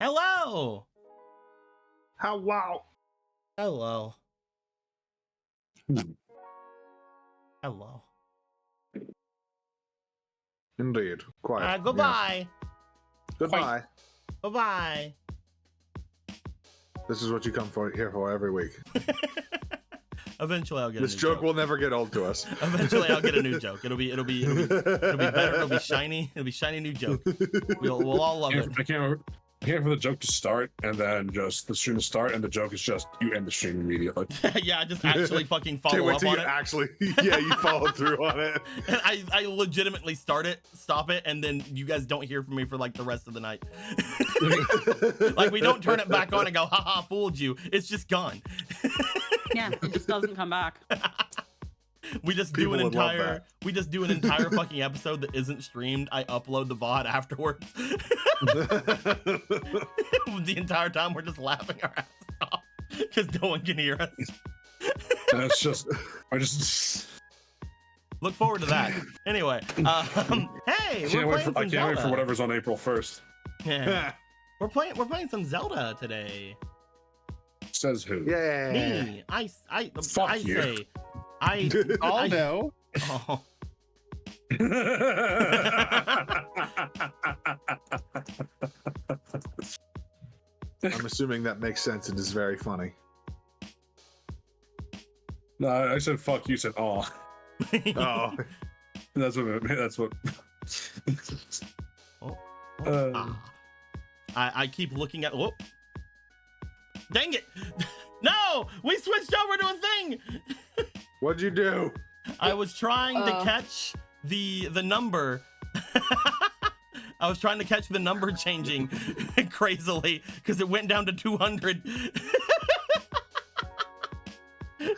Hello. Hello. Hello. Hello. Indeed. Quite. Goodbye. Yes. Goodbye. Bye-bye. This is what you come here for every week. Eventually, I'll get this a new joke will never get old to us. Eventually, I'll get a new joke. It'll be better. It'll be shiny. It'll be shiny new joke. We'll all love it. I can't for the joke to start and then just the stream to start and the joke is just you end the stream immediately. Yeah, I just actually fucking Can't follow wait up till on you it. actually, yeah, you follow through on it. And I legitimately stop it, and then you guys don't hear from me for like the rest of the night. Like we don't turn it back on and go, haha, fooled you. It's just gone. Yeah, it just doesn't come back. We just do an entire fucking episode that isn't streamed. I upload the VOD afterwards. The entire time we're just laughing our asses off because no one can hear us. And it's just I just look forward to that. Anyway, hey, I can't wait for whatever's on April 1st. Yeah. We're playing some Zelda today. Says who? Yeah. Me. Fuck I you. say I know. Oh. I'm assuming that makes sense and is very funny. No, I said fuck you. Said oh. Oh. That's what. I keep looking at. Oh, dang it! No, we switched over to a thing. What'd you do? I was trying to catch the number. I was trying to catch the number changing crazily because it went down to 200.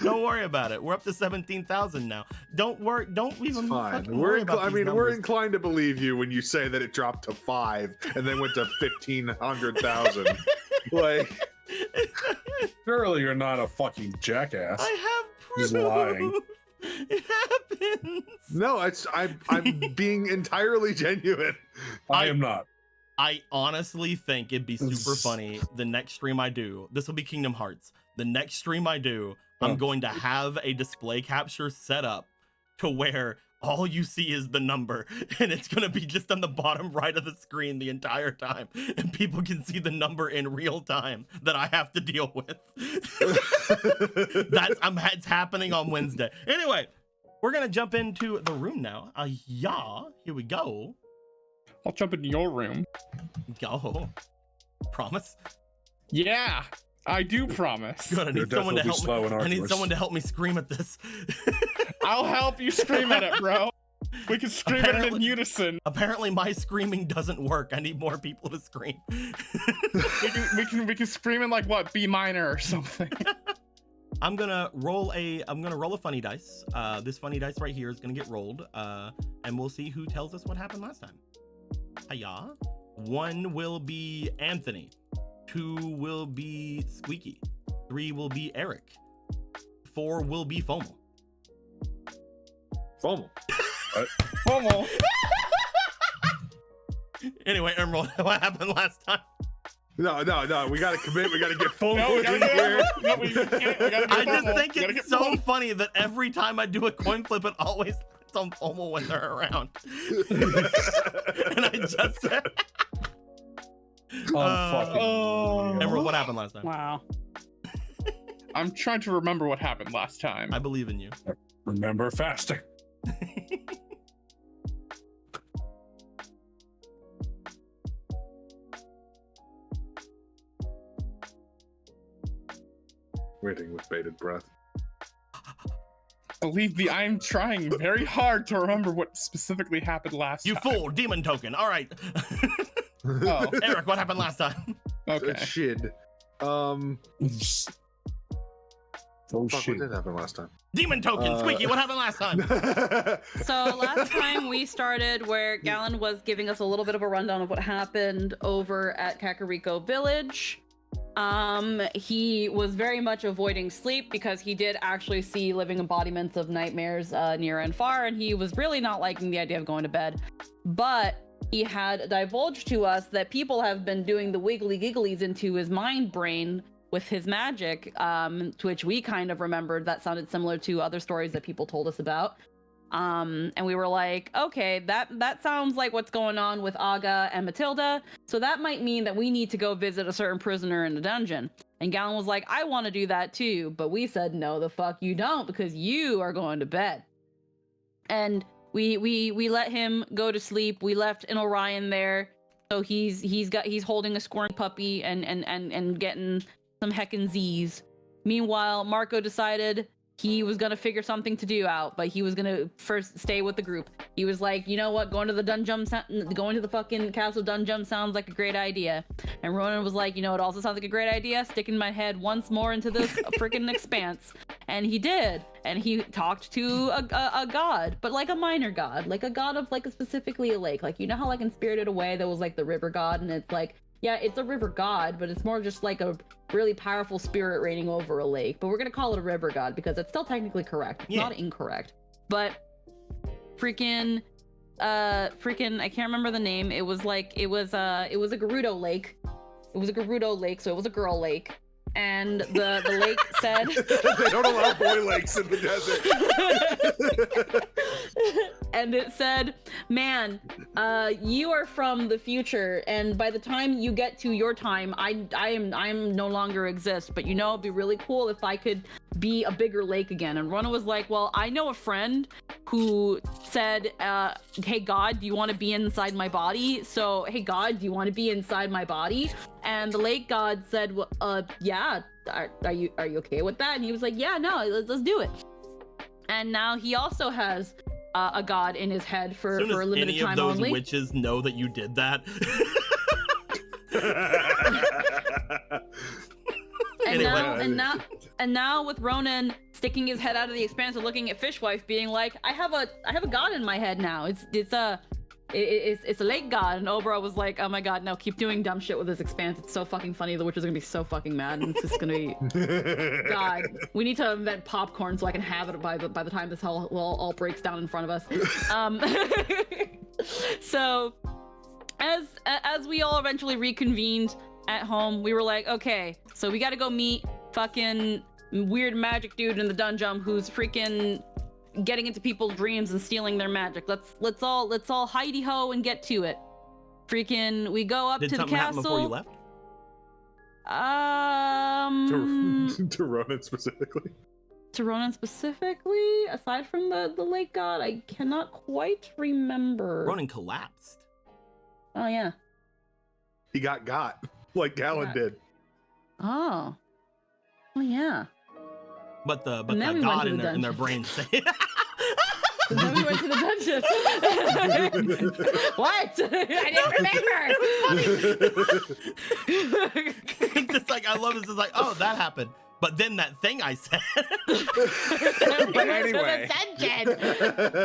Don't worry about it. We're up to 17,000 now. Don't worry. Don't even. It's fine. Worry about these we're numbers. inclined to believe you when you say that it dropped to 5 and then went to 1,500,000. Like, Surely you're not a fucking jackass. I have proof. He's lying. It happens. no, I'm being entirely genuine. I am not. I honestly think it'd be super funny. The next stream I do, this will be Kingdom Hearts. The next stream I do, I'm going to have a display capture set up to where all you see is the number, and it's going to be just on the bottom right of the screen the entire time, and people can see the number in real time that I have to deal with. It's happening on Wednesday. Anyway, we're going to jump into the room now. Yeah, here we go. I'll jump into your room. Go. Promise? Yeah, I do promise. Good, I need someone to help me. I need someone to help me scream at this. I'll help you scream at it, bro. We can scream at it in unison. Apparently my screaming doesn't work. I need more people to scream. we can scream in like what, B minor or something. I'm gonna roll a funny dice. This funny dice right here is gonna get rolled, and we'll see who tells us what happened last time. Hiya. 1 will be Anthony. 2 will be Squeaky. 3 will be Eric. 4 will be Fomal. FOMO. FOMO. Anyway, Emerald, what happened last time? No. We gotta commit. We gotta get FOMO in here. I just think it's so funny that every time I do a coin flip, it always lands on FOMO when they're around. And I just said. Emerald, what happened last time? Wow. I'm trying to remember what happened last time. I believe in you. Remember fasting. Waiting with bated breath. Believe me, I'm trying very hard to remember what specifically happened last time. You fool, demon token. All right. Oh. Eric, what happened last time? Okay. Shit. Oh Fuck, shit. what did happen last time? Demon token. Squeaky, what happened last time? So last time we started where Galen was giving us a little bit of a rundown of what happened over at Kakariko Village. He was very much avoiding sleep because he did actually see living embodiments of nightmares near and far, and he was really not liking the idea of going to bed. But he had divulged to us that people have been doing the wiggly gigglies into his mind brain with his magic, to which we kind of remembered that sounded similar to other stories that people told us about. And we were like, okay, that sounds like what's going on with Aga and Matilda, so that might mean that we need to go visit a certain prisoner in the dungeon. And Galen was like, I want to do that too, but we said, no, the fuck you don't, because you are going to bed. And we let him go to sleep. We left an Orion there, so he's holding a squirm puppy and getting some heckin' Z's. Meanwhile, Marco decided he was gonna figure something to do out, but he was gonna first stay with the group. He was like, you know what, going to the fucking castle dungeon sounds like a great idea. And Ronan was like, you know, it also sounds like a great idea, sticking my head once more into this freaking expanse. And he did, and he talked to a god, but like a minor god, like a god of like specifically a lake. Like, you know how like in Spirited Away there was like the river god, and it's like, yeah, it's a river god, but it's more just like a really powerful spirit reigning over a lake. But we're gonna call it a river god because it's still technically correct. It's not incorrect. But freaking I can't remember the name. It was a Gerudo lake. It was a Gerudo lake, so it was a girl lake. And the lake said they don't allow boy lakes in the desert. And it said, man, you are from the future, and by the time you get to your time, I am no longer exist, but you know, it'd be really cool if I could be a bigger lake again. And Rona was like, well, I know a friend who said, hey god, do you want to be inside my body? So hey god, do you want to be inside my body? And the lake god said, well, yeah, are you okay with that? And he was like, yeah, no, let's do it. And now he also has a god in his head for a limited time only. Any of those witches know that you did that? And now with Ronan sticking his head out of the expanse and looking at Fishwife, being like, I have a god in my head now. It's a lake god. And Obra was like, oh my god, no, keep doing dumb shit with this expanse. It's so fucking funny. The witches are gonna be so fucking mad, and it's just gonna be god. We need to invent popcorn so I can have it by the time this all breaks down in front of us. So as we all eventually reconvened at home, we were like, okay, so we gotta go meet fucking weird magic dude in the dungeon who's freaking getting into people's dreams and stealing their magic. Let's all hidey ho and get to it. Freaking, we go up to the castle. Did something happen before you left? To Ronan specifically. To Ronan specifically, aside from the lake god, I cannot quite remember. Ronan collapsed. Oh yeah. He got like Galen did. Oh. Oh yeah. But that god in their brain said. And then we went to the dungeon. What? I didn't remember. It's just like, I love this. It's like, oh, that happened. But then that thing I said. But anyway.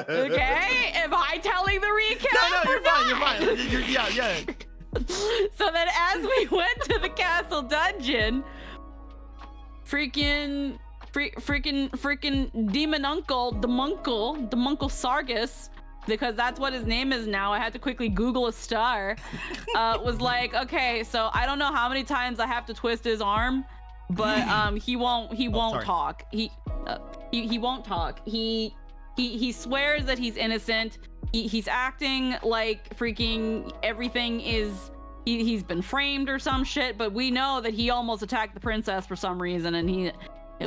Okay, am I telling the recap? No, you're fine. Yeah. So then as we went to the castle dungeon, freaking demon uncle, the Munkle Sargus, because that's what his name is now. I had to quickly Google a star. Was like, okay, so I don't know how many times I have to twist his arm, but he won't talk. He won't talk. He swears that he's innocent. He's acting like freaking everything is. He's been framed or some shit, but we know that he almost attacked the princess for some reason, and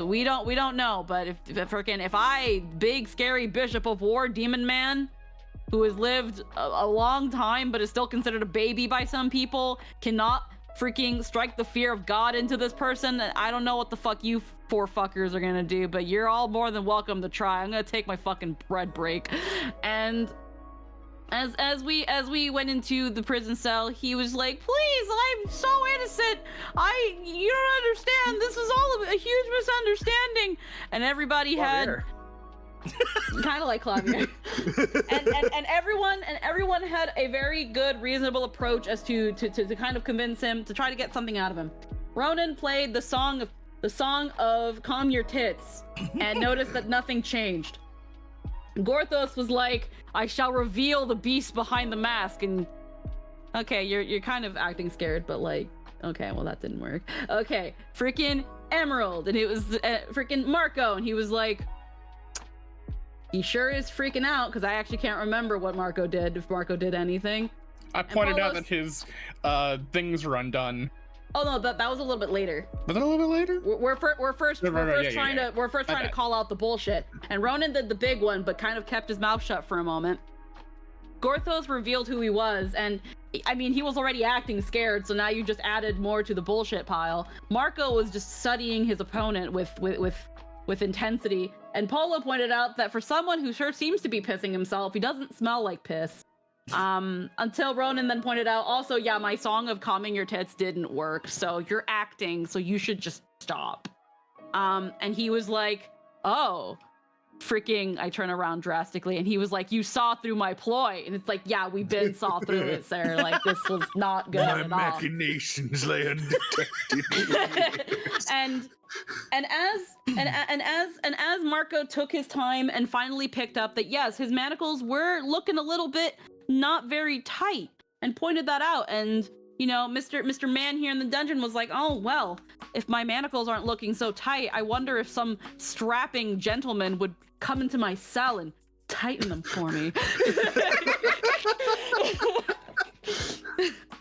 we don't know. But if I, big scary Bishop of War demon man, who has lived a long time but is still considered a baby by some people, cannot freaking strike the fear of God into this person, I don't know what the fuck you four fuckers are gonna do, but you're all more than welcome to try. I'm gonna take my fucking bread break. And as we went into the prison cell, he was like, please, I'm so innocent. You don't understand. This is all a huge misunderstanding. And everybody had kind of like Clavier. and everyone had a very good, reasonable approach as to kind of convince him to try to get something out of him. Ronan played the song of Calm Your Tits and noticed that nothing changed. Gorthos was like, I shall reveal the beast behind the mask, and Okay, you're kind of acting scared, but like, okay, well that didn't work. Okay, freaking Emerald, and it was freaking Marco, and he was like, he sure is freaking out because I actually can't remember what Marco did, if Marco did anything. I pointed out that his things were undone. Oh no, that was a little bit later. Was it a little bit later? We're first trying to call out the bullshit, and Ronan did the big one, but kind of kept his mouth shut for a moment. Gorthos revealed who he was, and I mean he was already acting scared, so now you just added more to the bullshit pile. Marco was just studying his opponent with intensity, and Polo pointed out that for someone who sure seems to be pissing himself, he doesn't smell like piss. Until Ronan then pointed out, also, yeah, my song of calming your tits didn't work, so you're acting, so you should just stop. And he was like, oh, freaking, I turn around drastically, and he was like, you saw through my ploy. And it's like, yeah, we been saw through it, sir. Like, this was not good at all. My machinations lay undetected. and as Marco took his time and finally picked up that yes, his manacles were looking a little bit not very tight, and pointed that out, and you know, Mr. Man here in the dungeon was like, oh well, if my manacles aren't looking so tight, I wonder if some strapping gentleman would come into my cell and tighten them for me.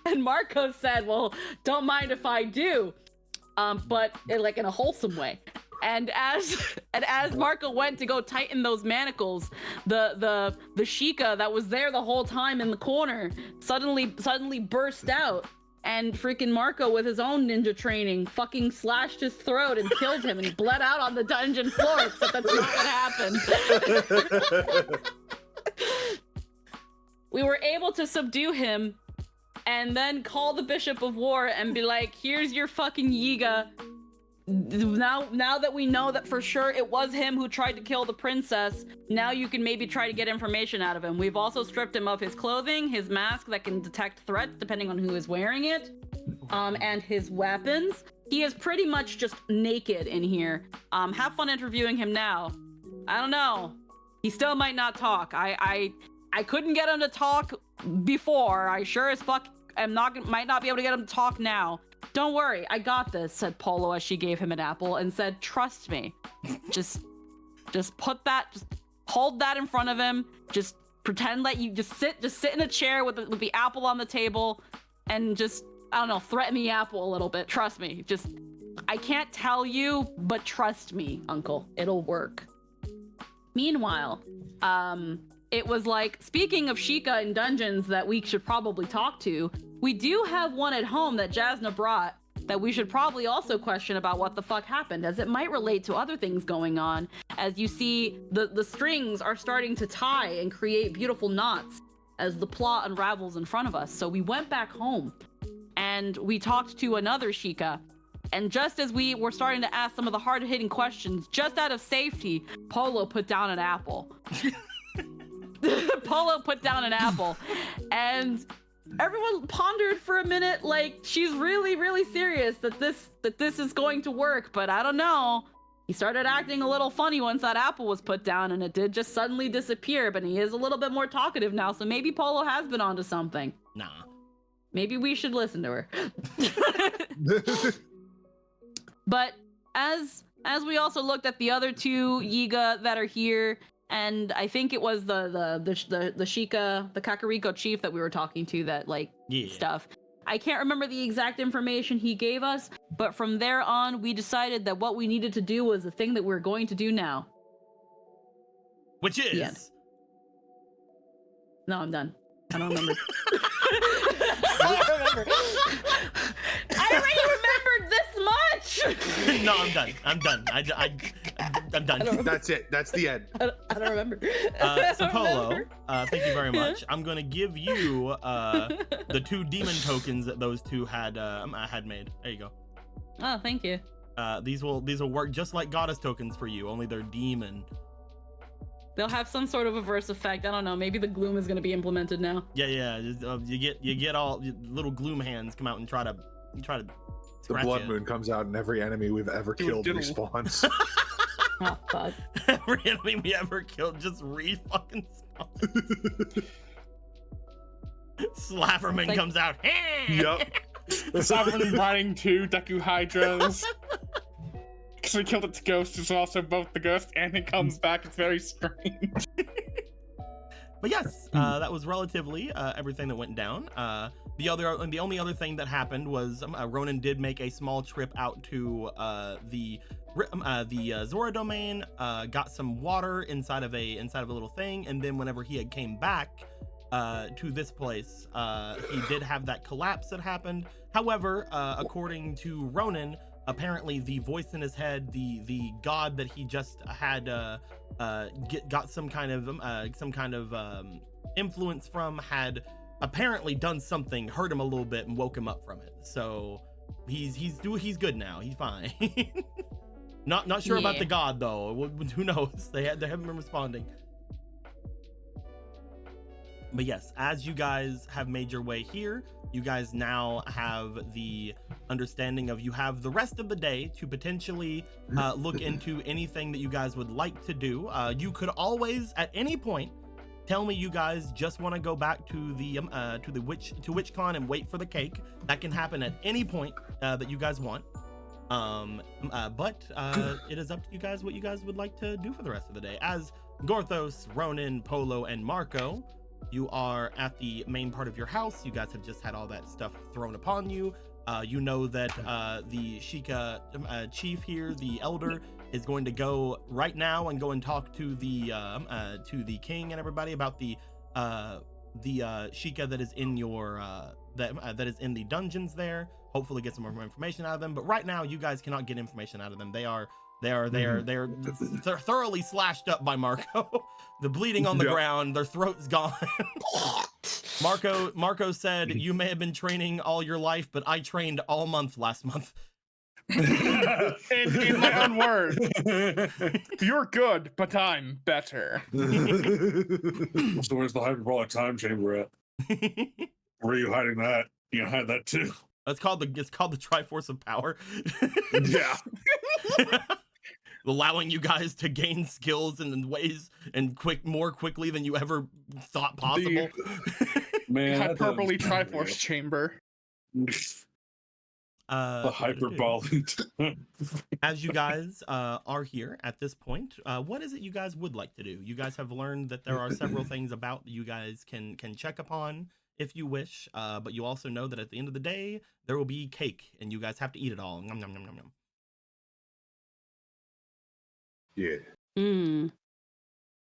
And Marco said, well, don't mind if I do, but like in a wholesome way. And as Marco went to go tighten those manacles, the Sheikah that was there the whole time in the corner suddenly burst out, and freaking Marco, with his own ninja training, fucking slashed his throat and killed him, and he bled out on the dungeon floor. Except that's not what happened. We were able to subdue him, and then call the Bishop of War and be like, here's your fucking Yiga. Now that we know that for sure it was him who tried to kill the princess, now you can maybe try to get information out of him. We've also stripped him of his clothing, his mask that can detect threats depending on who is wearing it, and his weapons. He is pretty much just naked in here. Have fun interviewing him now. I don't know. He still might not talk. I couldn't get him to talk before. I sure as fuck might not be able to get him to talk now. Don't worry, I got this, said Polo as she gave him an apple and said, trust me. Just hold that in front of him. Just pretend that you just sit in a chair with the apple on the table and just, I don't know, threaten the apple a little bit. Trust me. Just, I can't tell you, but trust me, uncle, it'll work. Meanwhile, it was like, speaking of Sheikah in dungeons that we should probably talk to, we do have one at home that Jasna brought that we should probably also question about what the fuck happened, as it might relate to other things going on. As you see, the strings are starting to tie and create beautiful knots as the plot unravels in front of us. So we went back home and we talked to another Sheikah. And just as we were starting to ask some of the hard-hitting questions, just out of safety, Polo put down an apple. Polo put down an apple, and everyone pondered for a minute, like, she's really, really serious that this is going to work, but I don't know. He started acting a little funny once that apple was put down, and it did just suddenly disappear, but he is a little bit more talkative now, so maybe Polo has been onto something. Nah. Maybe we should listen to her. But as we also looked at the other two Yiga that are here, and I think it was the Sheikah, the Kakariko chief that we were talking to, that stuff. I can't remember the exact information he gave us, but from there on, we decided that what we needed to do was the thing that we're going to do now. Which is? No, I'm done. I don't remember. I don't remember. I already remembered this much! No, I'm done. I'm done. That's it. That's the end. I don't remember. So Polo, thank you very much. I'm gonna give you the 2 demon tokens that those two had made. There you go. Oh, thank you. These will work just like goddess tokens for you, only they're demon. They'll have some sort of reverse effect. I don't know. Maybe the gloom is gonna be implemented now. Yeah. You get all little gloom hands come out and try to. The blood moon comes out, and every enemy we've ever killed respawns. Oh fuck! Every enemy we ever killed just fucking spawns. Slaverman Like- comes out. Yep. Sovereign riding 2 Deku Hydras. Because we killed its ghost, who's also both the ghost, and it comes back. It's very strange. But yes, that was relatively everything that went down. The only other thing that happened was Ronan did make a small trip out to the Zora domain, got some water inside of a little thing, and then whenever he had came back to this place, he did have that collapse that happened. However, according to Ronan, apparently the voice in his head, the god that he just had got some kind of influence from, had apparently done something, hurt him a little bit, and woke him up from it. So he's good now. He's fine. Not sure about the god though. Who knows? They haven't been responding. But yes, as you guys have made your way here, you guys now have the understanding of you have the rest of the day to potentially look into anything that you guys would like to do. You could always, at any point, tell me you guys just want to go back to the WitchCon and wait for the cake. That can happen at any point that you guys want. But it is up to you guys what you guys would like to do for the rest of the day. As Gorthos, Ronan, Polo, and Marco, you are at the main part of your house. You guys have just had all that stuff thrown upon you. You know that the Sheikah chief here, the elder, is going to go right now and go and talk to the king and everybody about the Sheikah that is in your that is in the dungeons there. Hopefully get some more information out of them. But right now, you guys cannot get information out of them. They're thoroughly slashed up by Marco. The bleeding on the ground, their throat's gone. Marco said, "You may have been training all your life, but I trained all month last month." In my own words, you're good, but I'm better. So where's the hyperbolic time chamber at? Where are you hiding that? You hide that too. It's called the Triforce of Power. Yeah. Allowing you guys to gain skills in ways and more quickly than you ever thought possible. Man, Hyperbole Triforce chamber. The hyperbolic. As you guys are here at this point, what is it you guys would like to do? You guys have learned that there are several things about that you guys can check upon if you wish, but you also know that at the end of the day, there will be cake, and you guys have to eat it all. Nom, nom, nom, nom, nom. Yeah.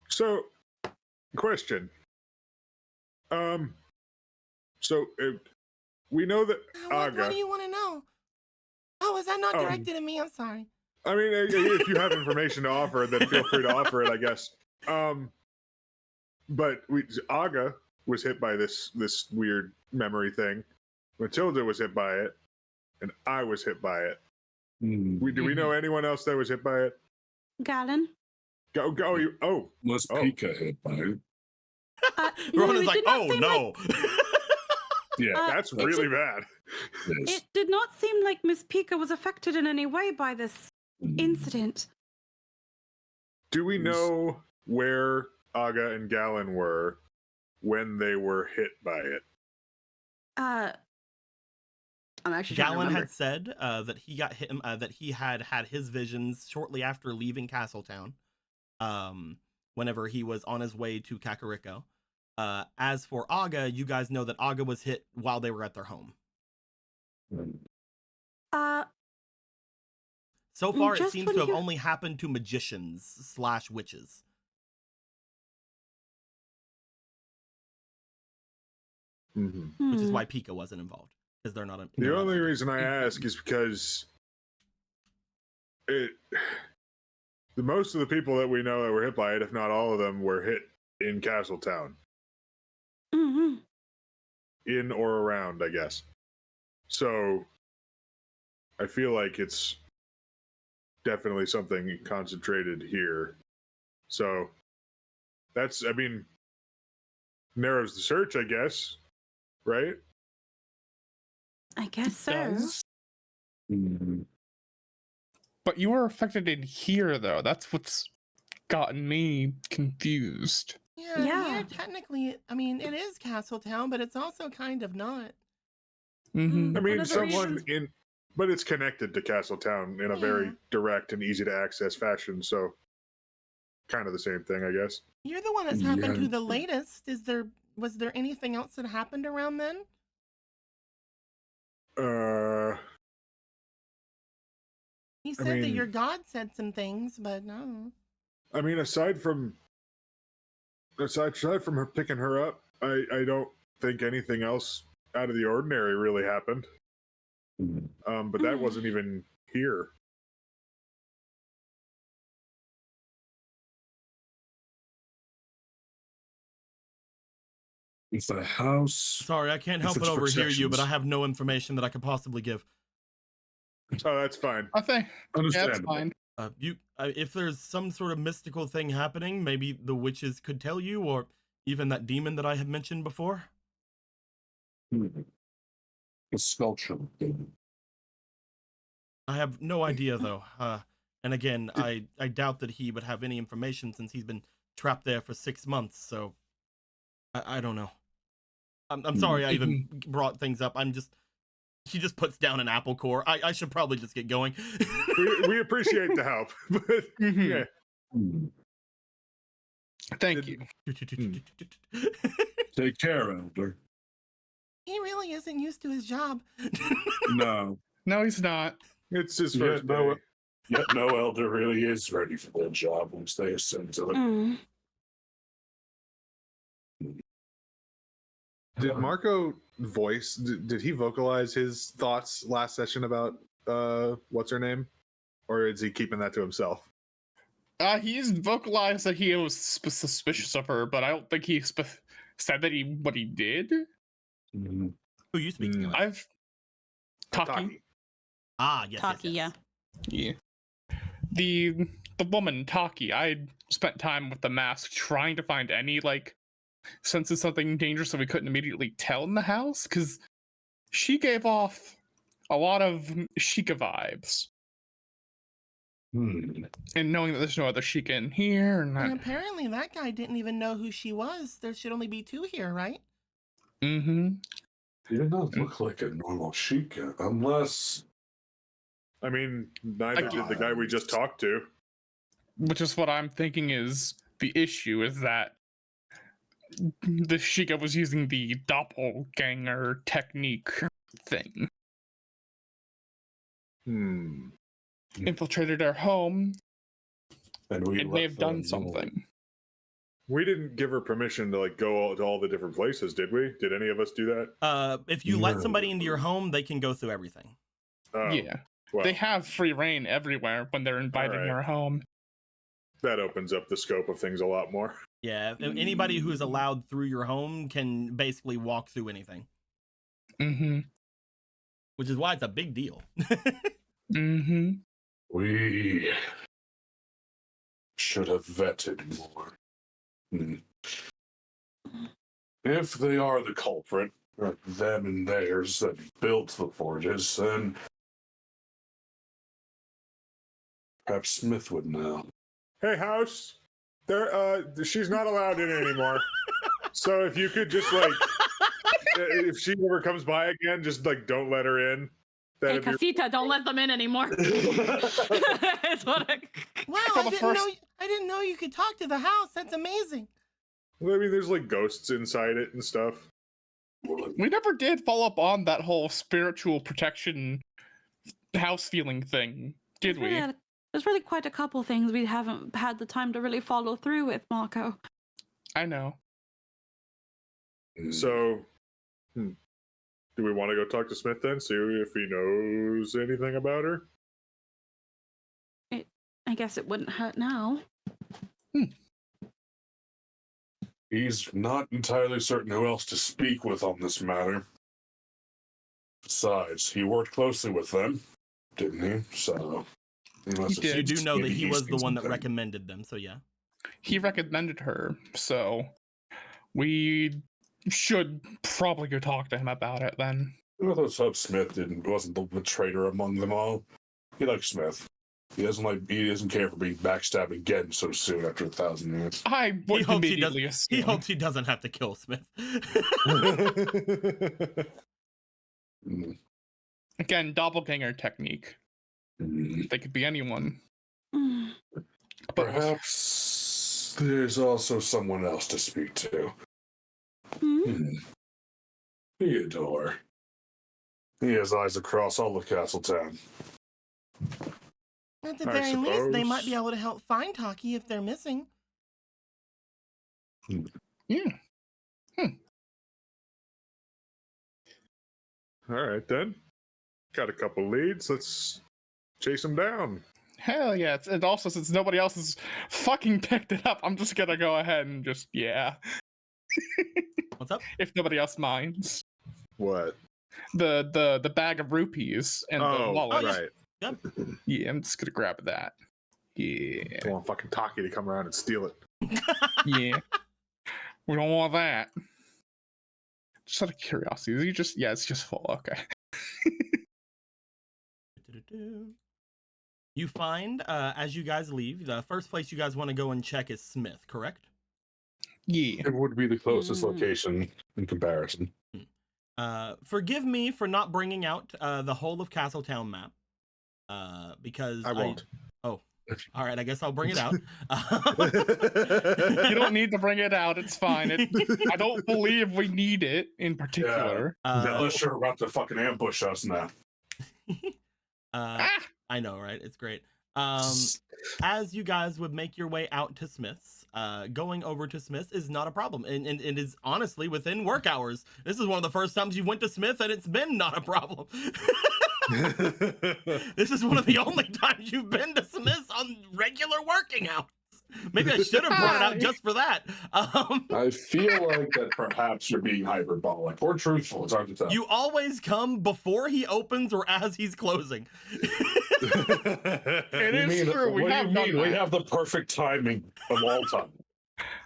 So, question. So we know that Aga. What do you want to know? Oh, is that not directed at me? I'm sorry. I mean, if you have information to offer, then feel free to offer it, I guess. But Aga was hit by this weird memory thing. Matilda was hit by it, and I was hit by it. Do we know anyone else that was hit by it? Galen. Was Pika hit by it? Ronan's like, oh no. Yeah, that's really bad. Yes. It did not seem like Miss Pika was affected in any way by this incident. Do we know where Aga and Galen were when they were hit by it? I'm actually trying to Galen remember. had said that he got hit, that he had his visions shortly after leaving Castletown, whenever he was on his way to Kakariko. As for Aga, you guys know that Aga was hit while they were at their home. So far, it just seems when to have you- only happened to magicians / witches. Which is why Pika wasn't involved, because they're not. The only reason I ask is because most of the people that we know that were hit by it, if not all of them, were hit in Castletown. Mm-hmm. In or around, I guess. So I feel like it's definitely something concentrated here. So that's, I mean, narrows the search, I guess. Right? I guess so. Does. Mhm. But you were affected in here, though. That's what's gotten me confused. Yeah, here, technically, I mean, it is Castletown, but it's also kind of not. Mm-hmm. I mean, Whatever someone reasons- in, but it's connected to Castletown in a very Yeah. direct and easy to access fashion. So, kind of the same thing, I guess. You're the one that's happened Yeah. to the latest. Was there anything else that happened around then? You said that mean- your god said some things, but no. I mean, aside from her picking her up, I don't think anything else out of the ordinary really happened. But that wasn't even here. It's the house. Sorry, I can't If help but it's overhear you, but I protections. have no information that I could possibly give. Oh, that's fine. I think yeah, that's Understandable. fine. If there's some sort of mystical thing happening, maybe the witches could tell you, or even that demon that I had mentioned before. The sculpture. I have no idea though. And again, I doubt that he would have any information since he's been trapped there for 6 months. So I don't know. I'm sorry I even brought things up. He just puts down an apple core. I should probably just get going. We appreciate the help, but Mhm. yeah. Thank you. Take care, Elder. He really isn't used to his job. No. No, he's not. It's his Yeah, first no, day. Yet no elder really is ready for their job once they ascend to the. Did Marco voice? Did he vocalize his thoughts last session about what's her name, or is he keeping that to himself? He's vocalized that he was suspicious of her, but I don't think he said that what he did. Who are you speaking of? I've Taki. Ah, yes. Taki, yes. Yeah. The woman Taki. I spent time with the mask trying to find any sense of something dangerous that we couldn't immediately tell in the house, because she gave off a lot of Sheikah vibes. And knowing that there's no other Sheikah in here, And and apparently that guy didn't even know who she was. There should only be 2 here, right? mm-hmm. He did not look like a normal Sheikah, unless. I mean, neither did the guy we just talked to. Which is what I'm thinking is the issue, is that the Sheikah was using the doppelganger technique thing. Infiltrated our home, And we it may have done something. We didn't give her permission to go to all the different places, did we? Did any of us do that? If you let somebody into your home, they can go through everything. Oh, Yeah. well, They have free reign everywhere when they're inviting Alright. our home. that opens up the scope of things a lot more. Yeah, anybody who is allowed through your home can basically walk through anything, Mm-hmm. which is why it's a big deal. Mm-hmm. We should have vetted more. If they are the culprit, or them and theirs that built the forges, then perhaps Smith would know. Hey, House, she's not allowed in anymore. So if you could just if she ever comes by again, just don't let her in. Hey, That'd be Casita, don't let them in anymore. It's what Wow, For I the didn't first- know. I didn't know you could talk to the house. That's amazing. I mean, there's ghosts inside it and stuff. We never did follow up on that whole spiritual protection house feeling thing, did we? There's really quite a couple things we haven't had the time to really follow through with, Marco. I know. So, do we want to go talk to Smith then? See if he knows anything about her? I guess it wouldn't hurt now. He's not entirely certain who else to speak with on this matter. Besides, he worked closely with them, didn't he? So, unless He did. You do know that maybe he he's was the seen one that something. recommended them, so yeah. He recommended her, so we should probably go talk to him about it then. Let's hope Smith wasn't the traitor among them all. He liked Smith. He doesn't care for being backstabbed again so soon after 1,000 years. I would immediately He assume. hopes he doesn't have to kill Smith. Again, doppelganger technique. They could be anyone. But Perhaps there's also someone else to speak to. Theodore. He has eyes across all of Castletown. At the I very least, they might suppose. be able to help find Taki if they're missing. yeah. All right, then. Got a couple leads. Let's chase them down. Hell yeah. And also, since nobody else has fucking picked it up, I'm just gonna go ahead and just, yeah. What's up? If nobody else minds. What? The bag of rupees and the Oh, wallet. right. Yep. Yeah, I'm just gonna grab that. Yeah. I want fucking Taki to come around and steal it. Yeah. We don't want that. Just out of curiosity, is he just, yeah, it's just full. Okay. You find, as you guys leave, the first place you guys want to go and check is Smith, correct? Yeah. It would be the closest location in comparison. Forgive me for not bringing out the whole of Castletown map, because I won't. Oh, all right. I guess I'll bring it out. You don't need to bring it out. It's fine. I don't believe we need it in particular. Unless you're about to fucking ambush us now. I know, right? It's great. As you guys would make your way out to Smith's, going over to Smith's is not a problem, and it is honestly within work hours. This is one of the first times you went to Smith, and it's been not a problem. This is one of the only times you've been to Smith's on regular working hours. Maybe I should have brought it out just for that. I feel like that perhaps you're being hyperbolic or truthful. It's hard to tell. You always come before he opens or as he's closing. It is true. We have done We that. have the perfect timing of all time.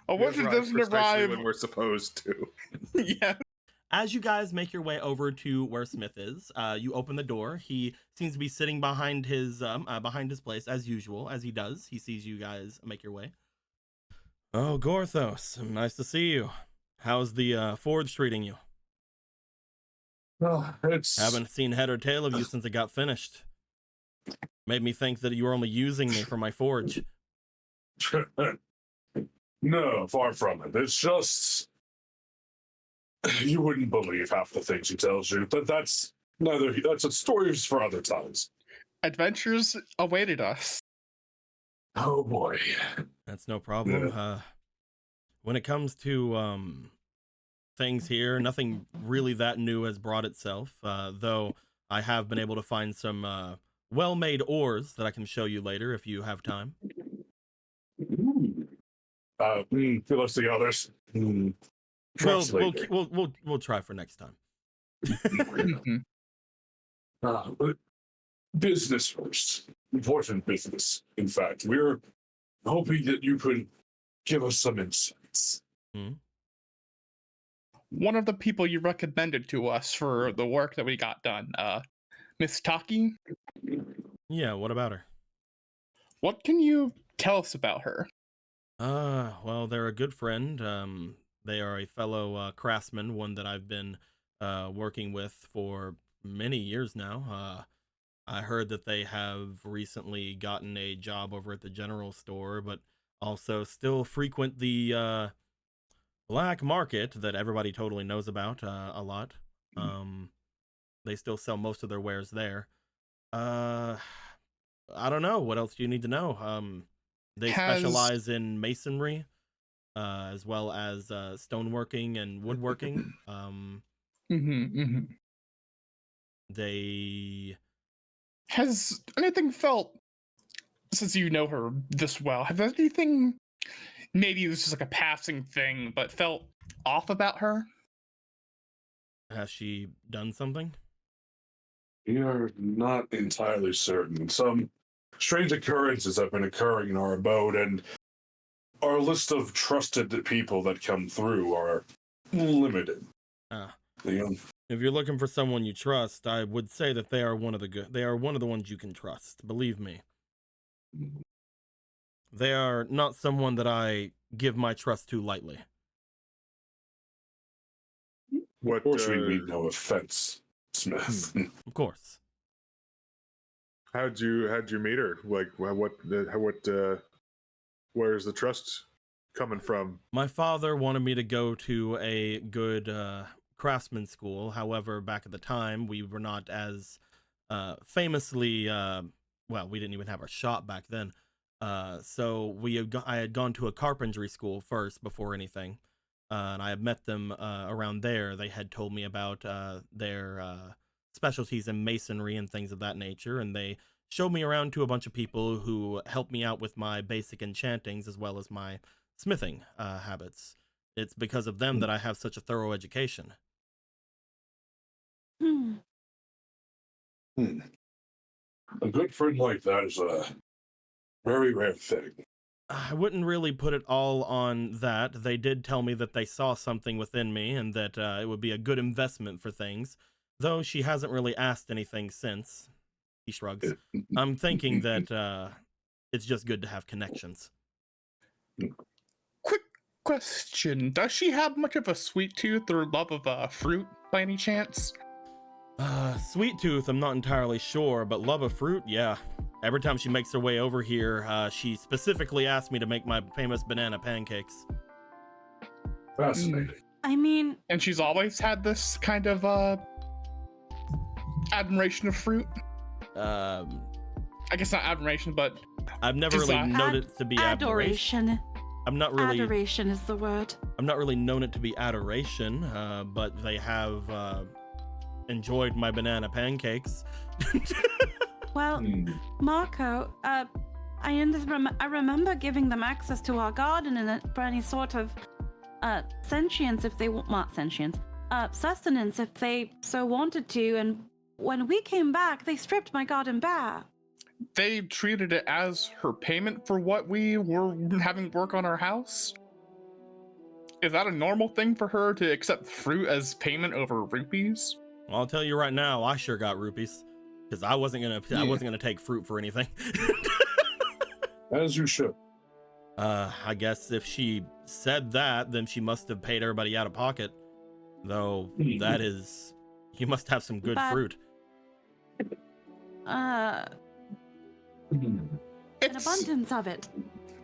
A wizard doesn't precisely arrive. when we're supposed to. Yeah. As you guys make your way over to where Smith is, you open the door. He seems to be sitting behind his place as usual, as he does. He sees you guys make your way. Oh, Gorthos, nice to see you. How's the forge treating you? Well, it's Haven't seen head or tail of you since it got finished. Made me think that you were only using me for my forge. No, far from it. It's just you wouldn't believe half the things he tells you. But that's a stories for other times. Adventures awaited us. Oh boy. That's no problem. When it comes to things here, nothing really that new has brought itself, though I have been able to find some well-made ores that I can show you later if you have time. Let's see others. We'll try for next time. But business first. Important business, in fact. We're hoping that you could give us some insights. One of the people you recommended to us for the work that we got done, Miss Taki. Yeah, what about her? What can you tell us about her? Well, they're a good friend. They are a fellow craftsman, one that I've been working with for many years now. I heard that they have recently gotten a job over at the general store, but also still frequent the black market that everybody totally knows about a lot. They still sell most of their wares there. I don't know. What else do you need to know? They specialize in masonry, as well as stoneworking and woodworking. They... Has anything felt, since you know her this well, have anything, maybe it was just like a passing thing, but felt off about her? Has she done something? We are not entirely certain. Some strange occurrences have been occurring in our abode, and our list of trusted people that come through are limited. If you're looking for someone you trust, I would say that they are one of the ones you can trust. Believe me. They are not someone that I give my trust to lightly. What? Of course, we mean no offense, Smith. Of course. How'd you meet her? Like, where's the trust coming from? My father wanted me to go to a good craftsman school. However, back at the time, we were not as famously, well, we didn't even have our shop back then. So I had gone to a carpentry school first before anything. And I had met them around there. They had told me about their specialties in masonry and things of that nature, and they showed me around to a bunch of people who helped me out with my basic enchantings as well as my smithing habits. It's because of them that I have such a thorough education. A good friend like that is a very rare thing. I wouldn't really put it all on that. They did tell me that they saw something within me and that it would be a good investment for things, though she hasn't really asked anything since. He shrugs. I'm thinking that it's just good to have connections. Quick question. Does she have much of a sweet tooth or love of fruit by any chance? Sweet tooth, I'm not entirely sure, but love of fruit, yeah. Every time she makes her way over here, she specifically asked me to make my famous banana pancakes. Fascinating. I mean, And she's always had this kind of admiration of fruit? I guess not admiration, but I've never really Desire. known it to be admiration. adoration. I'm not really Adoration is the word. I'm not really known it to be adoration, but they have enjoyed my banana pancakes. Well, Marco, I remember giving them access to our garden and for any sort of sentience if they want, not sentience, sustenance if they so wanted to. And when we came back, they stripped my garden bare. they treated it as her payment for what we were having work on our house? Is that a normal thing for her to accept fruit as payment over rupees? I'll tell you right now, I sure got rupees because I wasn't gonna take fruit for anything. As you should. I guess if she said that, then she must have paid everybody out of pocket. Though that is, you must have some good But- fruit. An abundance of it.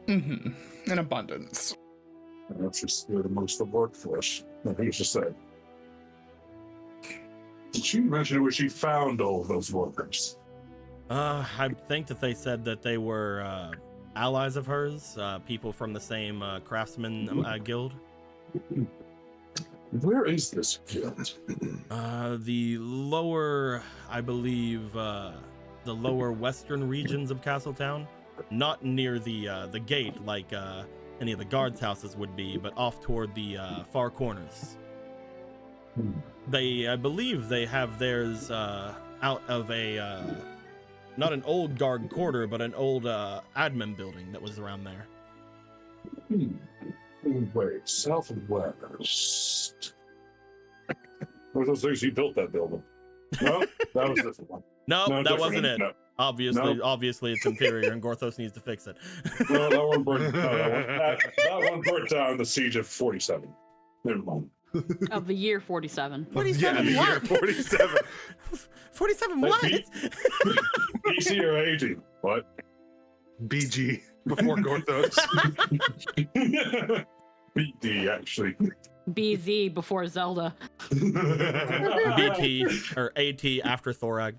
Mm-hmm. An abundance. That's just good amongst the workforce. Nothing to say. Did she mention where she found all of those workers? I think that they said that they were allies of hers, people from the same craftsman guild. Where is this guild? The lower, I believe, the lower western regions of Castletown, not near the gate like any of the guards' houses would be, but off toward the far corners. I believe they have theirs out of a not an old guard quarter, but an old admin building that was around there. Wait, south and west. What were those things he built that building? No, that was a different one. No, that different. wasn't it. No. Obviously, it's inferior, and Gorthos needs to fix it. No, that one burnt. That one burnt down the siege of 47. Never mind. Of the year 47. 47 yeah, what? 47. 47 what? BC or 80? What? BG before Gorthos. BD, actually. BZ before Zelda. BT or AT after Thorag.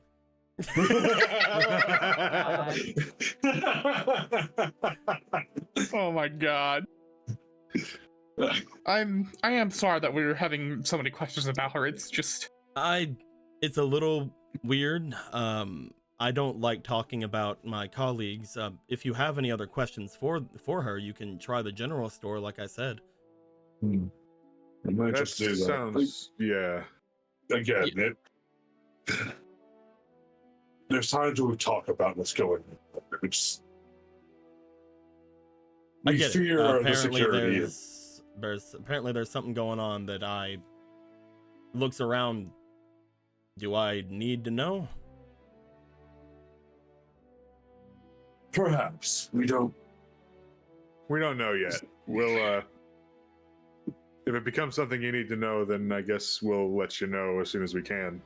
Oh my god. I am sorry that we're having so many questions about her. It's just It's a little weird. I don't like talking about my colleagues. If you have any other questions for her, you can try the general store, like I said. I might That just do that. sounds, yeah. Again, there's times when we talk about what's going on. Which I we get it. fear the Apparently security. there's something going on that I looks around. Do I need to know? Perhaps. We don't know yet. We'll if it becomes something you need to know, then I guess we'll let you know as soon as we can.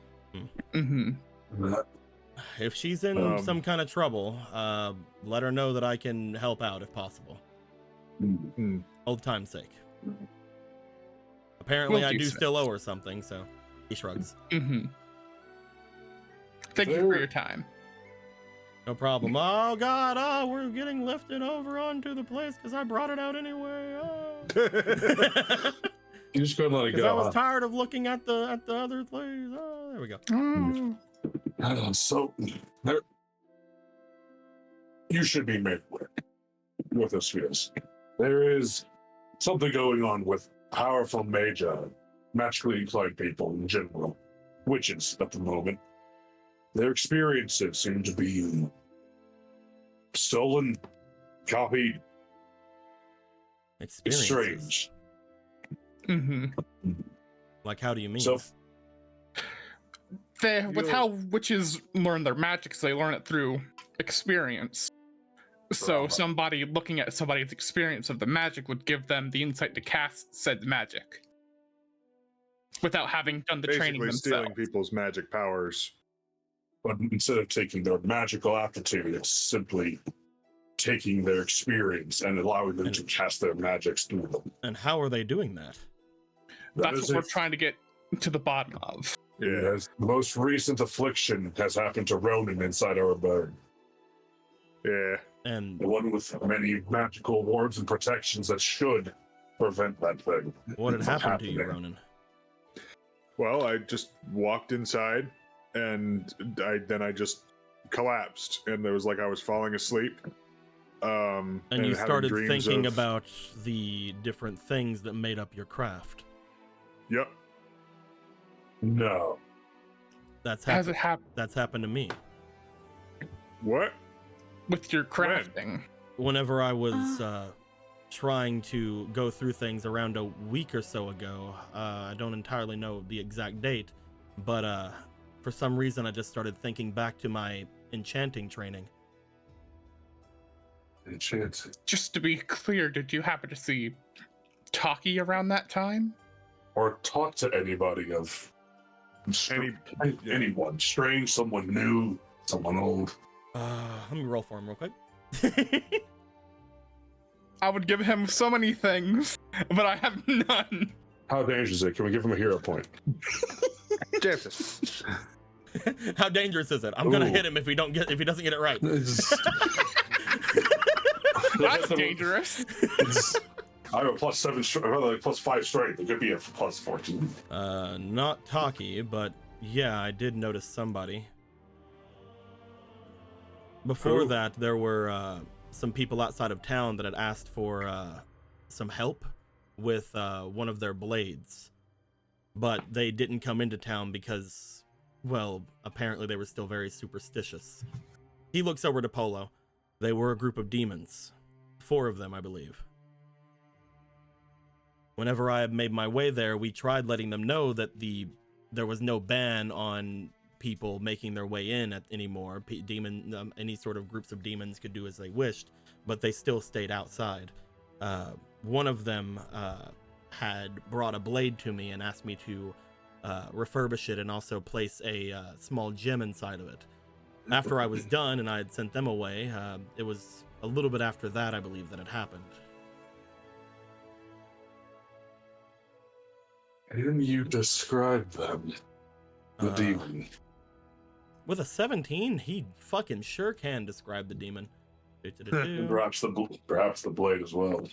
Mm-hmm. If she's in some kind of trouble, let her know that I can help out if possible. Old time's sake. Apparently, I do still owe her something, so he shrugs. Mm-hmm. Thank you for your time. No problem. Oh God! Oh, we're getting lifted over onto the place because I brought it out anyway. Oh. You just couldn't let it Because go. I was tired of looking at the other place. Oh, there we go. So there, you should be made aware what this feels. There is something going on with powerful magically inclined people in general, witches at the moment. Their experiences seem to be stolen, copied. It's Experiences. strange. Mm-hmm. Like, how do you mean? So With how witches learn their magics, they learn it through experience. So somebody looking at somebody's experience of the magic would give them the insight to cast said magic without having done the training Basically themselves. stealing people's magic powers. but instead of taking their magical aptitude, it's simply taking their experience and allowing them to cast their magics through them. And how are they doing that? That's what we're trying to get to the bottom of. Yeah, the most recent affliction has happened to Ronan inside our abode. Yeah. And The one with many magical wards and protections that should prevent that thing. what had from happened to you, happening. Ronan? Well, I just walked inside, and I just collapsed, and it was like I was falling asleep. And you having started dreams thinking of- about the different things that made up your craft. Yep. No. That's Has happened. it happened That's happened to me. What? with your crafting? Whenever I was trying to go through things around a week or so ago, I don't entirely know the exact date, but for some reason I just started thinking back to my enchanting training. Enchanted. Just to be clear, did you happen to see Taki around that time? Or talk to anybody of anyone. Strange, someone new, someone old. Let me roll for him real quick. I would give him so many things, but I have none. How dangerous is it? Can we give him a hero point? James's. How dangerous is it? I'm gonna Ooh. hit him if he doesn't get it right. That's dangerous. I have a +7 strength, rather like +5 strength. It could be a +14. Not Taki, but yeah, I did notice somebody. Before Who? that, there were some people outside of town that had asked for some help with one of their blades, but they didn't come into town because, well, apparently they were still very superstitious. He looks over to Polo. They were a group of demons. 4 of them, I believe. Whenever I made my way there, we tried letting them know that there was no ban on people making their way in anymore. Any sort of groups of demons could do as they wished, but they still stayed outside. One of them had brought a blade to me and asked me to refurbish it and also place a small gem inside of it. After I was done and I had sent them away, it was a little bit after that, I believe, that it happened. Can you describe them? The demon. With a 17, he fucking sure can describe the demon. And perhaps the blade as well.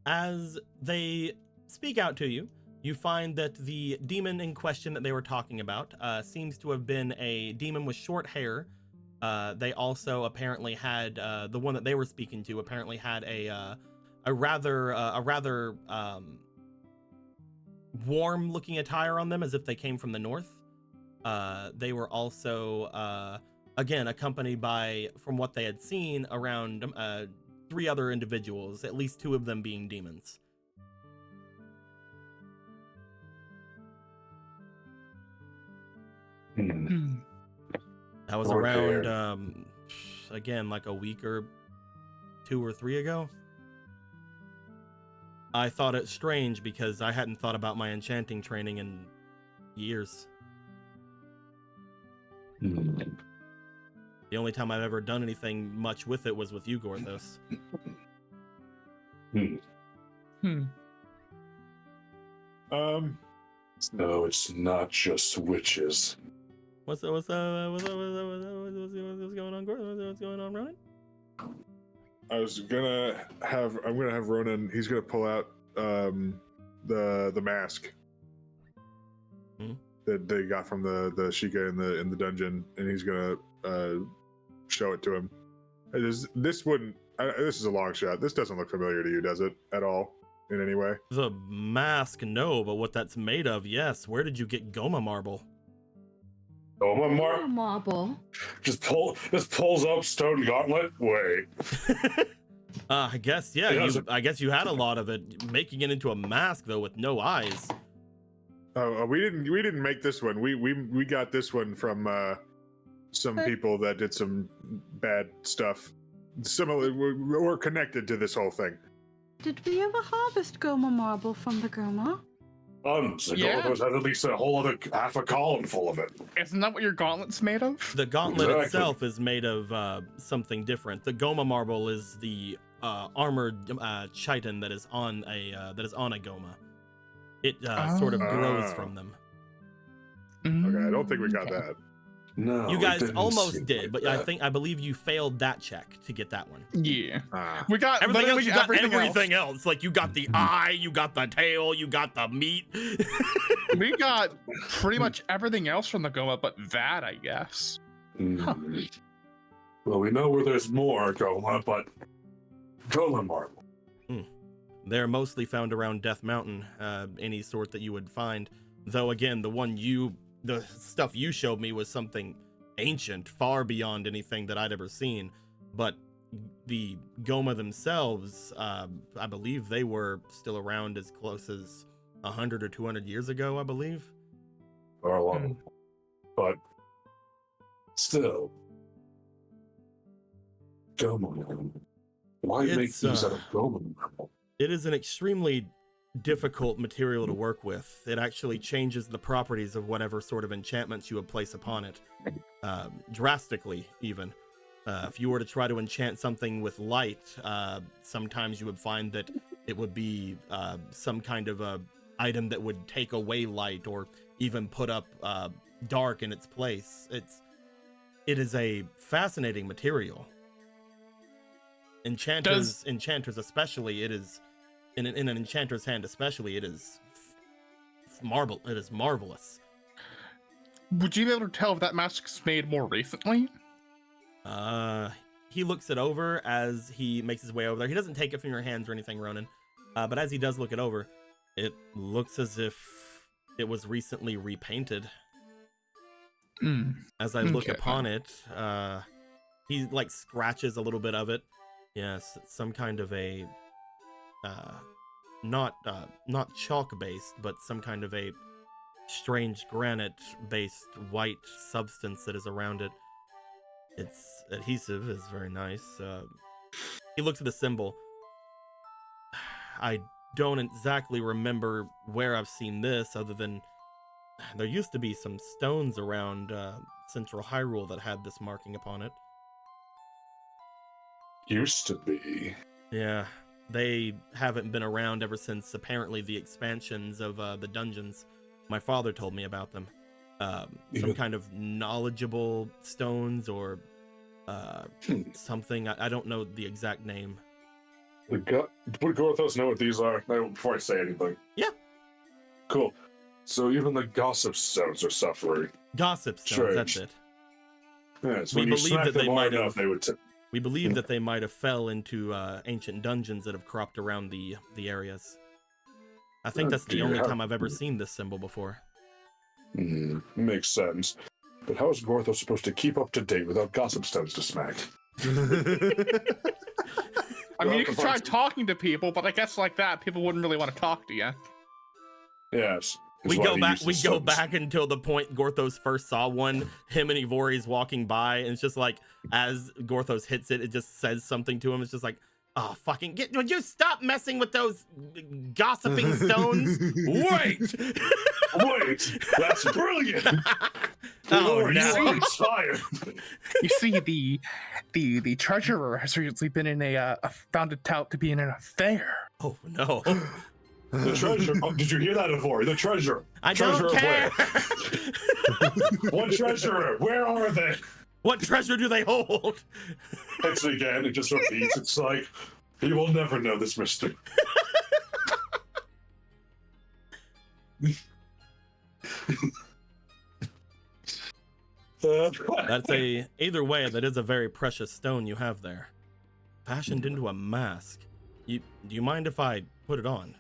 As they speak out to you, you find that the demon in question that they were talking about seems to have been a demon with short hair. They also apparently had the one that they were speaking to apparently had a rather warm-looking attire on them, as if they came from the north. They were also again accompanied by, from what they had seen, around 3 other individuals, at least 2 of them being demons. That was Short around hair. again, like a week or 2 or 3 ago. I thought it strange because I hadn't thought about my enchanting training in years. The only time I've ever done anything much with it was with you, Gorthos. No, it's not just witches. What's going on, Gorthos? What's going on, Ronan? I'm gonna have Ronan. He's gonna pull out the mask that they got from the Sheikah in the dungeon, and he's gonna show it to him. This is a long shot. This doesn't look familiar to you, does it, at all, in any way? The mask, no, but what that's made of, yes. Where did you get Goma marble? Goma marble. Just pulls up stone gauntlet. Wait. I guess, yeah. I guess you had a lot of it. Making it into a mask though, with no eyes. Oh, we didn't make this one. We got this one from some people that did some bad stuff. Similar, we're connected to this whole thing. Did we ever harvest Goma marble from the Goma? Gorthos had at least a whole other half a column full of it. Isn't that what your gauntlet's made of? The gauntlet itself is made of something different. The Goma marble is the armored chitin that is on a Goma. It sort of grows from them. Okay, I don't think we got that. No, you guys almost did, but I believe you failed that check to get that one. Yeah, we got everything else. You got everything else. else. Like you got the eye, you got the tail, you got the meat. We got pretty much everything else from the Goma, but that, I guess. Well, we know where there's more Goma, but Goma marble. They're mostly found around Death Mountain, any sort that you would find. Though again, the stuff you showed me was something ancient, far beyond anything that I'd ever seen. But the Goma themselves, I believe they were still around as close as 100 or 200 years ago, I believe. Or a long, but still, Goma marble. Why make these out of Goma marble? It is an extremely difficult material to work with. It actually changes the properties of whatever sort of enchantments you would place upon it, drastically even. If you were to try to enchant something with light, sometimes you would find that it would be some kind of a item that would take away light or even put up dark in its place. It is a fascinating material. Enchanters especially, it is in an enchanter's hand especially, it is marvelous. Would you be able to tell if that mask's made more recently? He looks it over as he makes his way over there. He doesn't take it from your hands or anything, Ronan, but as he does look it over, it looks as if it was recently repainted. As I look upon it, he like scratches a little bit of it. Yes, it's some kind of a not chalk based, but some kind of a strange granite based white substance that is around it. Its adhesive is very nice. He looks at the symbol. I don't exactly remember where I've seen this, other than there used to be some stones around Central Hyrule that had this marking upon it. Used to be. Yeah, they haven't been around ever since apparently the expansions of the dungeons. My father told me about them. Some kind of knowledgeable stones or something. I don't know the exact name. Would Gorthos know what these are before I say anything? Yeah. Cool. So even the gossip stones are suffering. Gossip stones, that's it. Yes, we believe that they might have. They would We believe that they might have fell into ancient dungeons that have cropped around the areas. I think that's the only time I've ever seen this symbol before. Makes sense. But how is Gorthos supposed to keep up to date without gossip stones to smack? I mean, you could try talking to people, but I guess like that, people wouldn't really want to talk to you. Yes. We go back until the point Gorthos first saw one. Him and Ivori's walking by, and it's just like as Gorthos hits it, it just says something to him. It's just like, oh, fucking would you stop messing with those gossiping stones? Wait, that's brilliant. Oh no! Inspired. You see, the treasurer has recently been in found it out to be in an affair. Oh no! The treasure. Oh, did you hear that, Ivori? The treasure. I treasurer don't care. What treasurer? Where are they? What treasure do they hold? It's again. It just repeats. It's like he will never know this mystery. Either way, that is a very precious stone you have there, fashioned into a mask. Do you mind if I put it on?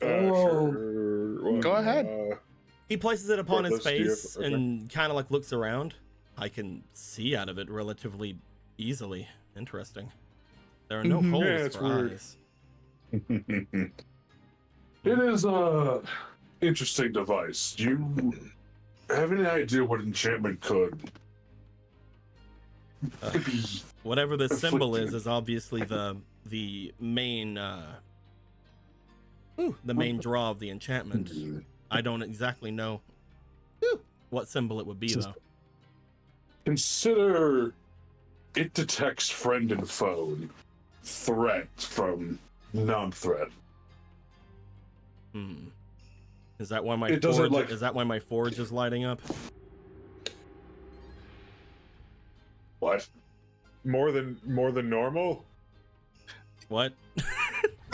Sure. Well, Go ahead. He places it upon his Gorthos, do you face have- okay. and kind of like looks around. I can see out of it relatively easily. Interesting. There are no holes Yeah, it's for weird. eyes. It is a interesting device. Do you have any idea what enchantment could be? Whatever this symbol afflicted? is obviously the main the main draw of the enchantment. I don't exactly know what symbol it would be though. Consider it detects friend and foe, threat from non-threat. Is that why my It doesn't, forge, like- is that why my forge is lighting up? What? More than normal. What?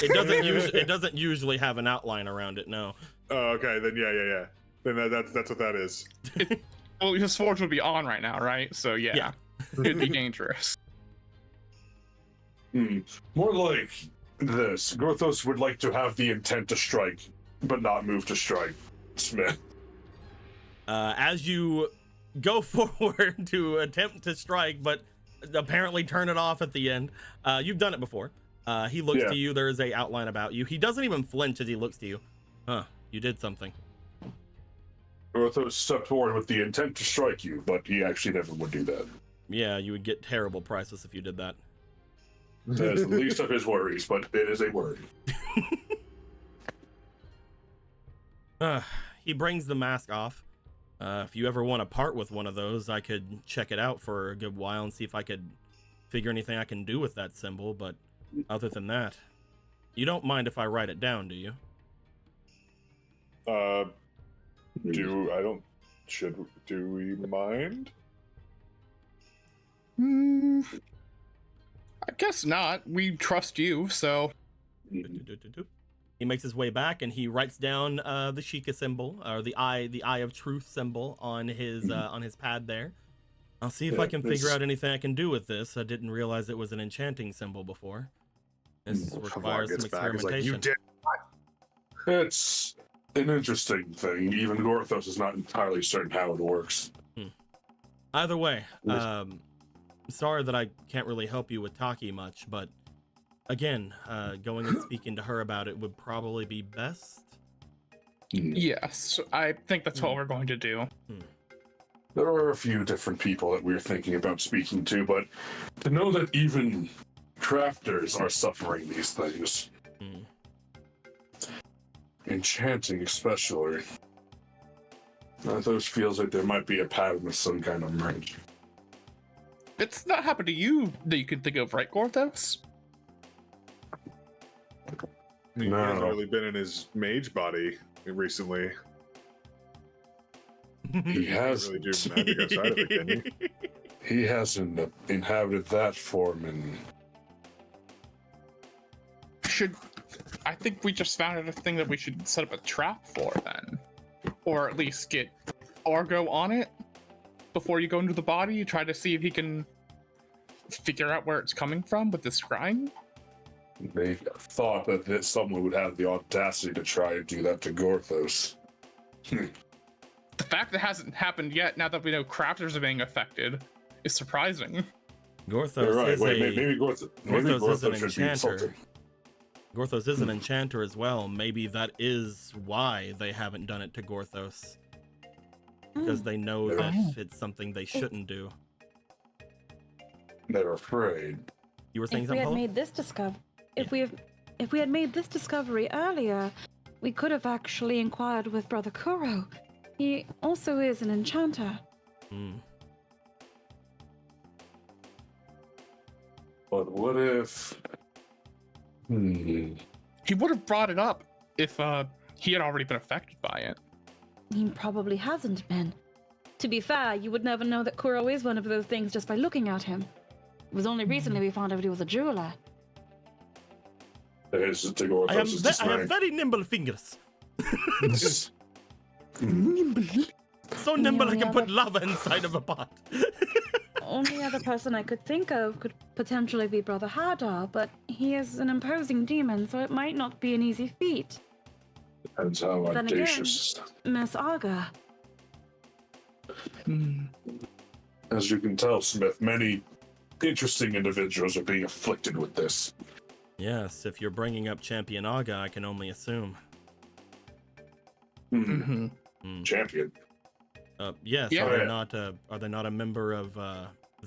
It doesn't usually have an outline around it. No. Oh, okay. Then yeah. Then that's what that is. Well, his forge would be on right now, right? So yeah. It'd be dangerous. More like this. Gorthos would like to have the intent to strike, but not move to strike. Smith. As you go forward to attempt to strike, but apparently turn it off at the end. You've done it before. He looks Yeah. to you. There is a outline about you. He doesn't even flinch as he looks to you. Huh? You did something. Gorthos stepped forward with the intent to strike you, but he actually never would do that. Yeah, you would get terrible prices if you did that. That is the least of his worries, but it is a worry. He brings the mask off. If you ever want to part with one of those, I could check it out for a good while and see if I could figure anything I can do with that symbol. But other than that, you don't mind if I write it down, do you? Do we mind? I guess not. We trust you, so He makes his way back and he writes down the Sheikah symbol, or the eye of truth symbol on his pad there. I'll see if I can figure out anything I can do with this. I didn't realize it was an enchanting symbol before. This requires some experimentation. It's an interesting thing. Even Gorthos is not entirely certain how it works. Either way, sorry that I can't really help you with Taki much, but again, going and speaking to her about it would probably be best. yes, I think that's what we're going to do. There are a few different people that we're thinking about speaking to, but to know that even crafters are suffering these things, enchanting especially, those feels like there might be a pattern of some kind of merge. It's not happened to you that you can think of, right, Gorthos? He No. hasn't really been in his mage body recently. He has. Really do magic outside of it, can you? He hasn't inhabited that form in. I think we just found out a thing that we should set up a trap for then. Or at least get Argo on it before you go into the body. You try to see if he can figure out where it's coming from with this scrying. They thought that someone would have the audacity to try and do that to Gorthos. The fact that it hasn't happened yet, now that we know crafters are being affected, is surprising. Gorthos You're right. is Wait, a maybe Gorthos Gorthos is an should be enchanter. insulted. Gorthos is an enchanter as well. Maybe that is why they haven't done it to Gorthos. Because they know that it's something they shouldn't do. They're afraid. You were saying If we something, had Paula? made this if we had made this discovery earlier, we could have actually inquired with Brother Kuro. He also is an enchanter. Hmm. But what if... He would have brought it up if he had already been affected by it. He probably hasn't been. To be fair, you would never know that Kuro is one of those things just by looking at him. It was only recently we found out he was a jeweler. There's to go I have very nimble fingers. So nimble I can put lava inside of a pot. Only other person I could think of could potentially be Brother Hadar, but he is an imposing demon, so it might not be an easy feat. Depends how Then again, audacious. Miss Aga. As you can tell, Smith, many interesting individuals are being afflicted with this. Yes, if you're bringing up Champion Aga, I can only assume. Champion. Yes, Yeah. are they not a member of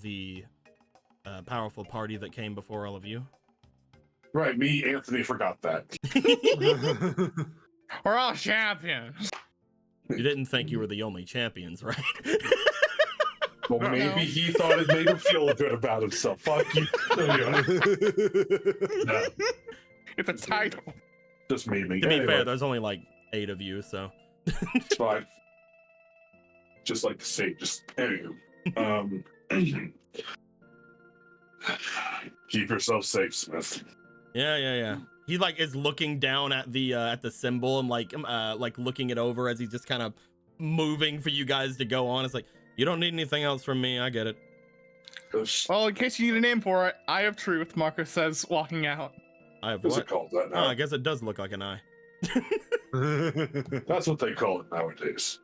the powerful party that came before all of you? Right, me, Anthony, forgot that. We're all champions. You didn't think you were the only champions, right? Well, maybe he thought it made him feel good about himself. Fuck you. No. It's a title. Just memeing. To be Anyway, fair, there's only like 8 of you, so. it's fine. Just like the state. Just anywho. Keep yourself safe, Smith. Yeah. He like is looking down at the symbol and like looking it over as he's just kind of moving for you guys to go on. It's like, you don't need anything else from me. I get it. Well, in case you need a name for it, Eye of Truth, Marcus says, walking out. I have What's what? it called that Oh, now? I guess it does look like an eye. That's what they call it nowadays.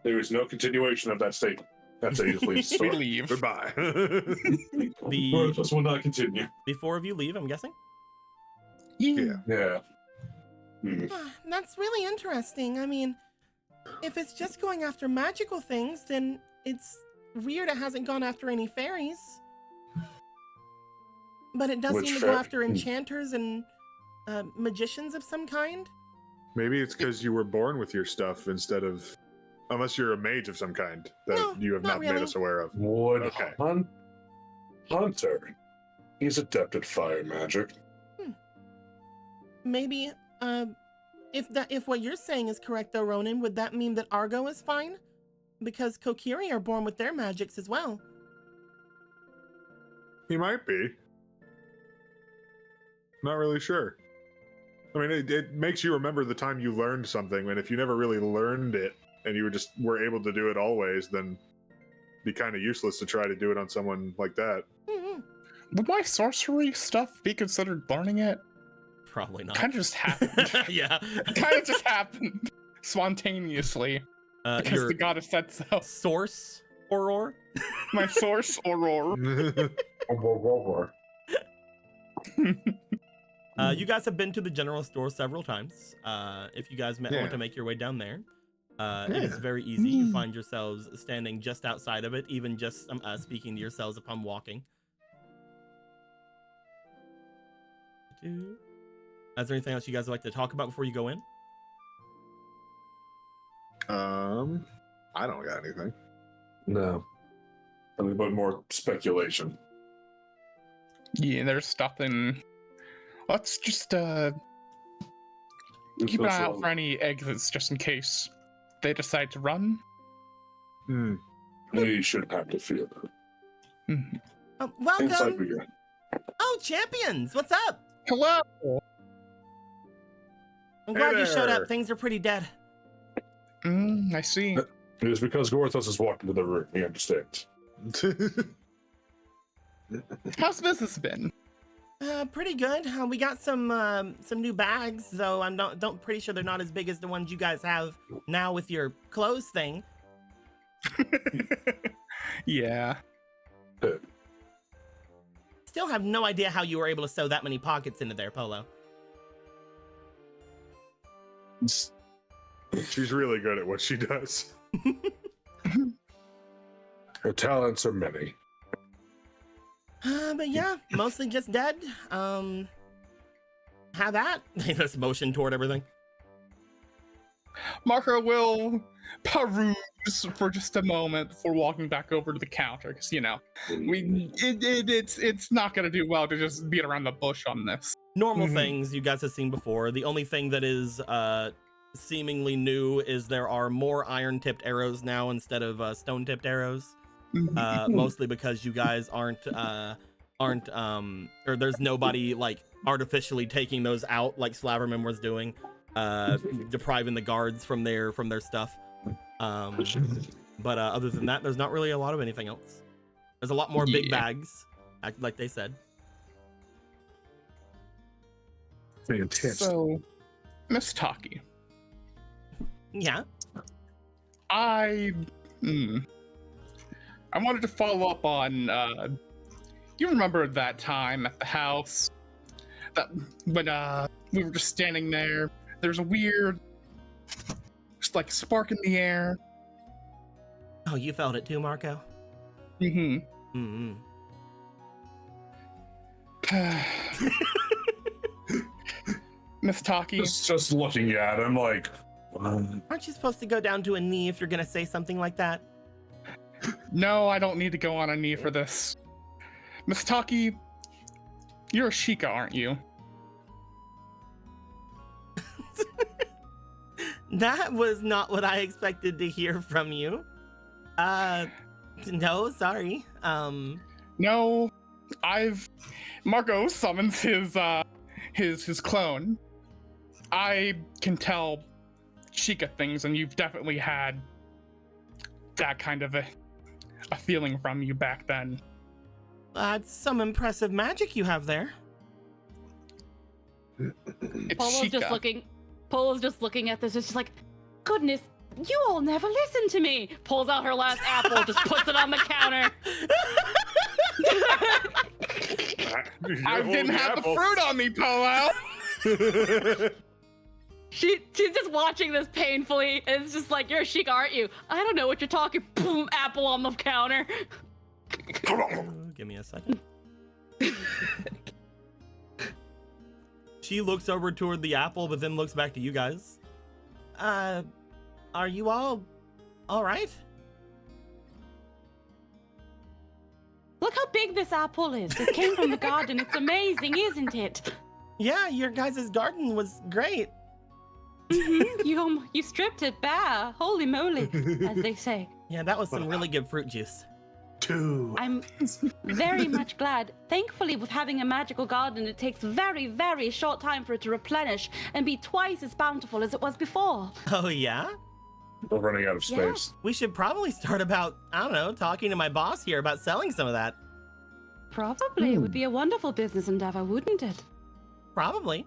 There is no continuation of that statement. That's how you just leave the We story. leave. Goodbye. This will not continue. The 4 of you leave, I'm guessing. Yeah. Yeah. That's really interesting. I mean, if it's just going after magical things, then it's weird it hasn't gone after any fairies. But it does Which seem to fairy? go after enchanters and magicians of some kind. Maybe it's because you were born with your stuff instead of, unless you're a mage of some kind that No, you have not not made really. us aware of. Would Okay. Hunter. He's adept at fire magic. Maybe, if what you're saying is correct though, Ronan, would that mean that Argo is fine? Because Kokiri are born with their magics as well. He might be. Not really sure. I mean, it makes you remember the time you learned something, and if you never really learned it, and you were able to do it always, then it'd be kind of useless to try to do it on someone like that. Mhm. Would my sorcery stuff be considered learning it? Probably not. Kind of just happened. Yeah. Kind of just happened spontaneously because Your the goddess said so. source auror. My source aurora. You guys have been to the general store several times. If you guys want Yeah. to make your way down there, it is very easy. You find yourselves standing just outside of it, even just speaking to yourselves upon walking. Is there anything else you guys would like to talk about before you go in? I don't got anything. No. Nothing but more speculation. Yeah, there's nothing. Let's just keep an eye out for any exits just in case they decide to run. You shouldn't have to fear that. Mhm. Inside we Welcome! go. Oh, champions! What's up? Hello. I'm Hey glad you showed there. up. Things are pretty dead. I see. It is because Gorthos has walked into the room. He understands. How's business been? Pretty good. We got some new bags, though I'm don't pretty sure they're not as big as the ones you guys have now with your clothes thing. Yeah. Still have no idea how you were able to sew that many pockets into there, Polo. She's really good at what she does. Her talents are many. But yeah, mostly just dead. How that? They just motion toward everything. Marco will peruse for just a moment before walking back over to the counter, because it's not gonna do well to just beat around the bush on this. Normal things you guys have seen before. The only thing that is seemingly new is there are more iron-tipped arrows now instead of stone-tipped arrows. Mostly because you guys aren't or there's nobody like artificially taking those out like Slaverman was doing, depriving the guards from their stuff. But other than that, there's not really a lot of anything else. There's a lot more big bags, like they said. Fantastic. So, Miss Taki. Yeah. I wanted to follow up on you remember that time at the house that when we were just standing there, there's a weird just like spark in the air. Oh, you felt it too, Marco? Miss Taki. Just looking at him like Aren't you supposed to go down to a knee if you're gonna say something like that? No, I don't need to go on a knee for this. Miss Taki, you're a Sheikah, aren't you? That was not what I expected to hear from you. No, sorry. No, Marco summons his clone. I can tell Sheikah things, and you've definitely had that kind of a feeling from you back then. That's some impressive magic you have there. It's Polo's just looking at this. It's just like, goodness, you all never listen to me. Pulls out her last apple, just puts it on the counter. I didn't have the fruit on me, Polo. She's just watching this painfully. And it's just like, you're a Sheikah, aren't you? I don't know what you're talking. Boom, apple on the counter. Give me a second. She looks over toward the apple, but then looks back to you guys. Are you all right? Look how big this apple is. It came from the garden. It's amazing, isn't it? Yeah, your guys' garden was great. You stripped it bare. Holy moly, as they say. Yeah, that was some really good fruit juice. I'm very much glad. Thankfully, with having a magical garden, it takes very, very short time for it to replenish and be twice as bountiful as it was before. Oh, yeah? we're running out of space. We should probably start about, I don't know, talking to my boss here about selling some of that. Probably. It would be a wonderful business endeavor, wouldn't it? Probably.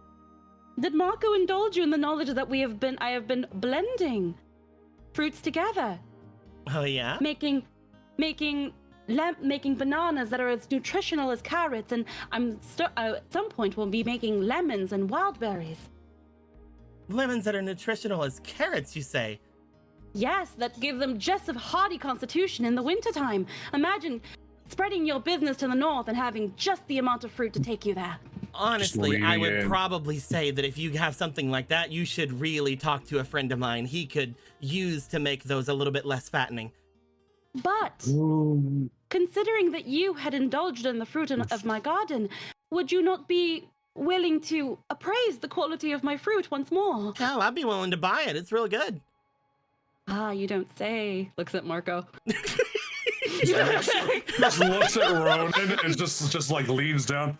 Did Marco indulge you in the knowledge that I have been blending fruits together? Oh, yeah? Making bananas that are as nutritional as carrots, and at some point we'll be making lemons and wild berries. Lemons that are nutritional as carrots, you say? Yes, that give them just a hardy constitution in the wintertime. Imagine spreading your business to the north and having just the amount of fruit to take you there. Honestly, I would probably say that if you have something like that, you should really talk to a friend of mine. He could use to make those a little bit less fattening. But considering that you had indulged in the fruit of my garden, would you not be willing to appraise the quality of my fruit once more? Oh, I'd be willing to buy it. It's real good. Ah, you don't say. Looks at Marco. Just looks at Ronan and just like leans down.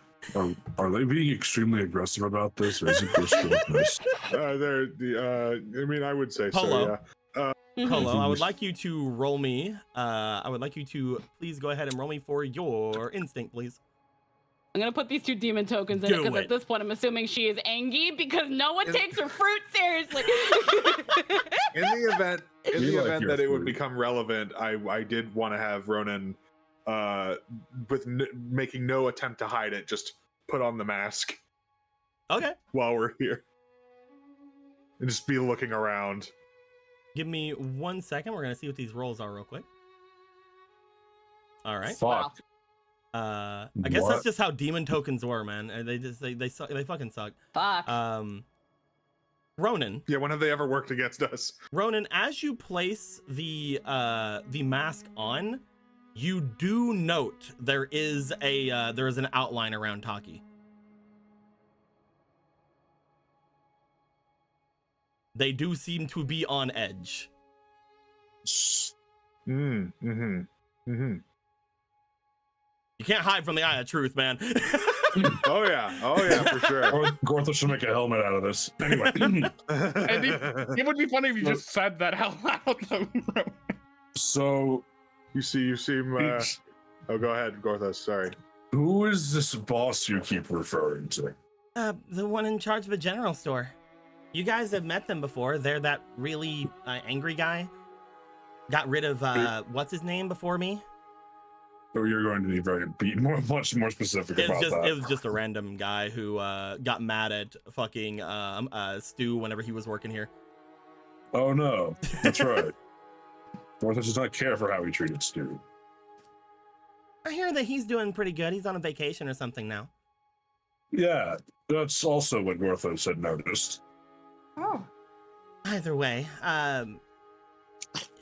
Are they being extremely aggressive about this, or is it just nice? I mean, I would say Polo. so, yeah. Polo, I would like you to roll me. I would like you to please go ahead and roll me for your instinct, please. I'm gonna put these 2 demon tokens in it because at this point I'm assuming she is angry because no one takes her fruit seriously. In the event like that it would fruit. become relevant, I did want to have Ronan with making no attempt to hide it, just put on the mask Okay. while we're here. And just be looking around. Give me 1 second. We're gonna see what these rolls are real quick. All right. Fuck. I guess What? that's just how demon tokens were, man. They suck. They fucking suck. Fuck. Ronan. Yeah, when have they ever worked against us? Ronan, as you place the mask on, you do note there is an outline around Taki. They do seem to be on edge. Mm-hmm. You can't hide from the eye of truth, man. Oh yeah, for sure. Gortha should make a helmet out of this. Anyway. It would be funny if you just said that out loud, though. So, you seem. Oh, go ahead, Gorthos. Sorry. who is this boss you keep referring to? The one in charge of a general store. You guys have met them before. They're that really angry guy. Got rid of what's his name before me? Oh, you're going to be much more specific about that. It was just a random guy who got mad at fucking Stu whenever he was working here. Oh no, that's right. Gortha does not care for how he treated Stu. I hear that he's doing pretty good. He's on a vacation or something now. Yeah, that's also what Gorthos had noticed. Oh. Either way,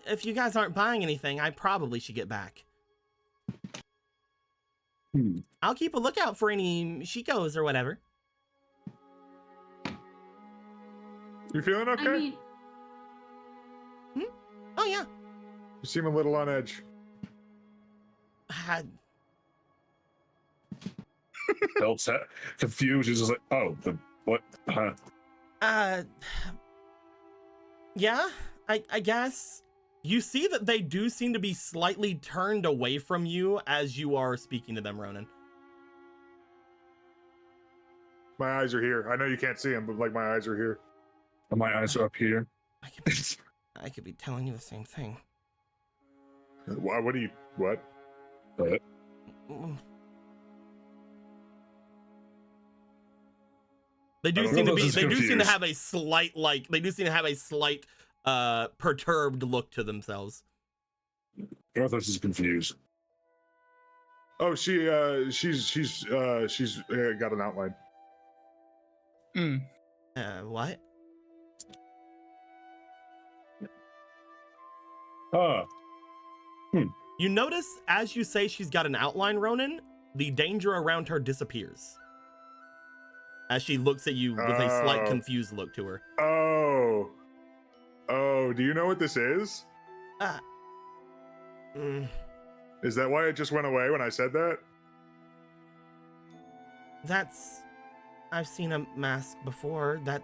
if you guys aren't buying anything, I probably should get back. I'll keep a lookout for any Shikos or whatever. You feeling okay? I mean, Oh yeah. You seem a little on edge. Belt's confused. He's just like, oh, what? Huh? Yeah, I guess. You see that they do seem to be slightly turned away from you as you are speaking to them, Ronan. My eyes are here. I know you can't see them, but like my eyes are here. And my eyes are up here. I could be telling you the same thing. Why? What? But They do I don't seem know to be. if this is They do seem to confused. have a slight They do seem to have a slight perturbed look to themselves. Gorthos is confused. Oh, she's got an outline. What? You notice as you say she's got an outline, Ronan, the danger around her disappears. As she looks at you with a slight confused look to her. Oh, do you know what this is? Is that why it just went away when I said that? I've seen a mask before that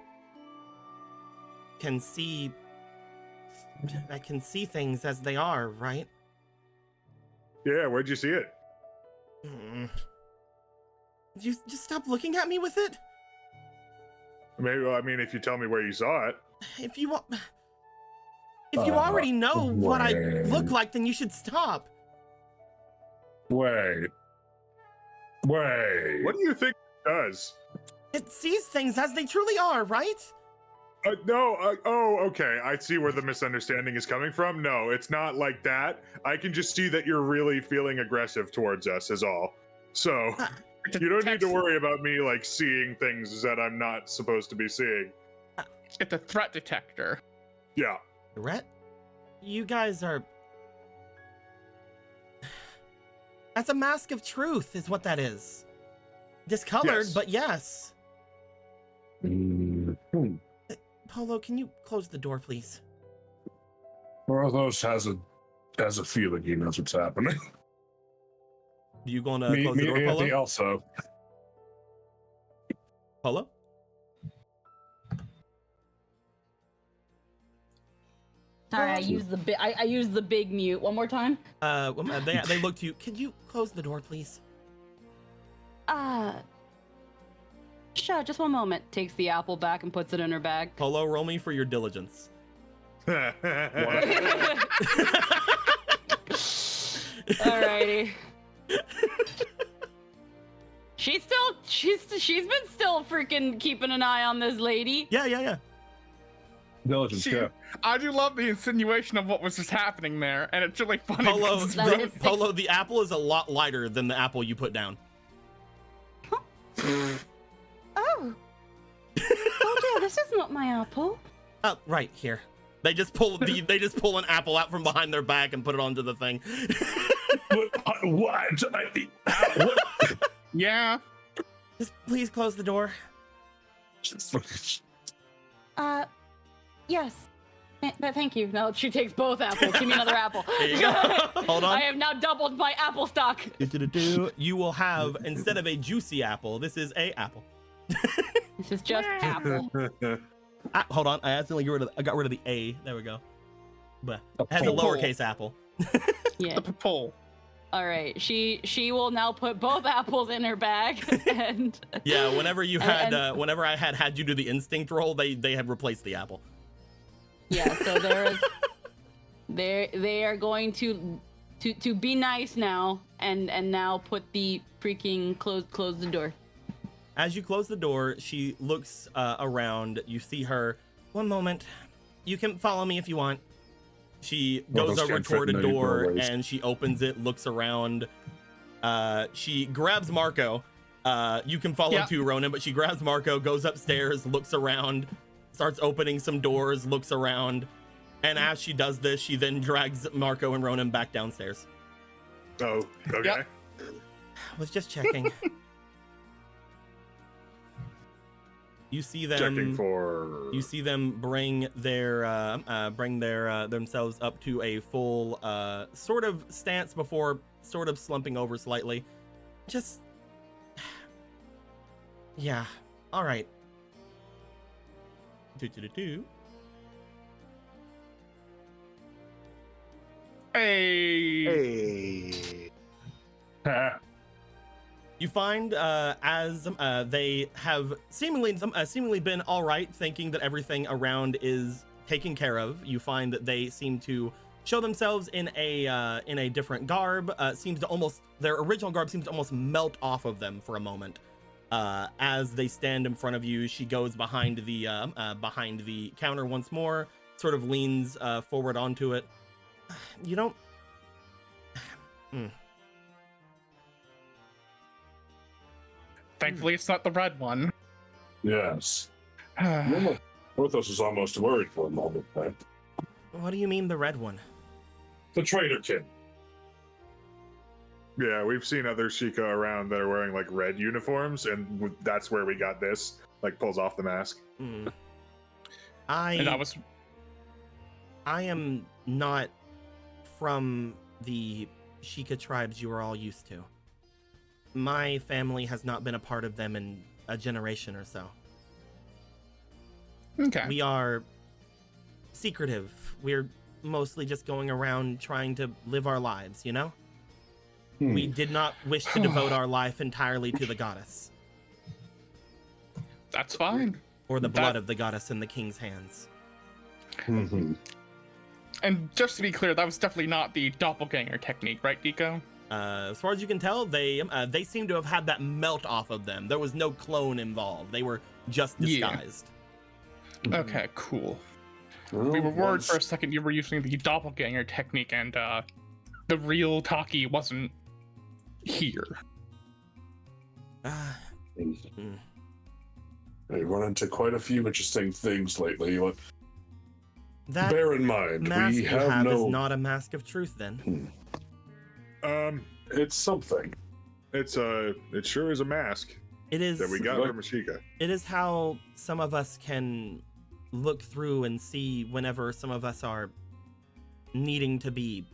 can see things as they are, right? Yeah, where'd you see it? You just stop looking at me with it? Maybe, well, I mean, if you tell me where you saw it. If you already know what I look like, then you should stop. Wait. What do you think it does? It sees things as they truly are, right? No, okay. I see where the misunderstanding is coming from. No, it's not like that. I can just see that you're really feeling aggressive towards us is all. So, you don't need to worry about me, like, seeing things that I'm not supposed to be seeing. It's a threat detector. Yeah. Threat? You guys are... That's a mask of truth, is what that is. Discolored, Yes. but yes. Polo, can you close the door, please? Gorthos has a feeling he knows what's happening. You gonna close the door, and Polo? also. Polo? sorry, I used the big mute. One more time. They look to you. Could you close the door, please? Sure, just one moment. Takes the apple back and puts it in her bag. Polo, roll me for your diligence. Alrighty. She's been still freaking keeping an eye on this lady. Yeah. Diligence, yeah. I do love the insinuation of what was just happening there, and it's really funny. Polo, because That is Polo, the apple is a lot lighter than the apple you put down. Oh. Oh dear, this is not my apple. Oh, right here. They just pull an apple out from behind their back and put it onto the thing. What? Yeah. Just please close the door. Yes. Thank you. No, she takes both apples. Give me another apple. There you go. Hold on. I have now doubled my apple stock. You will have, instead of a juicy apple, this is a apple. This is just apple. Hold on, I accidentally got rid of the A. There we go. But it has a lowercase apple. Yeah. The pole. All right. She will now put both apples in her bag, and Yeah, whenever you had, whenever I had you do the instinct roll, they had replaced the apple. yeah. So they are going to be nice now, and now put the freaking close the door. As you close the door, she looks around. You see her. One moment. You can follow me if you want. She goes over toward a door and she opens it, looks around. She grabs Marco. You can follow too, Ronan, but she grabs Marco, goes upstairs, looks around, starts opening some doors, looks around. And as she does this, she then drags Marco and Ronan back downstairs. Oh, okay. Yep. Was just checking. You see them. Checking for. You see them bring their themselves up to a full sort of stance before sort of slumping over slightly. Just yeah. All right. Hey. You find as they have seemingly been all right, thinking that everything around is taken care of. You find that they seem to show themselves in a different garb. Their original garb seems to almost melt off of them for a moment. As they stand in front of you, she goes behind the counter once more, sort of leans forward onto it. You don't. Thankfully, it's not the red one. Yes. Porthos was almost worried for a moment, right? What do you mean the red one? The traitor kid. Yeah, we've seen other Sheikah around that are wearing like red uniforms, and that's where we got this. Like pulls off the mask. I am not from the Sheikah tribes you are all used to. My family has not been a part of them in a generation or so. Okay. We are secretive. We're mostly just going around trying to live our lives, you know? We did not wish to devote our life entirely to the goddess. That's fine. Or the blood of the goddess in the king's hands. And just to be clear, that was definitely not the doppelganger technique, right, Deco? As far as you can tell, they seem to have had that melt off of them. There was no clone involved. They were just disguised. Okay, cool. Well, We were worried for a second you were using the doppelganger technique and the real Taki wasn't here. We've run into quite a few interesting things lately. That Bear in mind, mask we you have is no. not a mask of truth, then. It's something. It sure is a mask It is. that we got from Sheikah. It is how some of us can look through and see whenever some of us are needing to be.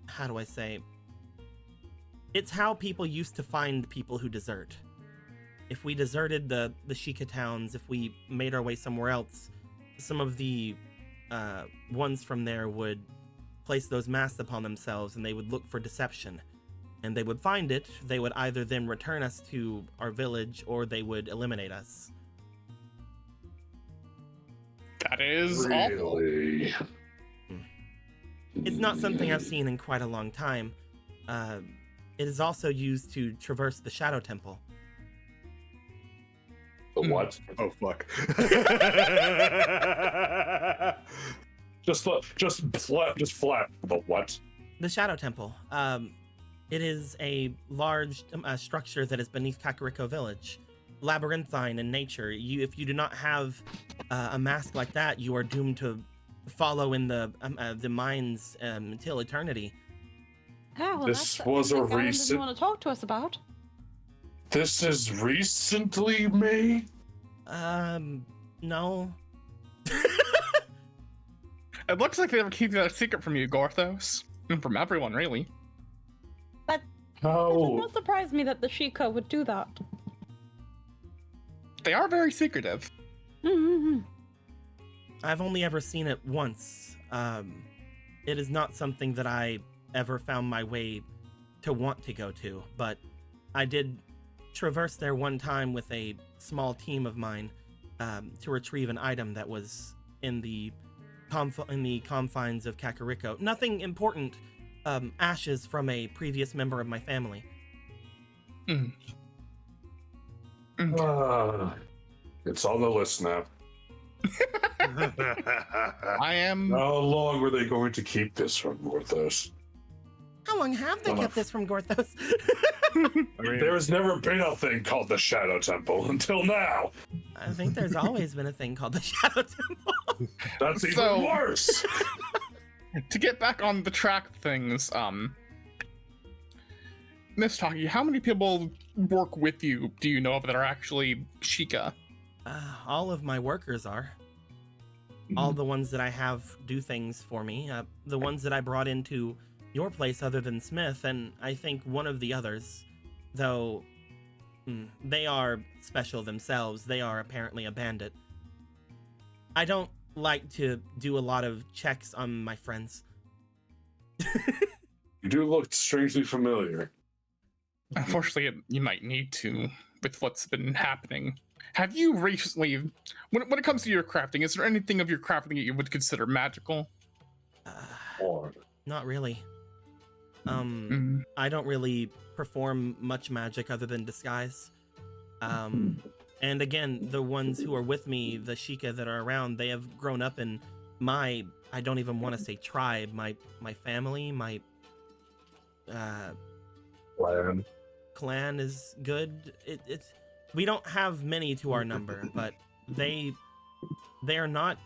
How do I say? It's how people used to find people who desert. If we deserted the Sheikah towns, if we made our way somewhere else, some of the ones from there would place those masks upon themselves and they would look for deception. And they would find it. They would either then return us to our village or they would eliminate us. That is awful. Really? It's not something I've seen in quite a long time. It is also used to traverse the Shadow Temple. The what? Oh fuck. Just flat. The what? The Shadow Temple. It is a large structure that is beneath Kakariko Village. Labyrinthine in nature. If you do not have a mask like that, you are doomed to follow in the mines until eternity. Oh, well, This that's was a something Alan recent- doesn't want to talk to us about. This is recently made? No. It looks like they were keeping that a secret from you, Gorthos. And from everyone, really. It How? does not surprise me that the Sheikah would do that. They are very secretive. Mm-hmm. I've only ever seen it once. It is not something that I ever found my way to want to go to, but I did traverse there one time with a small team of mine to retrieve an item that was in the confines of Kakariko. Nothing important. Ashes from a previous member of my family. Mm. It's on the list now. I am. How long were they going to keep this from Gorthos? How long have they kept this from Gorthos? I mean, There has never been a thing called the Shadow Temple until now. I think there's always been a thing called the Shadow Temple. That's even So- worse. To get back on the track of things, Miss Taki, how many people work with you, do you know of, that are actually Sheikah? All of my workers are. All the ones that I have do things for me. The ones that I brought into your place other than Smith, and I think one of the others, though they are special themselves. They are apparently a bandit. I don't like to do a lot of checks on my friends. You do look strangely familiar. Unfortunately, you might need to, with what's been happening. Have you recently, when it comes to your crafting, is there anything of your crafting that you would consider magical? Or Not really. Mm. I don't really perform much magic other than disguise. And again, the ones who are with me, the Sheikah that are around, they have grown up in my, I don't even want to say tribe, my family, my plan. clan is good. It's we don't have many to our number, but they are not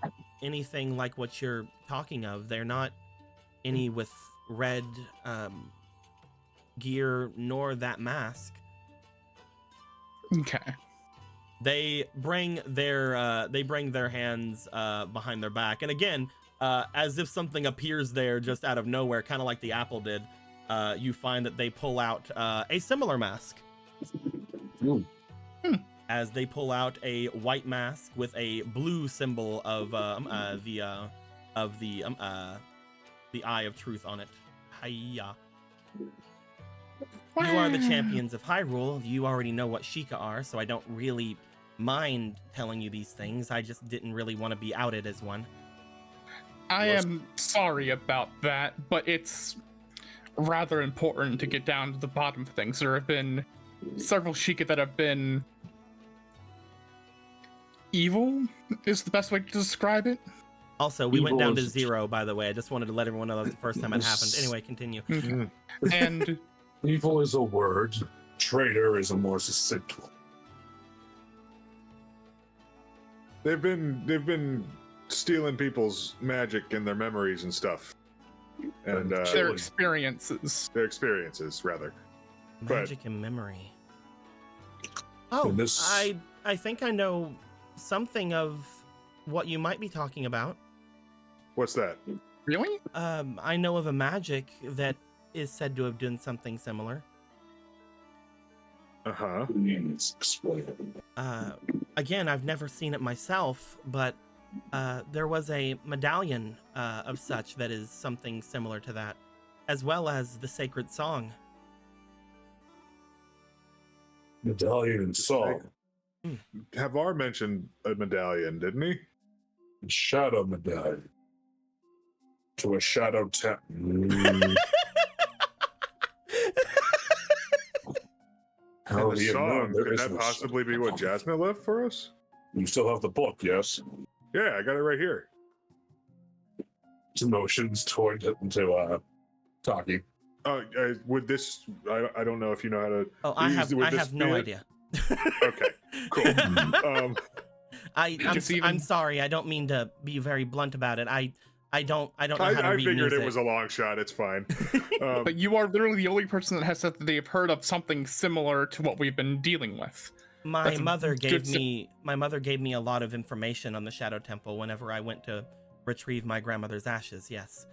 anything like what you're talking of. They're not any with red gear nor that mask. Okay. They bring their hands behind their back, and again, as if something appears there just out of nowhere, kind of like the apple did. You find that they pull out a similar mask. As they pull out a white mask with a blue symbol of the Eye of Truth on it. Hiya. You are the champions of Hyrule. You already know what Sheikah are, so I don't really mind telling you these things. I just didn't really want to be outed as one. I am sorry about that, but it's rather important to get down to the bottom of things. There have been several Sheikah that have been evil, is the best way to describe it. Also, we went Evil down to is- 0, by the way. I just wanted to let everyone know that was the first time it happened. Anyway, continue. And Evil is a word. Traitor is a more succinct one. they've been stealing people's magic and their memories and stuff, and their experiences. their experiences rather. But- Magic and memory. Oh, And this- I think I know something of what you might be talking about. What's that? Really? I know of a magic that is said to have done something similar. Uh-huh. Please explain. Again, I've never seen it myself, but there was a medallion of such that is something similar to that, as well as the sacred song. Medallion and song. Havar mentioned a medallion, didn't he? Shadow medallion. To a shadow temple. Oh, And the yeah, no, song, there could is that no possibly song. be what Jasmine left for us? You still have the book, yes? Yeah, I got it right here. Emotions toward to talking. Would this? I don't know if you know how to. Oh, I have would this no be it? idea. Okay, cool. I'm sorry. I don't mean to be very blunt about it. I don't know how to I read figured music. it was a long shot. It's fine. But you are literally the only person that has said that they've heard of something similar to what we've been dealing with. My mother gave me a lot of information on the Shadow Temple whenever I went to retrieve my grandmother's ashes. Yes.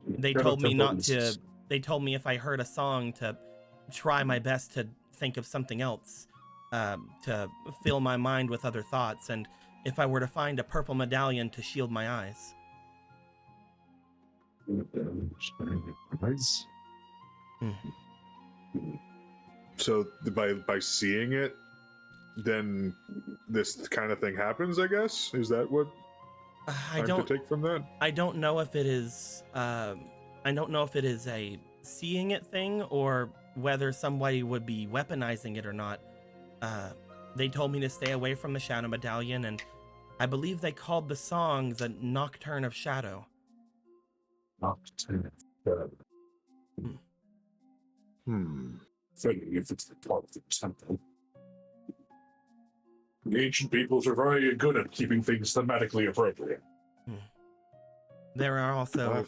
They told me not to. They told me if I heard a song to try my best to think of something else, to fill my mind with other thoughts, and if I were to find a purple medallion to shield my eyes. So by seeing it, then this kind of thing happens. I guess is that what I don't to take from that? I don't know if it is. I don't know if it is a seeing it thing or whether somebody would be weaponizing it or not. They told me to stay away from the Shadow Medallion, and I believe they called the song the Nocturne of Shadow. Nocturne of Shadow. Thinking if it's part of the temple. The ancient peoples are very good at keeping things thematically appropriate. There are also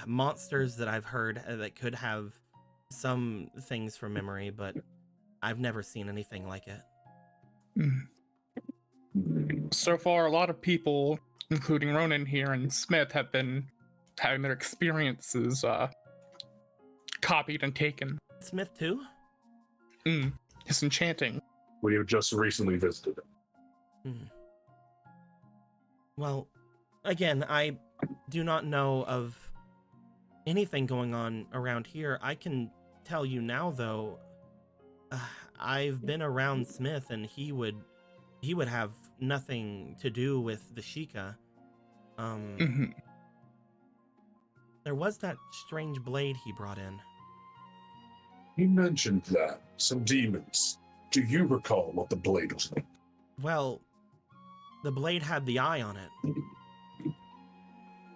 monsters that I've heard that could have some things from memory, but I've never seen anything like it. So far, a lot of people, including Ronan here and Smith, have been having their experiences copied and taken. Smith too? It's enchanting. We have just recently visited it. Well, again, I do not know of anything going on around here. I can tell you now, though, I've been around Smith, and he would have nothing to do with the Sheikah. There was that strange blade he brought in. He mentioned that. Some demons. Do you recall what the blade was like? Well, the blade had the eye on it.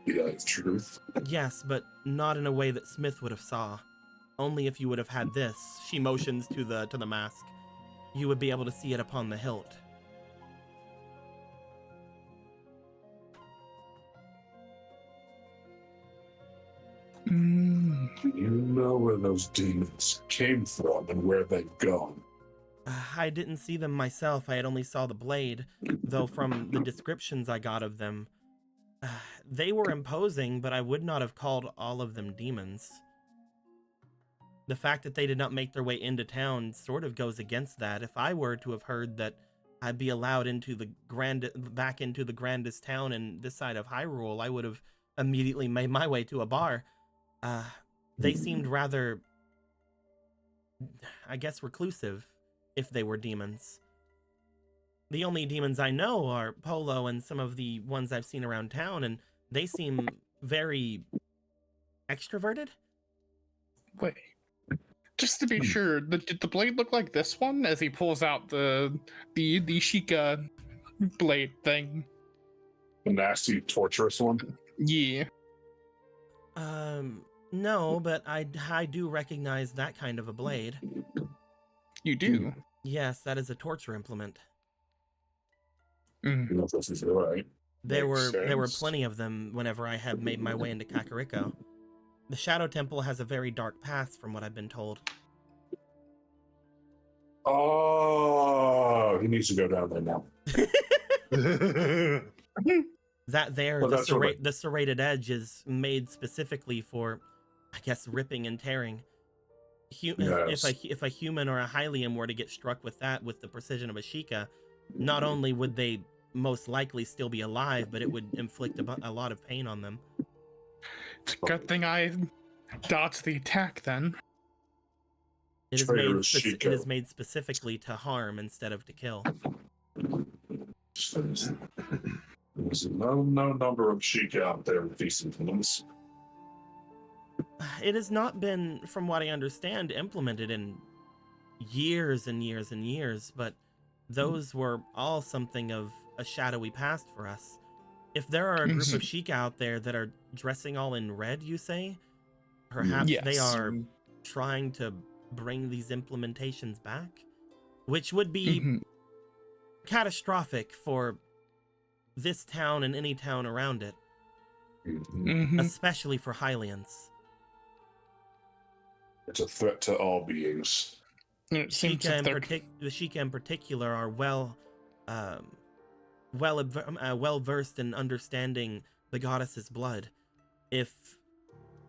The eye of truth? Yes, but not in a way that Smith would have saw. Only if you would have had this. She motions to the mask. You would be able to see it upon the hilt. You know where those demons came from and where they've gone. I didn't see them myself. I had only saw the blade, though from the descriptions I got of them, they were imposing, but I would not have called all of them demons. The fact that they did not make their way into town sort of goes against that. If I were to have heard that I'd be allowed into back into the grandest town in this side of Hyrule, I would have immediately made my way to a bar. They seemed rather, I guess, reclusive if they were demons. The only demons I know are Polo and some of the ones I've seen around town, and they seem very extroverted. Wait, just to be sure, did the blade look like this one as he pulls out the Sheikah blade thing? The nasty, torturous one? Yeah. No, but I do recognize that kind of a blade. You do? Yes, that is a torture implement. This is right. There were plenty of them whenever I have made my way into Kakariko. The Shadow Temple has a very dark past, from what I've been told. Oh, he needs to go down there now. The serrated edge is made specifically for, I guess, ripping and tearing. If a human or a Hylian were to get struck with that with the precision of a Sheikah, not only would they most likely still be alive, but it would inflict a lot of pain on them. It's a good thing I dodged the attack then. It is made specifically to harm instead of to kill. There's no number of Sheikah out there with decent ones. It has not been, from what I understand, implemented in years and years and years, but those were all something of a shadowy past for us. If there are a group of Sheikah out there that are dressing all in red, you say, perhaps they Yes. are trying to bring these implementations back, which would be catastrophic for this town and any town around it, especially for Hylians. It's a threat to all beings. It seems The like Sheikah in particular are well versed in understanding the goddess's blood. If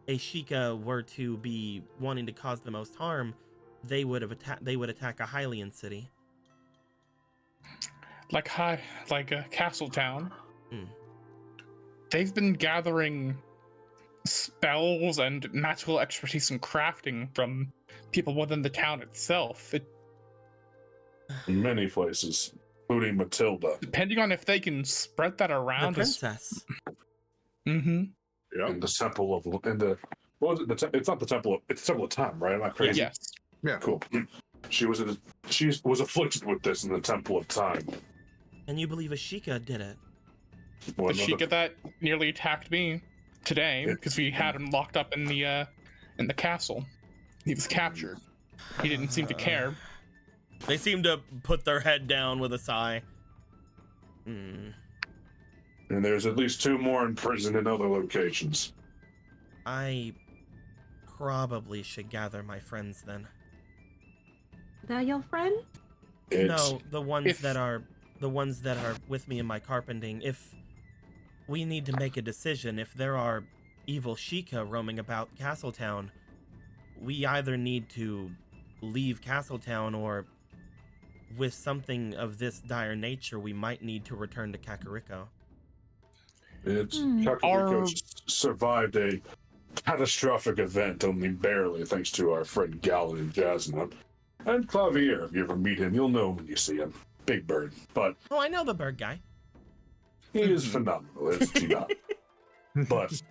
a Sheikah were to be wanting to cause the most harm, they would attack a Hylian city. like a castle town. They've been gathering spells and magical expertise in crafting from people within the town itself. In many places, including Matilda. Depending on if they can spread that around. The princess. Yeah. In the temple of what was it? It's not the temple. It's the temple of time, right? Am I crazy? Yes. Yeah. Cool. She was afflicted with this in the temple of time. And you believe a Sheikah did it? The Sheikah that nearly attacked me today because we had him locked up in the castle. He was captured. He didn't seem to care. They seem to put their head down with a sigh. And there's at least 2 more in prison in other locations. I probably should gather my friends then. They're your friends? No, the ones that are with me in my carpenting. If we need to make a decision, if there are evil Sheikah roaming about Castletown, we either need to leave Castletown, or with something of this dire nature, we might need to return to Kakariko. Kakariko survived a catastrophic event only barely, thanks to our friend Galen and Jasna. And Clavier, if you ever meet him, you'll know him when you see him. Big bird. But Oh, I know the bird guy. he is phenomenal, isn't he not? But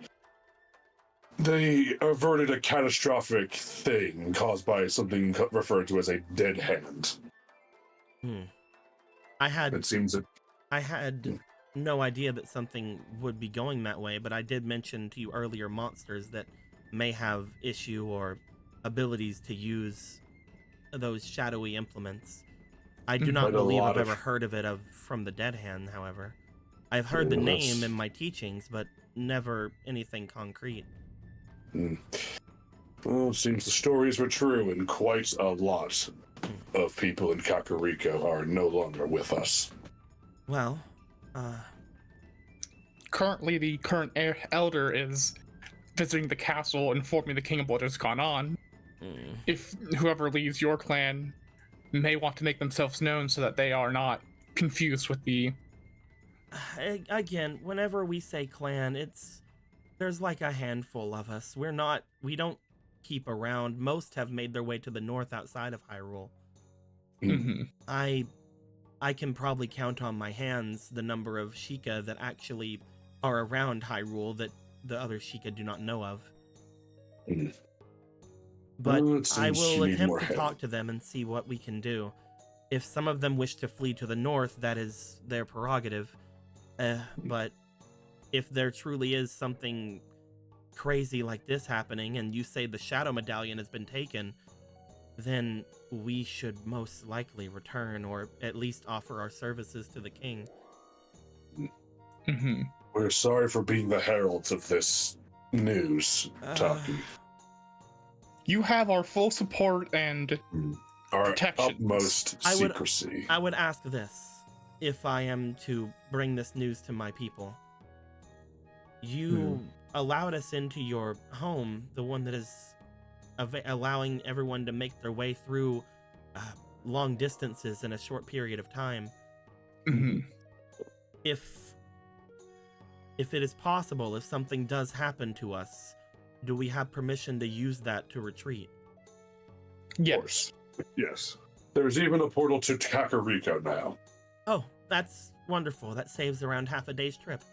they averted a catastrophic thing caused by something referred to as a dead hand. It seems that I had no idea that something would be going that way, but I did mention to you earlier monsters that may have issue or abilities to use those shadowy implements. I do not believe I've ever heard of it from the Dead Hand, however. I've heard the name in my teachings, but never anything concrete. Well, it seems the stories were true, and quite a lot of people in Kakariko are no longer with us. Well, currently the current elder is visiting the castle, informing the king of what has gone on. If whoever leads your clan may want to make themselves known so that they are not confused with the... Again, whenever we say clan, there's like a handful of us. We don't keep around. Most have made their way to the north outside of Hyrule. I can probably count on my hands the number of Sheikah that actually are around Hyrule that the other Sheikah do not know of. But I will attempt to talk to them and see what we can do. If some of them wish to flee to the north, that is their prerogative. But if there truly is something crazy like this happening, and you say the Shadow Medallion has been taken, then we should most likely return, or at least offer our services to the king. We're sorry for being the heralds of this news, Taki. You have our full support and our protection. Utmost secrecy. I would ask this, if I am to bring this news to my people. You allowed us into your home, the one that is allowing everyone to make their way through long distances in a short period of time. If it is possible, if something does happen to us, do we have permission to use that to retreat? Yes. Yes. There's even a portal to Kakariko now. Oh, that's wonderful. That saves around half a day's trip.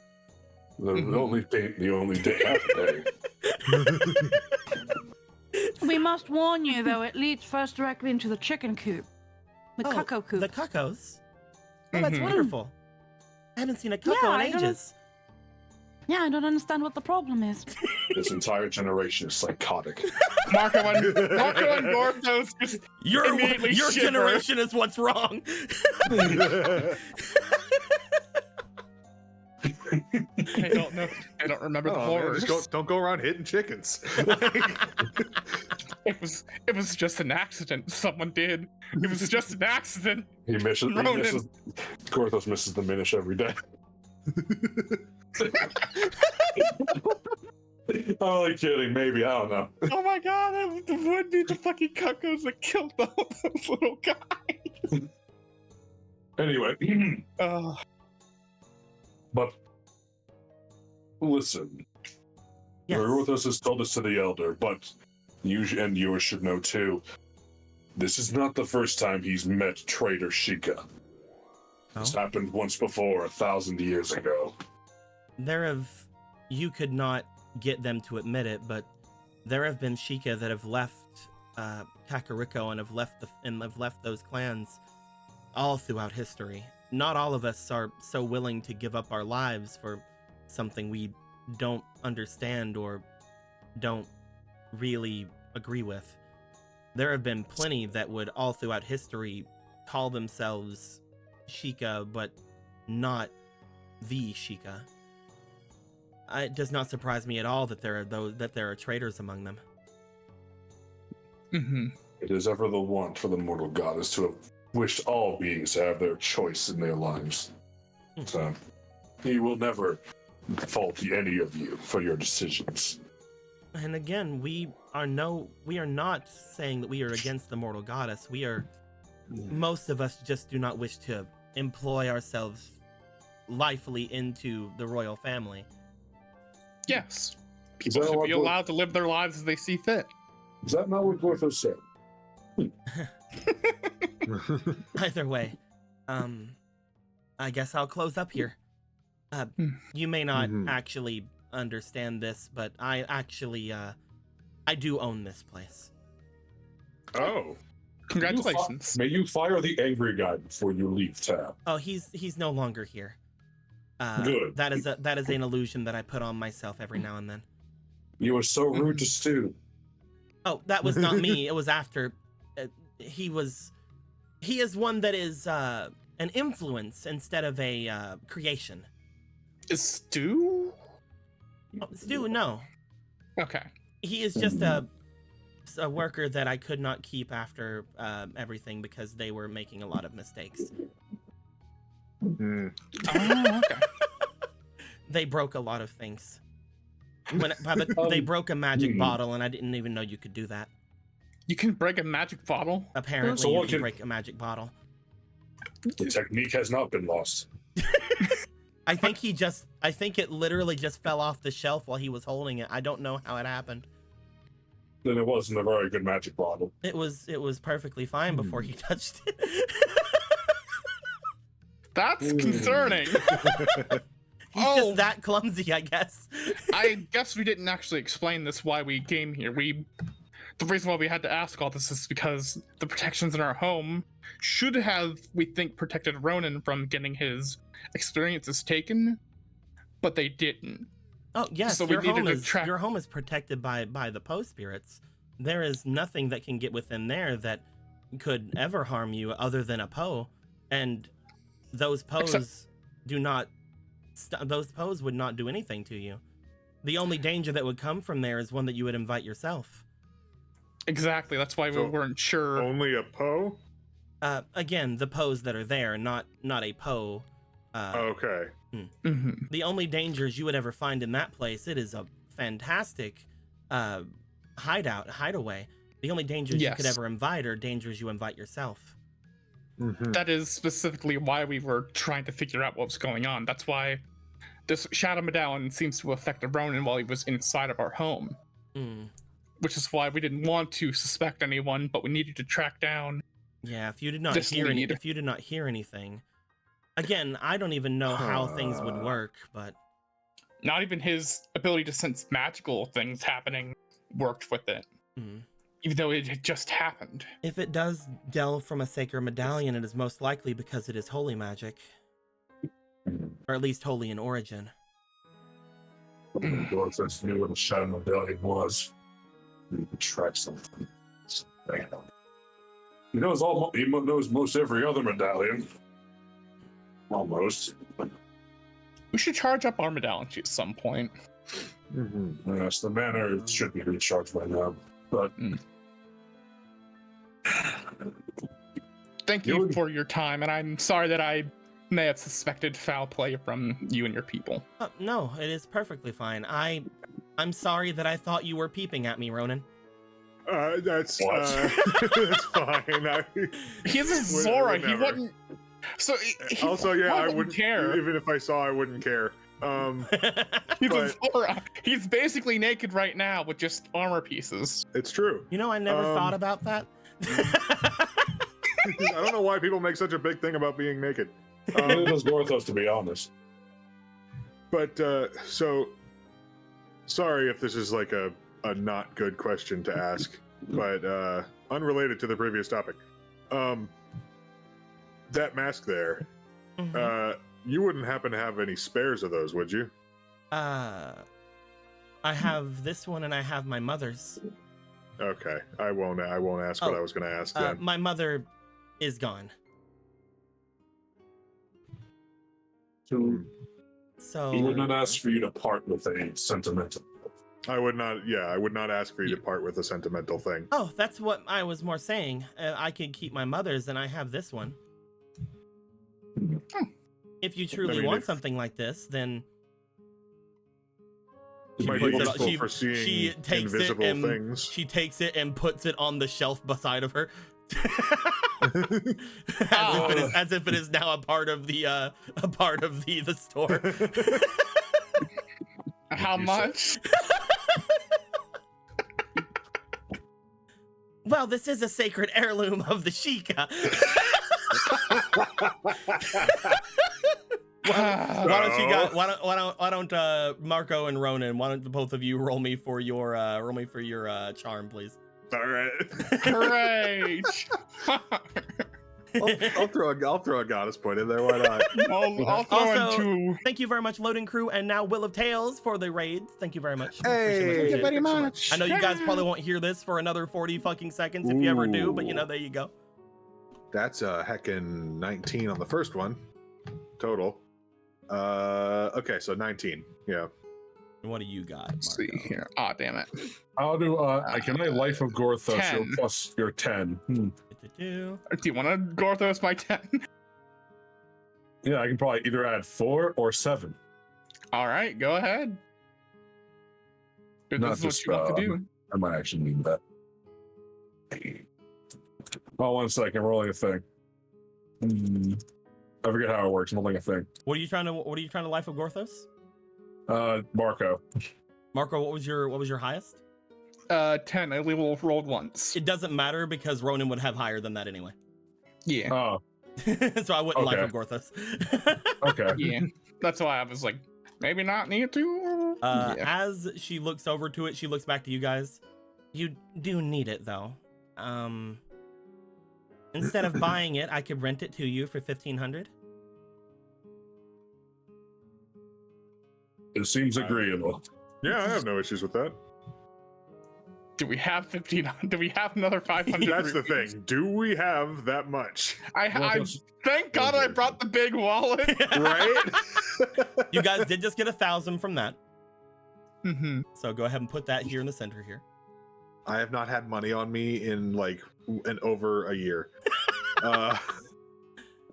The only day half a day. We must warn you, though, it leads first directly into the chicken coop. The cuckoo coop. The cuckoos? Oh, that's Mhm. wonderful. I haven't seen a cuckoo in I don't- ages. Yeah, I don't understand what the problem is. This entire generation is psychotic. Marco and Gorthos just Your immediately shiver. generation is what's wrong. I don't know. I don't remember the Oh, man, horrors. just don't go around hitting chickens. It was just an accident. Someone did. It was just an accident. Gorthos misses the Minish every day. I'm only kidding, maybe, I don't know. Oh my god, it would be the fucking cuckoos that killed those little guys. Anyway, but listen, Yes. Gorthos has told us to the Elder, but you and yours should know too. This is not the first time he's met traitor Sheikah. This Oh. happened once before, 1,000 years ago. You could not get them to admit it, but there have been Sheikah that have left Kakariko and have left those clans all throughout history. Not all of us are so willing to give up our lives for something we don't understand or don't really agree with. There have been plenty that would all throughout history call themselves Sheikah, but not the Sheikah. It does not surprise me at all that there are traitors among them. Mm-hmm. It is ever the want for the mortal goddess to have wished all beings to have their choice in their lives. So, he will never fault any of you for your decisions. And again, we are not saying that we are against the mortal goddess. Most of us just do not wish to employ ourselves lifely into the royal family. Yes. Is People that should what be allowed to live their lives as they see fit. Is that not what Gorthos said? Either way, I guess I'll close up here. You may not actually understand this, but I actually, I do own this place. Oh. Congratulations. May you fire the angry guy before you leave town. Oh, he's no longer here. Good. That is an illusion that I put on myself every now and then. You are so rude to Stu. Oh, that was not me. It was after. He is one that is an influence instead of a creation. Is Stu? Oh, Stu, no. Okay. He is just a worker that I could not keep after everything because they were making a lot of mistakes. Hmm. Oh, okay. They broke a lot of things. They broke a magic bottle, and I didn't even know you could do that. You can break a magic bottle? Apparently, So you what can can- break a magic bottle. The technique has not been lost. I think it literally just fell off the shelf while he was holding it. I don't know how it happened. Then it wasn't a very good magic bottle. It was perfectly fine before he touched it. That's concerning. He's just that clumsy, I guess. I guess we didn't actually explain this why we came here. The reason why we had to ask all this is because the protections in our home should have, we think, protected Ronan from getting his experiences taken, but they didn't. Oh yes, So we needed to track- your home is protected by the post spirits. There is nothing that can get within there that could ever harm you other than a Poe, and those Poes those Poes would not do anything to you. The only danger that would come from there is one that you would invite yourself. Exactly, that's why So, we weren't sure. Only a Poe? Again, the Poes that are there, not a Poe. Okay. Mhm. The only dangers you would ever find in that place, it is a fantastic hideaway. The only dangers you could Yes. ever invite are dangers you invite yourself. Mhm. That is specifically why we were trying to figure out what was going on. That's why this Shadow Medallion seems to affect Ronan while he was inside of our home. Mm. Which is why we didn't want to suspect anyone, but we needed to track down. Yeah, if you did not This lead. if you did not hear anything, again, I don't even know how things would work, but Not even his ability to sense magical things happening worked with it. even though it had just happened. If it does delve from a sacred medallion, it is most likely because it is holy magic. Or at least holy in origin. Gorthus knew what a shadow medallion was. He could track something. He knows he knows most every other medallion. Almost. We should charge up our medallion at some point. Yes, the manor should be recharged by now. But thank you for your time, and I'm sorry that I may have suspected foul play from you and your people. No, it is perfectly fine. I'm sorry that I thought you were peeping at me, Ronan. That's What? that's fine. He's a Zora. He Whatever. wouldn't. So he Also, yeah, I wouldn't care. Even if I saw, I wouldn't care. He's a but- Zora. He's basically naked right now with just armor pieces. It's true. You know, I never thought about that. I don't know why people make such a big thing about being naked. neither does Gorthos, to be honest. But so sorry if this is like a not good question to ask, but unrelated to the previous topic. That mask there, you wouldn't happen to have any spares of those, would you? I have this one and I have my mother's. Okay, I won't ask what I was going to ask then. My mother is gone. So He would not ask for you to part with a sentimental. I would not ask for you to part with a sentimental thing. Oh, that's what I was more saying. I could keep my mother's and I have this one. If you truly want something like this, then It might be useful for seeing she takes invisible it and things. she takes it and puts it on the shelf beside of her. as if it is now a part of the store. How much? Well, this is a sacred heirloom of the Sheikah. Why don't Marco and Ronan? Why don't the both of you roll me for your charm, please? All right. Great. I'll throw a goddess point in there. Why not? I'll throw Also, in 2. Thank you very much, Loading Crew, and now Will of Tales for the raids. Thank you very much. Hey, Appreciate it. very much. I know you guys probably won't hear this for another 40 fucking seconds if you ever do, but you know, there you go. That's a heckin' 19 on the first one, total. Okay, so 19. Yeah. What do you got, Let's see Marco? here. Ah, damn it. How do can I Life of Gorthos 10. plus your 10? Do you want to Gorthos by 10? Yeah, I can probably either add 4 or 7. All right, go ahead. If Not this is what just, you want to do. I might actually need that. Oh, 1 second, rolling a thing. I forget how it works. I'm rolling a thing. What are you trying to Life of Gorthos? Marco. Marco, what was your highest? 10. I rolled once. It doesn't matter because Ronan would have higher than that anyway. Yeah. Oh, So I wouldn't Life Okay. of Gorthos. okay. Yeah. That's why I was like, maybe not need to. Yeah. As she looks over to it, she looks back to you guys. You do need it though. Instead of buying it, I could rent it to you for 1,500. It seems agreeable. Yeah, I have no issues with that. Do we have 15? Do we have another 500? That's the rupees? thing. Do we have that much? I thank God I brought the big wallet. Right? You guys did just get 1,000 from that. Mm-hmm. So go ahead and put that here in the center here. I have not had money on me in like over a year.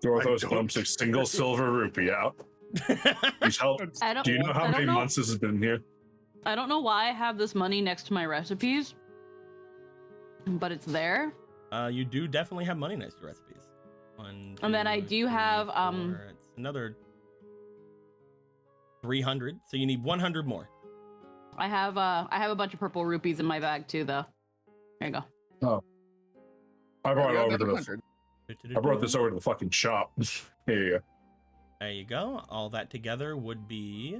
Gorthos don't dumps a single silver rupee out. He's helped. Do you know how many months this has been here? I don't know why I have this money next to my recipes, but it's there. You do definitely have money next to recipes. 1, 2, And then I do have, 4, it's another 300. So you need 100 more. I have a bunch of purple rupees in my bag too, though. There you go. I brought it over to Another the. 100. I brought this over to the fucking shop. Here you go. There you go. All that together would be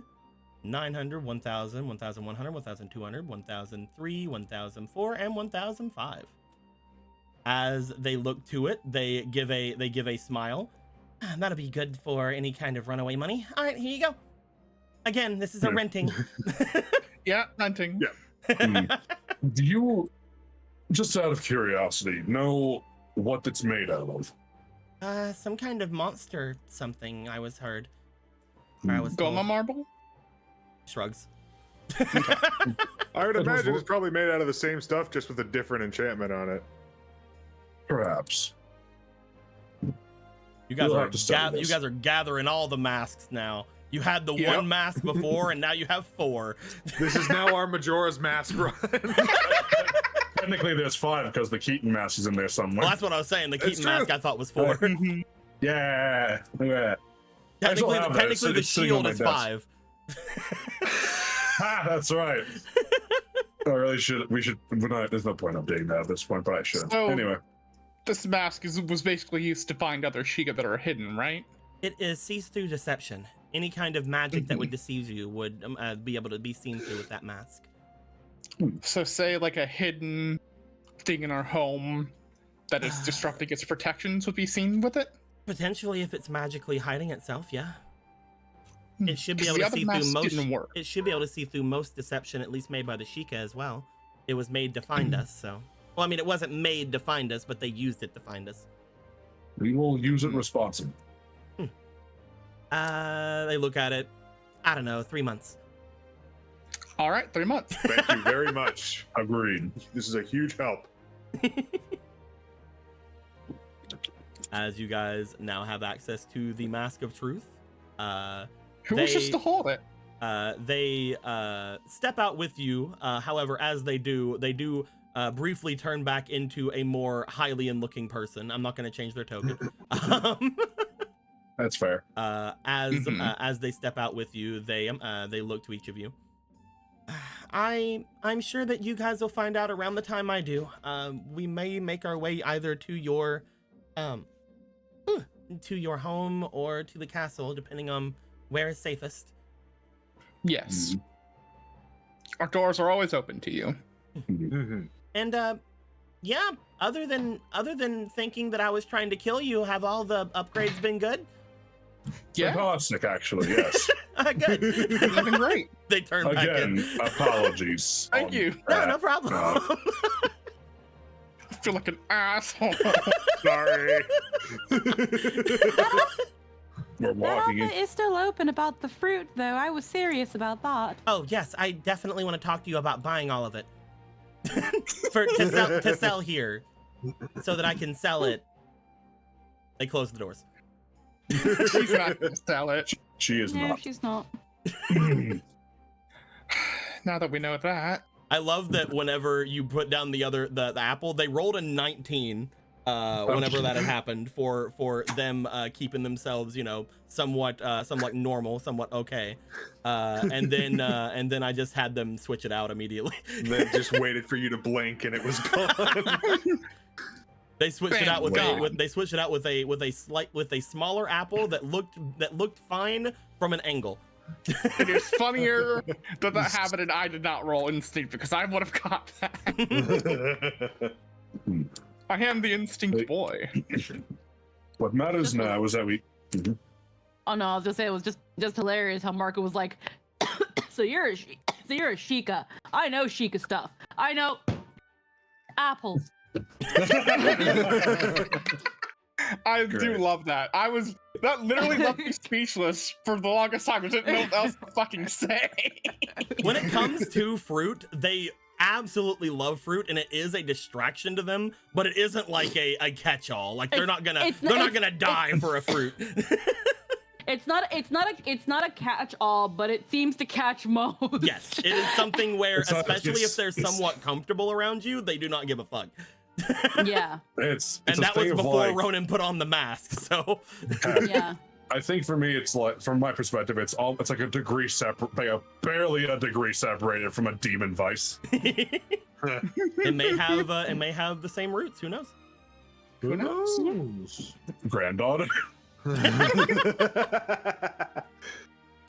900, 1000, 1100, 1200, 1003, 1004, and 1005. As they look to it, they give a smile. That'll be good for any kind of runaway money. All right, here you go. Again, this is a renting. Yeah, renting. Yeah. Do you, just out of curiosity, know what it's made out of? Some kind of monster something, I was heard. Or I was Goma told. marble? Shrugs. I would imagine it's probably made out of the same stuff, just with a different enchantment on it. Perhaps. You guys We'll are have to study this. you guys are gathering all the masks now. You had the one mask before, and now you have 4. This is now our Majora's Mask run. Technically, there's 5 because the Keaton mask is in there somewhere. Well, that's what I was saying. The That's Keaton mask true. I thought was 4. Yeah. Look at that. I still Technically, have that. technically the It's sitting on shield my is desk. 5. That's right. I really should. We should. There's no point updating that at this point, but I should. So- Anyway. This mask was basically used to find other Sheikah that are hidden, right? It is sees through deception. Any kind of magic that would deceive you would be able to be seen through with that mask. So say like a hidden thing in our home that is disrupting its protections would be seen with it? Potentially, if it's magically hiding itself, yeah. It should be 'Cause able the to other see through mask most. didn't work. It should be able to see through most deception, at least made by the Sheikah as well. It was made to find us, so. Well, I mean, it wasn't made to find us, but they used it to find us. We will use it responsibly. They look at it. I don't know, 3 months. All right, 3 months. Thank you very much. Agreed. This is a huge help. As you guys now have access to the Mask of Truth, Who wishes to hold it? they step out with you. However, as they do briefly turn back into a more Hylian looking person. I'm not going to change their token. That's fair. As they step out with you, they look to each of you. I'm sure that you guys will find out around the time I do. We may make our way either to your home or to the castle, depending on where is safest. Yes. Our doors are always open to you. And yeah, other than thinking that I was trying to kill you, have all the upgrades been good? Yeah. Fantastic, actually, yes. Good. It's been great. They turn back in. Again, apologies. Thank on you. No, that. no problem. I feel like an asshole. Sorry. We're That walking in. offer is still open about the fruit, though. I was serious about that. Oh yes, I definitely want to talk to you about buying all of it to sell here, so that I can sell it. They close the doors. She's not going to sell it. She is No, not. she's not. Now that we know that. I love that whenever you put down the apple, they rolled a 19 whenever that had happened for them keeping themselves, somewhat normal, somewhat okay. And then I just had them switch it out immediately. They just waited for you to blink and it was gone. They switched it out with Bam. they switched it out with a smaller apple that looked fine from an angle. It is funnier that happened and I did not roll instinct because I would have got that. I am the instinct boy. What matters now is that we. Oh no, I was just saying it was just hilarious how Marco was like, so you're a Sheikah. I know Sheikah stuff. I know apples. I Great. do love that. That literally left me speechless for the longest time. I didn't know what else to fucking say. When it comes to fruit, they absolutely love fruit, and it is a distraction to them, but it isn't like a catch-all. Like they're not gonna die for a fruit. It's not a catch-all, but it seems to catch most. Yes, it is something where, It's not- especially if they're it's- somewhat comfortable around you, they do not give a fuck. Yeah. It's And a that was thing of, before like, Ronan put on the mask, so Yeah. I think for me, it's like, from my perspective, it's like a degree barely a degree separated from a demon vice. it may have the same roots. Who knows? Who knows? Granddaughter.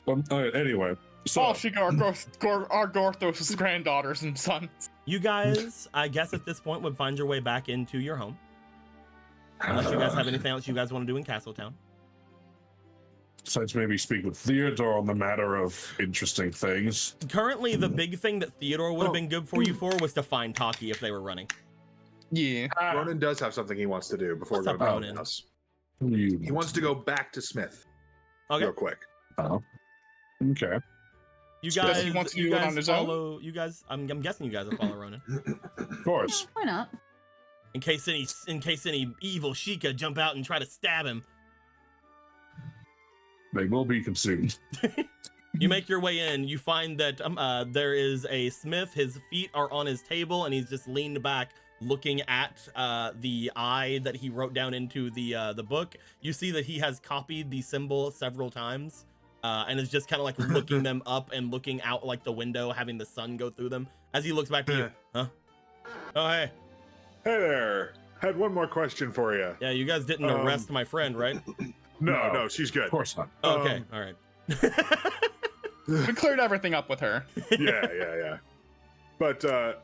Anyway, So, All she are Gorthos' granddaughters and sons. You guys, I guess at this point, would find your way back into your home. Unless you guys have anything else you guys want to do in Castletown. besides maybe speak with Theodore on the matter of interesting things. Currently, the big thing that Theodore would have been good for you for was to find Taki if they were running. Yeah. Ronan does have something he wants to do before What's going up, back to Ronan? the house. He wants to go back to Smith Okay. real quick. Oh. Okay. You Does guys, he want to you do it guys on his own? follow. You guys, I'm guessing you guys will follow Ronan. Of course. Why not? In case any evil Sheikah jump out and try to stab him. They will be consumed. You make your way in. You find that there is a smith. His feet are on his table, and he's just leaned back, looking at the eye that he wrote down into the book. You see that he has copied the symbol several times, and is just kind of like looking them up and looking out like the window, having the sun go through them. As he looks back to you, huh? Oh hey, Hey there. Had one more question for you. yeah. You guys didn't arrest my friend, right? No, she's good. Of course not. Okay, all right. We cleared everything up with her. Yeah. But the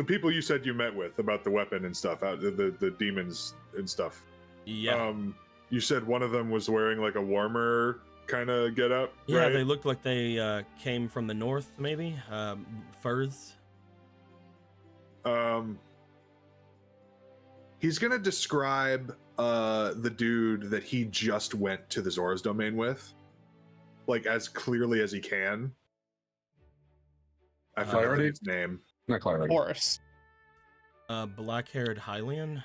people you said you met with about the weapon and stuff, the demons and stuff. Yeah. You said one of them was wearing like a warmer kind of get up. Yeah, right? they looked like they came from the north, maybe. Furs. He's gonna describe the dude that he just went to the Zora's domain with, like as clearly as he can. I forgot Clarity? his name. Not clarity. Horus. Black-haired Hylian.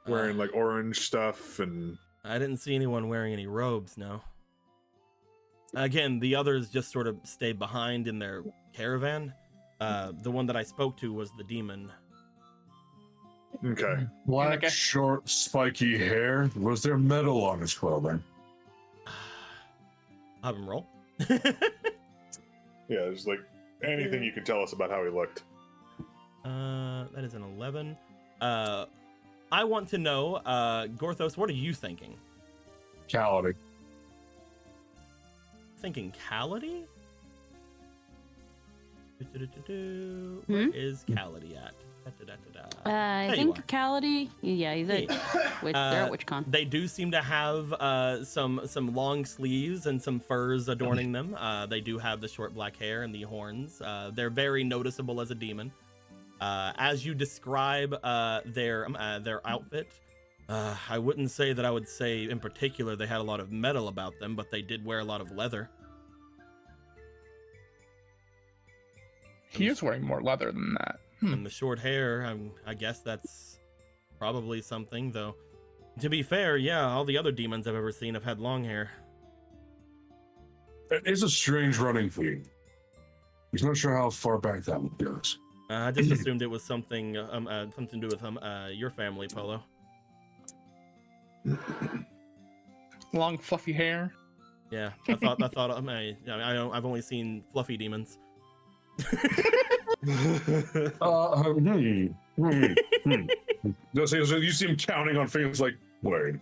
Wearing like orange stuff and I didn't see anyone wearing any robes, no. Again, the others just sort of stayed behind in their caravan. The one that I spoke to was the demon. okay. Black, Okay. short, spiky hair. Was there metal on his clothing? Have him roll. Yeah, there's like anything you can tell us about how he looked. That is an 11. I want to know, Gorthos, what are you thinking? Cality. Thinking Cality? Where is Cality at? I There you think are. Cality. Yeah, he's Hey. they're at WitchCon. They do seem to have some long sleeves and some furs adorning them. They do have the short black hair and the horns. They're very noticeable as a demon. As you describe their outfit, I wouldn't say that I would say in particular they had a lot of metal about them, but they did wear a lot of leather. He is wearing more leather than that. And the short hair, I guess that's probably something, though. To be fair, yeah, all the other demons I've ever seen have had long hair. It is a strange running theme. He's not sure how far back that one goes. I just assumed it was something something to do with your family, Polo. Long fluffy hair. Yeah, I've only seen fluffy demons. So you see him counting on fingers like, wait.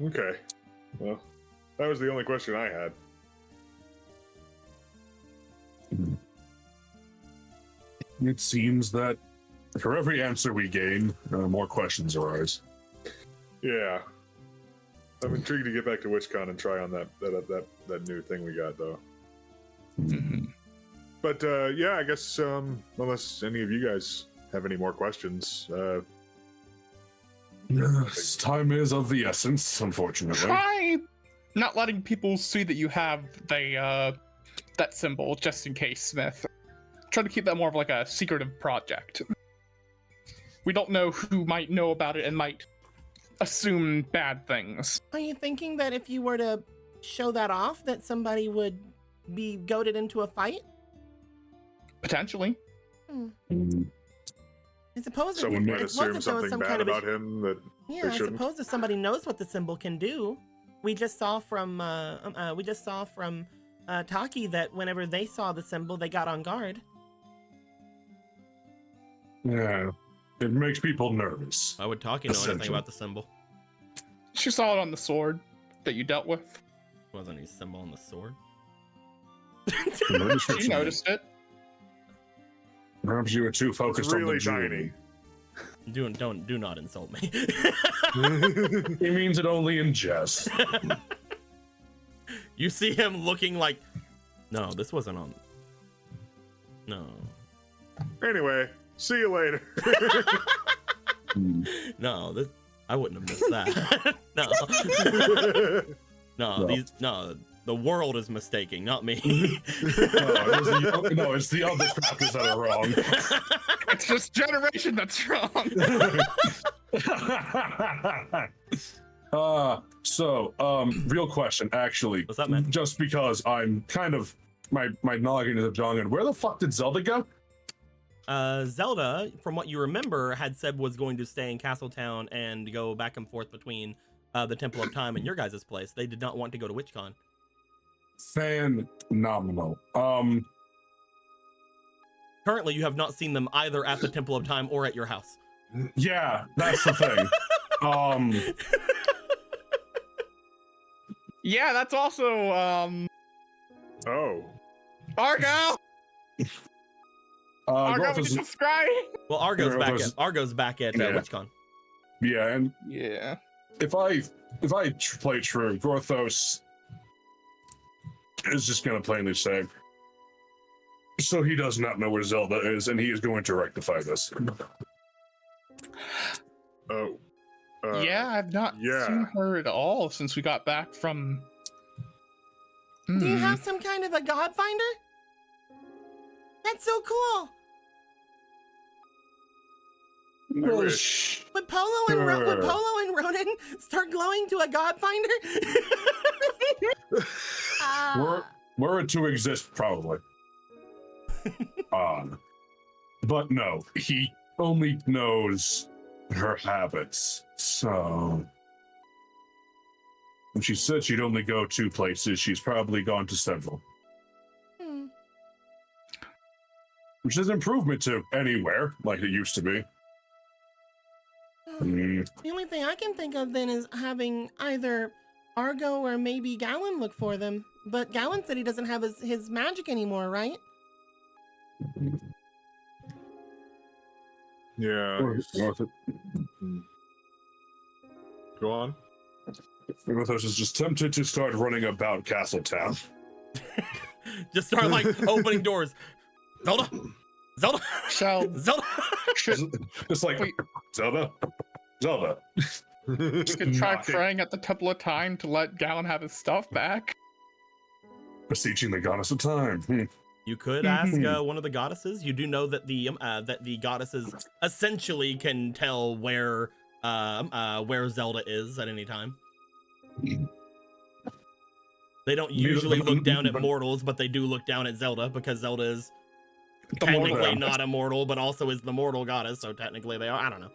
Okay. Well, that was the only question I had. It seems that for every answer we gain, more questions arise. Yeah. I'm intrigued to get back to WitchCon and try on that new thing we got though. But yeah, I guess unless any of you guys have any more questions, Yes, time is of the essence, unfortunately. Try not letting people see that you have that symbol, just in case, Smith. Try to keep that more of like a secretive project. We don't know who might know about it and might assume bad things. Are you thinking that if you were to show that off, that somebody would be goaded into a fight? Potentially. I suppose someone might it assume wasn't there was something some bad kind of a about him that Yeah, they I shouldn't. suppose if somebody knows what the symbol can do, we just saw from Taki that whenever they saw the symbol, they got on guard. Yeah, it makes people nervous. Why would Taki know anything Essential. about the symbol? She saw it on the sword that you dealt with. Wasn't any symbol on the sword? She noticed it. Perhaps you were too focused on the really jewelry. tiny. Do not insult me. He means it only in jest. You see him looking like, no, this wasn't on. No. Anyway, see you later. No, this, I wouldn't have missed that. No. The world is mistaking, not me. No, it's the other crackers that are wrong. It's this generation that's wrong. Real question, actually. What's up, man? Just because I'm kind of my noggin is a jongin. Where the fuck did Zelda go? Zelda, from what you remember, had said was going to stay in Castletown and go back and forth between the Temple of Time and your guys' place. They did not want to go to WitchCon. Phenomenal. Currently, you have not seen them either at the Temple of Time or at your house. Yeah, that's the thing. Yeah, that's also Oh. Argo. Argo, Garth we is- did subscribe. Well, Argo's Yeah, back those- at Yeah. WitchCon. yeah, and Yeah. if I play true, Gorthos is just gonna plainly say, so he does not know where Zelda is, and he is going to rectify this. Oh. Yeah, I've not yeah. seen her at all since we got back from. Do you have some kind of a god finder? That's so cool. I wish. Would Polo and Ronan start glowing to a god finder? Were it to exist, probably. But no, he only knows her habits. So when she said she'd only go 2 places, she's probably gone to several. Which is an improvement to anywhere, like it used to be. The only thing I can think of then is having either Argo or maybe Gallon look for them. But Gallon said he doesn't have his magic anymore, right? Yeah. Go on. Gorthos is just tempted to start running about Castletown. Just start like opening doors. Zelda. Shall Zelda. Just like, Wait. Zelda. you could try Knocking. praying at the Temple of Time to let Gallon have his stuff back? Beseeching the goddess of time. You could ask one of the goddesses. You do know that the goddesses essentially can tell where Zelda is at any time. They don't usually look down at mortals, but they do look down at Zelda because Zelda is technically not immortal, but also is the mortal goddess. So technically they are. I don't know.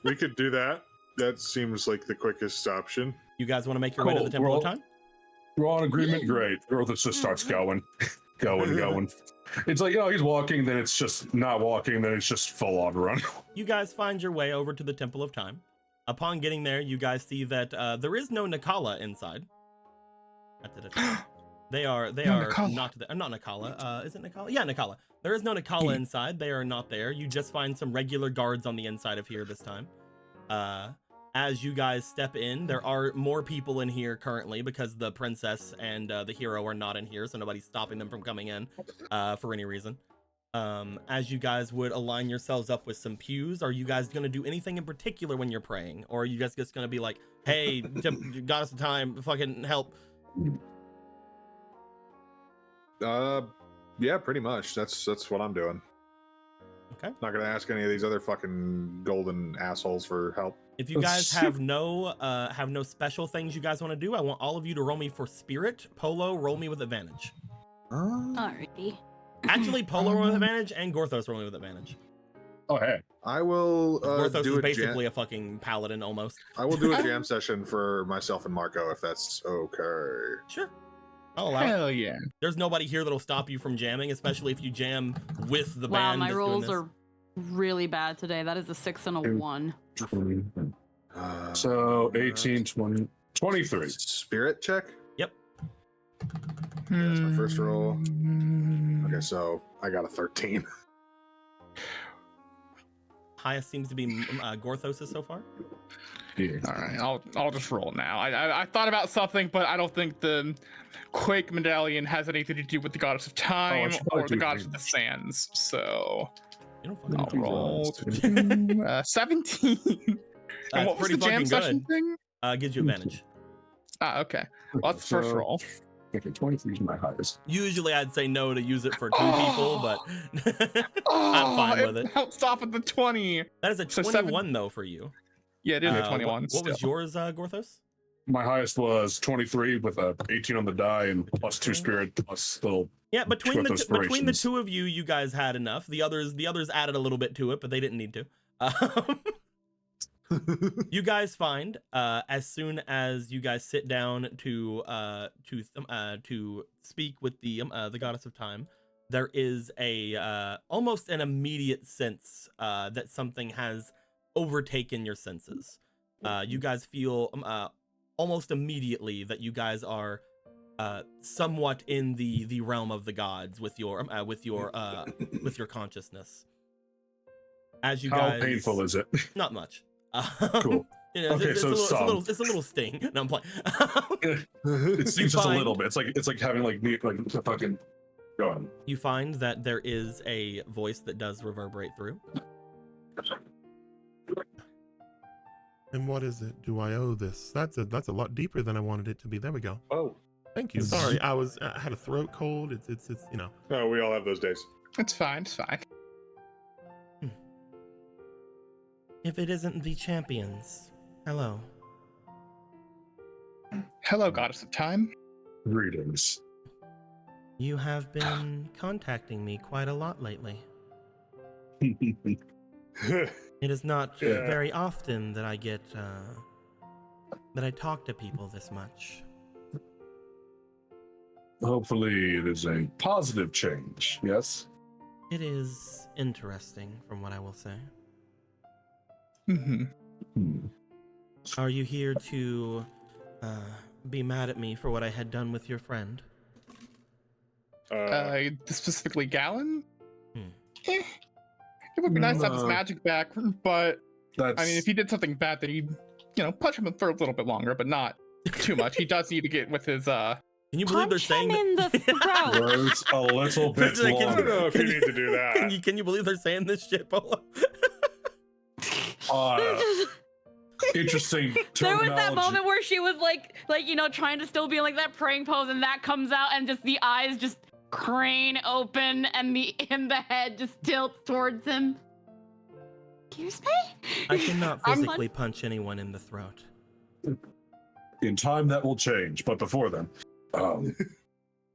We could do that. That seems like the quickest option. You guys want to make your way to the Temple of Time? We're all in agreement. Great. Gorthos just starts going. It's like, he's walking, then it's just not walking, then it's just full on run. You guys find your way over to the Temple of Time. Upon getting there, you guys see that there is no Nakala inside. They are Nakala. not Nakala. Is it Nakala? Yeah, Nakala. There is no Nakala inside. They are not there. You just find some regular guards on the inside of here this time. As you guys step in, there are more people in here currently because the princess and the hero are not in here, so nobody's stopping them from coming in for any reason. As you guys would align yourselves up with some pews, are you guys going to do anything in particular when you're praying? Or are you guys just going to be like, hey, goddess of time, fucking help? Yeah, pretty much. That's what I'm doing. Okay. Not gonna ask any of these other fucking golden assholes for help. If you guys have no special things you guys want to do, I want all of you to roll me for spirit. Polo, roll me with advantage. Alrighty. Actually, Polo roll with advantage and Gorthos roll me with advantage. Oh, hey. I will Gorthos do is a basically a fucking paladin almost. I will do a jam session for myself and Marco if that's okay. Sure. I'll allow it. Hell yeah. There's nobody here that'll stop you from jamming, especially if you jam with the Wow, band. my that's doing rolls this. are really bad today. That is a 6 and a 1. So 18, 20, 23. Spirit check? Yep. Yeah, that's my first roll. Okay, so I got a 13. Highest seems to be Gorthos so far. Yeah. All right, I'll just roll now. I thought about something, but I don't think the Quake medallion has anything to do with the goddess of time should or probably the do goddess of range. the sands. So You don't fucking I'll know. roll 17. And That's what was pretty the jam fucking session good. thing? Gives you advantage. Okay. Well, that's the first So- roll. Okay, 23 is my highest. Usually I'd say no to use it for 2 people, but I'm fine with it. Bounced off at the 20. That is a So 21 though for you. Yeah, it is a What- 21. What was still. yours, Gorthos? My highest was 23 with a 18 on the die and plus 2 spirit plus little. Yeah, between With the between the aspirations. 2 of you, you guys had enough. The others added a little bit to it, but they didn't need to. You guys find as soon as you guys sit down to speak with the goddess of time, there is a almost an immediate sense that something has overtaken your senses. You guys feel almost immediately that you guys are somewhat in the realm of the gods with your consciousness. As you How guys, painful is it? not much. Cool. You know, Okay, it's, so it's a little sting. No, I'm playing. It's just a find- little bit. It's like having like me like the fucking. Go on. You find that there is a voice that does reverberate through. And what is it? Do I owe this? That's a lot deeper than I wanted it to be. There we go. Oh, Thank you. Sorry, I had a throat cold. It's you know. no, we all have those days. It's fine. It's fine. If it isn't the champions, hello. Hello, goddess of time. Greetings. You have been contacting me quite a lot lately. It is not Yeah. very often that I get that I talk to people this much. Hopefully, it is a positive change. Yes. It is interesting, from what I will say. Mm-hmm. Hmm. Are you here to be mad at me for what I had done with your friend? Specifically Gallon? Hmm. It would be nice to have his No. magic back, but That's. I mean, if he did something bad, then he'd, punch him for a little bit longer, but not too much. He does need to get with his, Can you believe they're Punch saying him in the throat. words a little bit Can you- I don't know if you Can need to do that. Can you believe they're saying this shit, Polo? Interesting. There was that terminology. moment where she was like trying to still be in, like, that praying pose, and that comes out, and just the eyes just crane open, and the head just tilts towards him. Excuse me? I cannot I'm physically punch anyone in the throat. In time, that will change, but before then,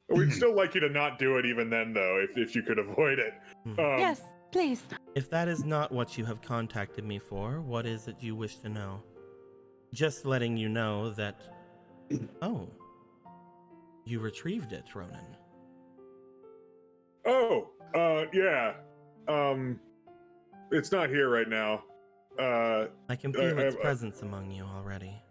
We'd still like you to not do it even then, though, if you could avoid it. Yes, please. If that is not what you have contacted me for, what is it you wish to know? Just letting you know that... Oh. You retrieved it, Ronan. Oh, yeah. It's not here right now. I can feel its I- presence among you already.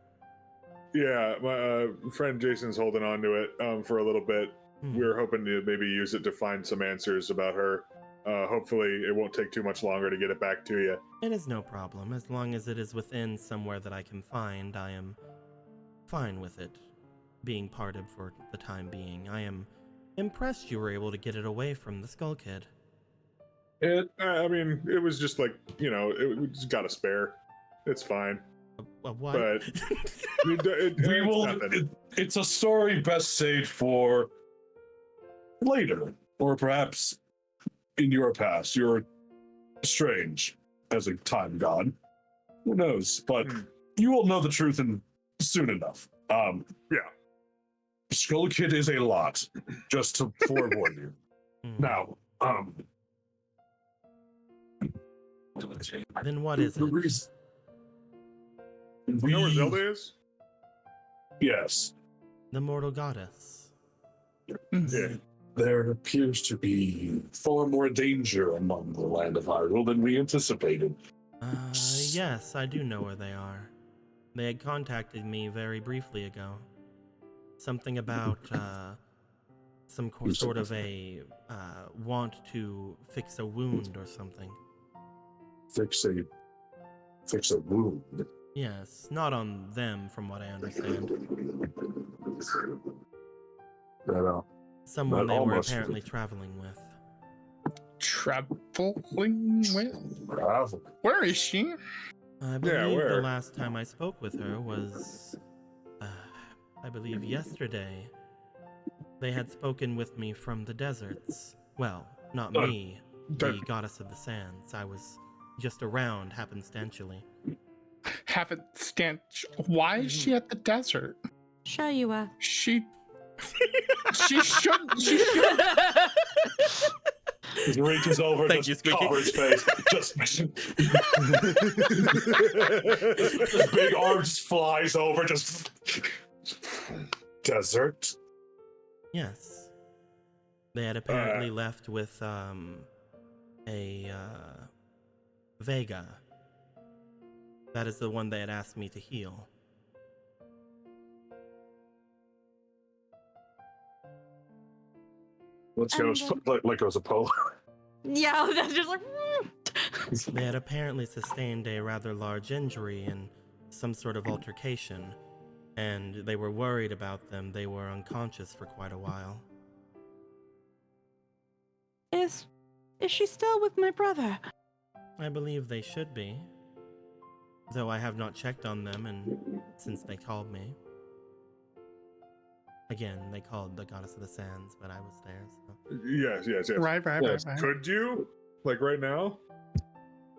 Yeah, my friend Jason's holding on to it for a little bit. Hmm. We were hoping to maybe use it to find some answers about her. Hopefully, it won't take too much longer to get it back to you. It is no problem. As long as it is within somewhere that I can find, I am fine with it being parted for the time being. I am impressed you were able to get it away from the Skull Kid. I mean, it was just like, we just got a spare. It's fine. A what? But we it's will. nothing. It's a story best saved for later, or perhaps in your past. You're strange as a time god. Who knows? But you will know the truth soon enough. Yeah. Skull Kid is a lot, just to forewarn you. Hmm. Now, Then what is the it? reason- You know where Zelda is? Yes. The mortal goddess. Yeah. There appears to be far more danger among the land of Hyrule than we anticipated. Yes, I do know where they are. They had contacted me very briefly ago. Something about sort of a want to fix a wound or something. Fix a wound. Yes, not on them, from what I understand. Someone That they were almost- apparently traveling with. Traveling with? Travel. Where is she? I believe where? the last time I spoke with her was, I believe yesterday. They had spoken with me from the deserts. Well, not me, the goddess of the sands. I was just around happenstantially. Why is she at the desert? Sure you are. She should. He reaches over, Thank just you, Squeaky. covers his face. Just this big arm just flies over, just desert. Yes. They had apparently left with, Vega. That is the one they had asked me to heal. Let's go. Like goes a pole. Yeah, that's just like. They had apparently sustained a rather large injury in some sort of altercation, and they were worried about them. They were unconscious for quite a while. Is she still with my brother? I believe they should be, though I have not checked on them since they called me. Again, they called the goddess of the sands, but I was there, so... Yes. Right. Yes. Could you? Like right now?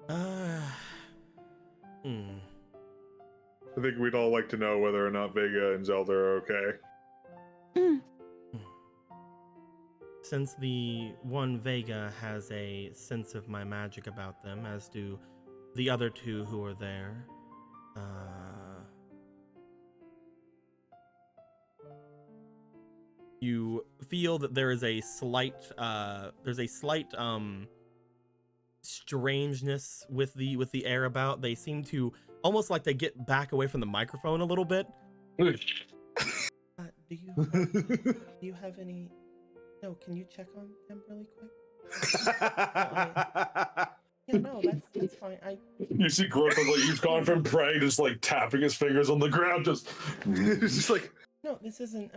Hmm. I think we'd all like to know whether or not Vega and Zelda are okay. Since the one Vega has a sense of my magic about them, as do the other two who are there, you feel that there is a slight strangeness with the air about. They seem to almost like they get back away from the microphone a little bit. Do you have any? No, can you check on him really quick? Yeah, no, that's fine. You see Growth like he's gone from praying, just like tapping his fingers on the ground, just It's just like No, this isn't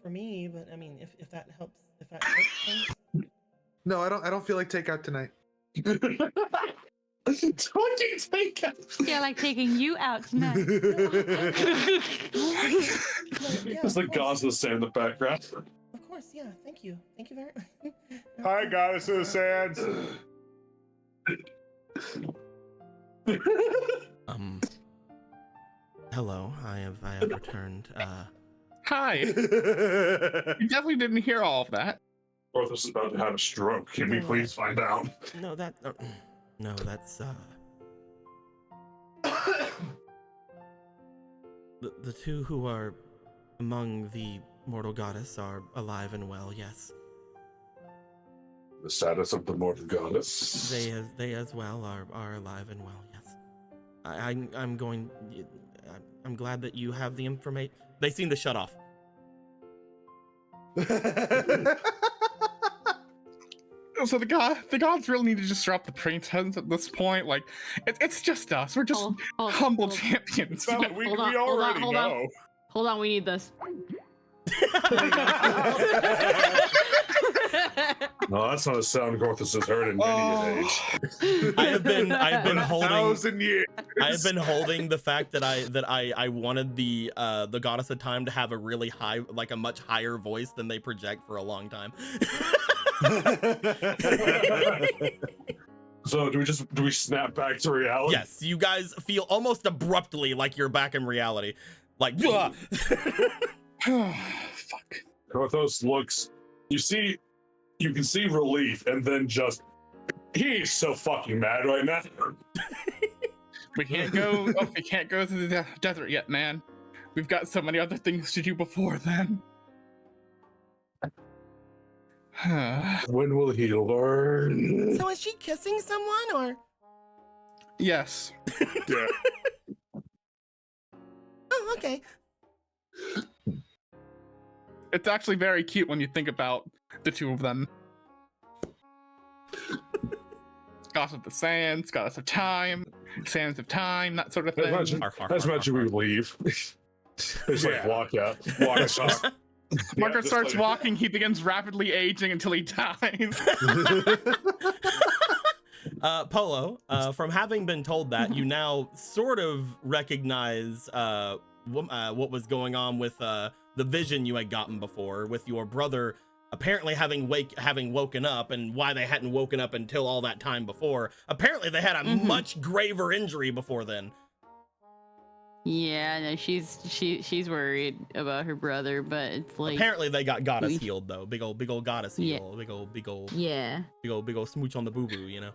for me, but I mean, if that helps things. No, I don't feel like takeout tonight. it's fucking take it. Feel like taking you out tonight. Yeah, It's like God's the sand in the background. Of course, yeah. Thank you very much. hi, goddess of the sands. Hello. I have returned. Hi. You definitely didn't hear all of that. Porthos is about to have a stroke. Can we please find out? No, that's the two who are among the mortal goddess are alive and well. Yes, The status of the mortal goddess. they as well are alive and well. Yes, I'm glad that you have the information. They seem to shut off. So the gods really need to just drop the pretense at this point. Like, it's just us. We're just humble champions. No, we already know. Hold on, we need this. No, that's not a sound Gorthus has heard in many an age. I have been holding 1,000 years. I have been holding the fact that I wanted the goddess of time to have a really high, like a much higher voice than they project for a long time. So do we snap back to reality? Yes, you guys feel almost abruptly like you're back in reality. Like, Fuck. Gorthos looks. You can see relief, and then just he's so fucking mad right now. We can't go. We can't go to the desert yet, man. We've got so many other things to do before then. When will he learn? so is she kissing someone or? Yes. Yeah. Oh, okay. It's actually very cute when you think about the two of them. Goddess of the Sands, Goddess of Time, Sands of Time, that sort of thing. As much as we leave. It's like walk out. Walk out. Margaret just starts like- walking, he begins rapidly aging until he dies. Polo, from having been told that, you now sort of recognize what was going on with the vision you had gotten before, with your brother apparently having woken up, and why they hadn't woken up until all that time before. Apparently they had a much graver injury before then. Yeah, no, she's worried about her brother, but it's like Apparently they got goddess healed though. Big old goddess heal. Yeah. Big old yeah. smooch on the boo boo, you know.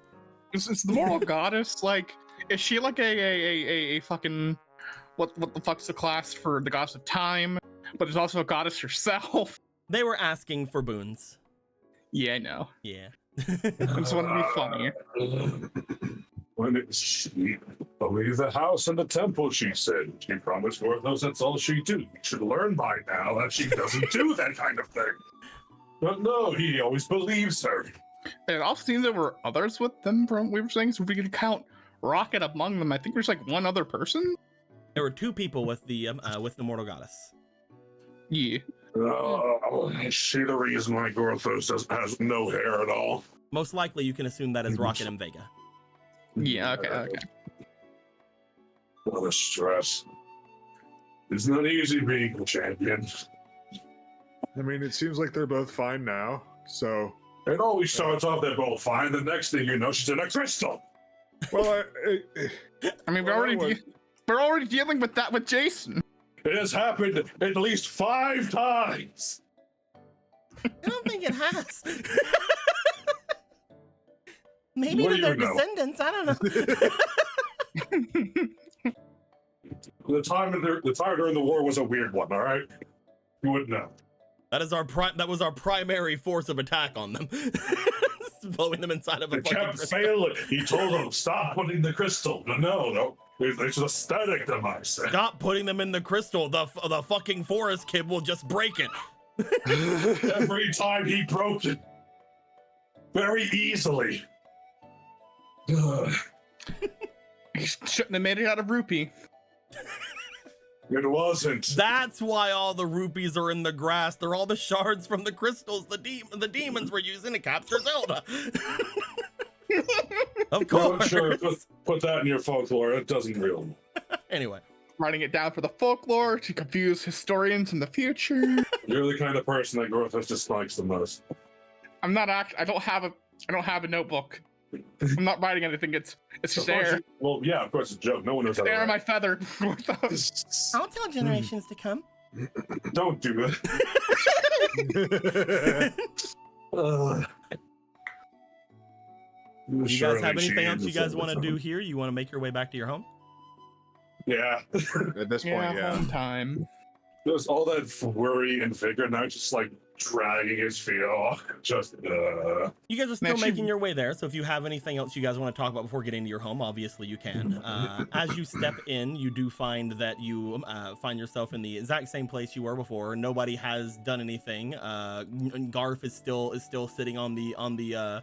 Is the moral goddess like? Is she like a fucking what the fuck's the class for the goddess of time? But is also a goddess herself. They were asking for boons. Yeah, I know. Yeah. I just want to be funny. When she believe the house and the temple, she said. She promised Gorthos that's all she do. You should learn by now that she doesn't do that kind of thing. But no, he always believes her. It also seems there were others with them from we were saying, so if we could count Rocket among them, I think there's like one other person. There were two people with the mortal goddess. Yeah. Is she the reason why Gorthos has no hair at all? Most likely you can assume that is Rocket and Vega. Yeah, okay. What a stress. It's not easy being a champion. I mean, it seems like they're both fine now, so... It always starts off they're both fine, the next thing you know, she's in a crystal! Well, I mean, Well, we're already dealing with that with Jason. It has happened at least 5 times! I don't think it has. Maybe What to do their you know? descendants. I don't know. The time during the war was a weird one, alright? You wouldn't know. That was our primary force of attack on them. Blowing them inside of a They fucking kept crystal. failing. He told them, stop putting the crystal. No. It's a static device. Stop putting them in the crystal. The fucking forest kid will just break it. Every time he broke it. Very easily. Ugh. He shouldn't have made it out of rupee. It wasn't. That's why all the rupees are in the grass. They're all the shards from the crystals the demons were using to capture Zelda. Of course. Sure, put that in your folklore. It doesn't really. Anyway. Writing it down for the folklore to confuse historians in the future. You're the kind of person that Gorthos dislikes the most. I'm not I don't have a notebook. I'm not writing anything. It's just air. Well, yeah, of course it's a joke. No one knows how to Air write. my feather. I'll tell generations to come. Don't do that. You guys have anything else you guys want to do here? You want to make your way back to your home? Yeah. at this point, yeah. Home time. There's all that worry and vigor now, just like dragging his feet off. Just, You guys are still Man, making your way there, so if you have anything else you guys want to talk about before getting to your home, obviously you can. As you step in, you do find that you find yourself in the exact same place you were before. Nobody has done anything. Garf is still sitting on the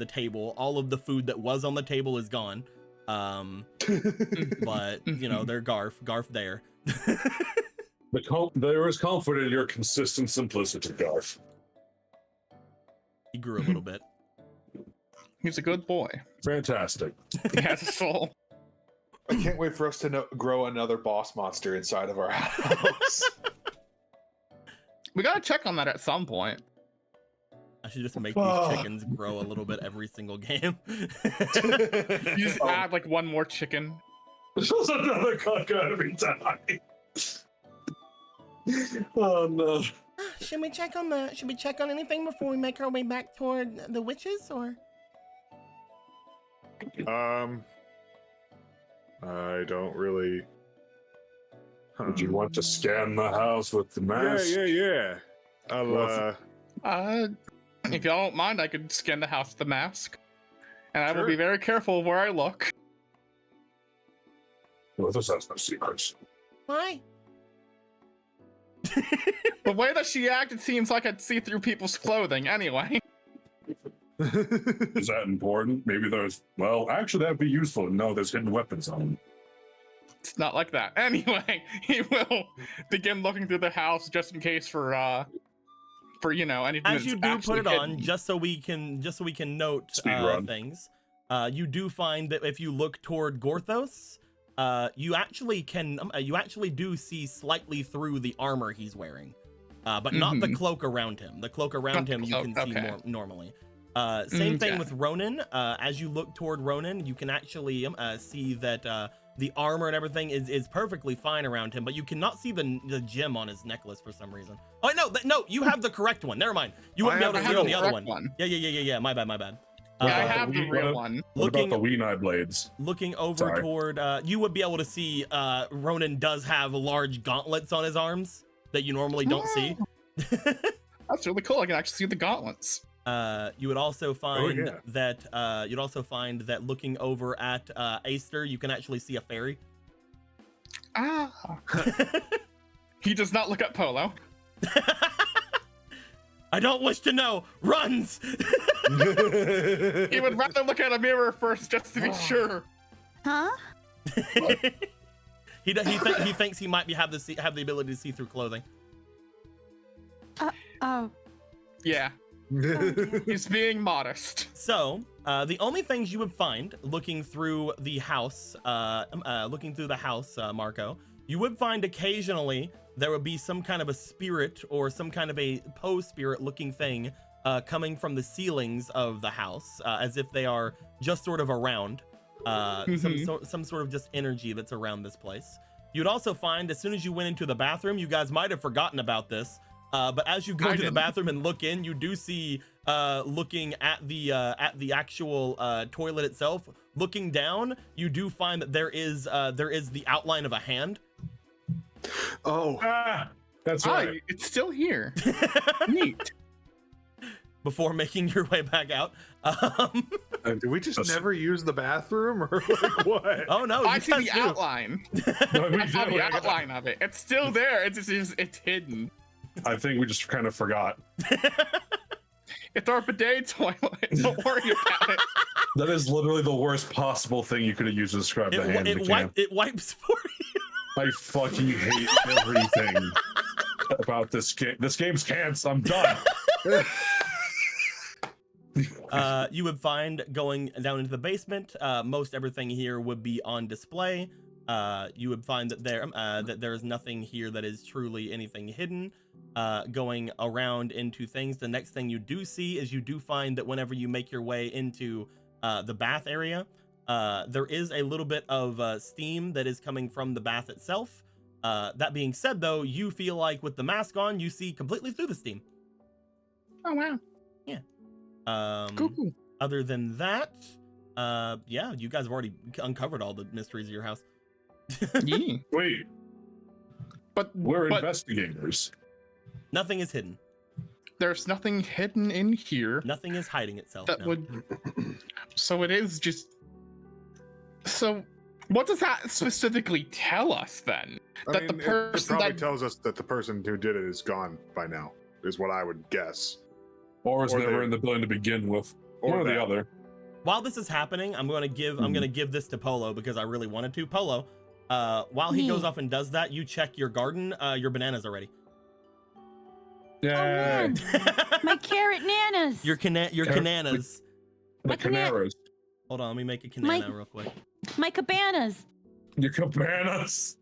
table. All of the food that was on the table is gone. But you know, they're Garf there. there is comfort in your consistent simplicity, Garf. He grew a little bit. He's a good boy. Fantastic. He has a soul. I can't wait for us to grow another boss monster inside of our house. We gotta check on that at some point. I should just make these chickens grow a little bit every single game. You just add like one more chicken. There's another cock every time. Oh no. Should we check on anything before we make our way back toward the witches, or? I don't really. Would you want to scan the house with the mask? Yeah. I'll, If y'all don't mind, I could scan the house with the mask. And I will Sure. be very careful of where I look. Well, this has no secrets. Why? The way that she acted seems like I'd see through people's clothing. Anyway, Is that important? Maybe there's. Well, actually, that'd be useful. No, there's hidden weapons on them. it's not like that. Anyway, he will begin looking through the house just in case for anything. As you do put it on, hidden. just so we can note Speedrun. things. You do find that if you look toward Gorthos, you actually do see slightly through the armor he's wearing, but not the cloak around him. The cloak around him you can see more normally. Same thing with Ronan. As you look toward Ronan, you can actually see that the armor and everything is perfectly fine around him, but you cannot see the gem on his necklace for some reason. Oh no, you have the correct one. Never mind. You wouldn't be able to see it on the other one. Yeah. My bad. Yeah, I have the real one. What about the Weeneye blades? Looking over toward, you would be able to see Ronan does have large gauntlets on his arms that you normally don't see. That's really cool. I can actually see the gauntlets. You would also find that looking over at Aster, you can actually see a fairy. He does not look at Polo. I don't wish to know. Runs. He would rather look at a mirror first just to be sure. Huh? He thinks he might have the ability to see through clothing. Oh. Yeah. He's being modest. So, the only things you would find looking through the house, Marco, you would find occasionally there would be some kind of a spirit or some kind of a spirit looking thing coming from the ceilings of the house, as if they are just sort of around, some sort of just energy that's around this place. You'd also find as soon as you went into the bathroom, you guys might have forgotten about this, but as you go to the bathroom and look in, you do see, looking at the actual toilet itself, looking down, you do find that there is the outline of a hand. Oh, That's right. It's still here. Neat. Before making your way back out. did we just never use the bathroom or like what? Oh no, I see the outline. I saw the outline of it. It's still there. It's hidden. I think we just kind of forgot. It's our bidet toilet. Don't worry about it. That is literally the worst possible thing you could have used to describe the hand in the camp. It wipes for you. I fucking hate everything about this game. This game's canceled. I'm done. You would find going down into the basement, most everything here would be on display. You would find that there is nothing here that is truly anything hidden. Going around into things, the next thing you do see is you do find that whenever you make your way into the bath area, there is a little bit of steam that is coming from the bath itself. That being said, though, you feel like with the mask on, you see completely through the steam. Oh wow. Yeah. Cool. Other than that, yeah, you guys have already uncovered all the mysteries of your house. Yeah. Wait, But we're investigators. Nothing is hidden. There's nothing hidden in here. Nothing is hiding itself. That no. would. So it is just. So, what does that specifically tell us then? I That mean, the it person probably that tells us that the person who did it is gone by now, is what I would guess. Or is Or never they- in the building to begin with. One or the that. other. While this is happening, I'm gonna give this to Polo because I really wanted to. Polo, while he goes off and does that, you check your garden. Your bananas are ready. Yeah. man. My carrot nanas. Your cananas. The My cana- Canaras. Hold on, let me make a canana real quick. My cabanas. Your cabanas.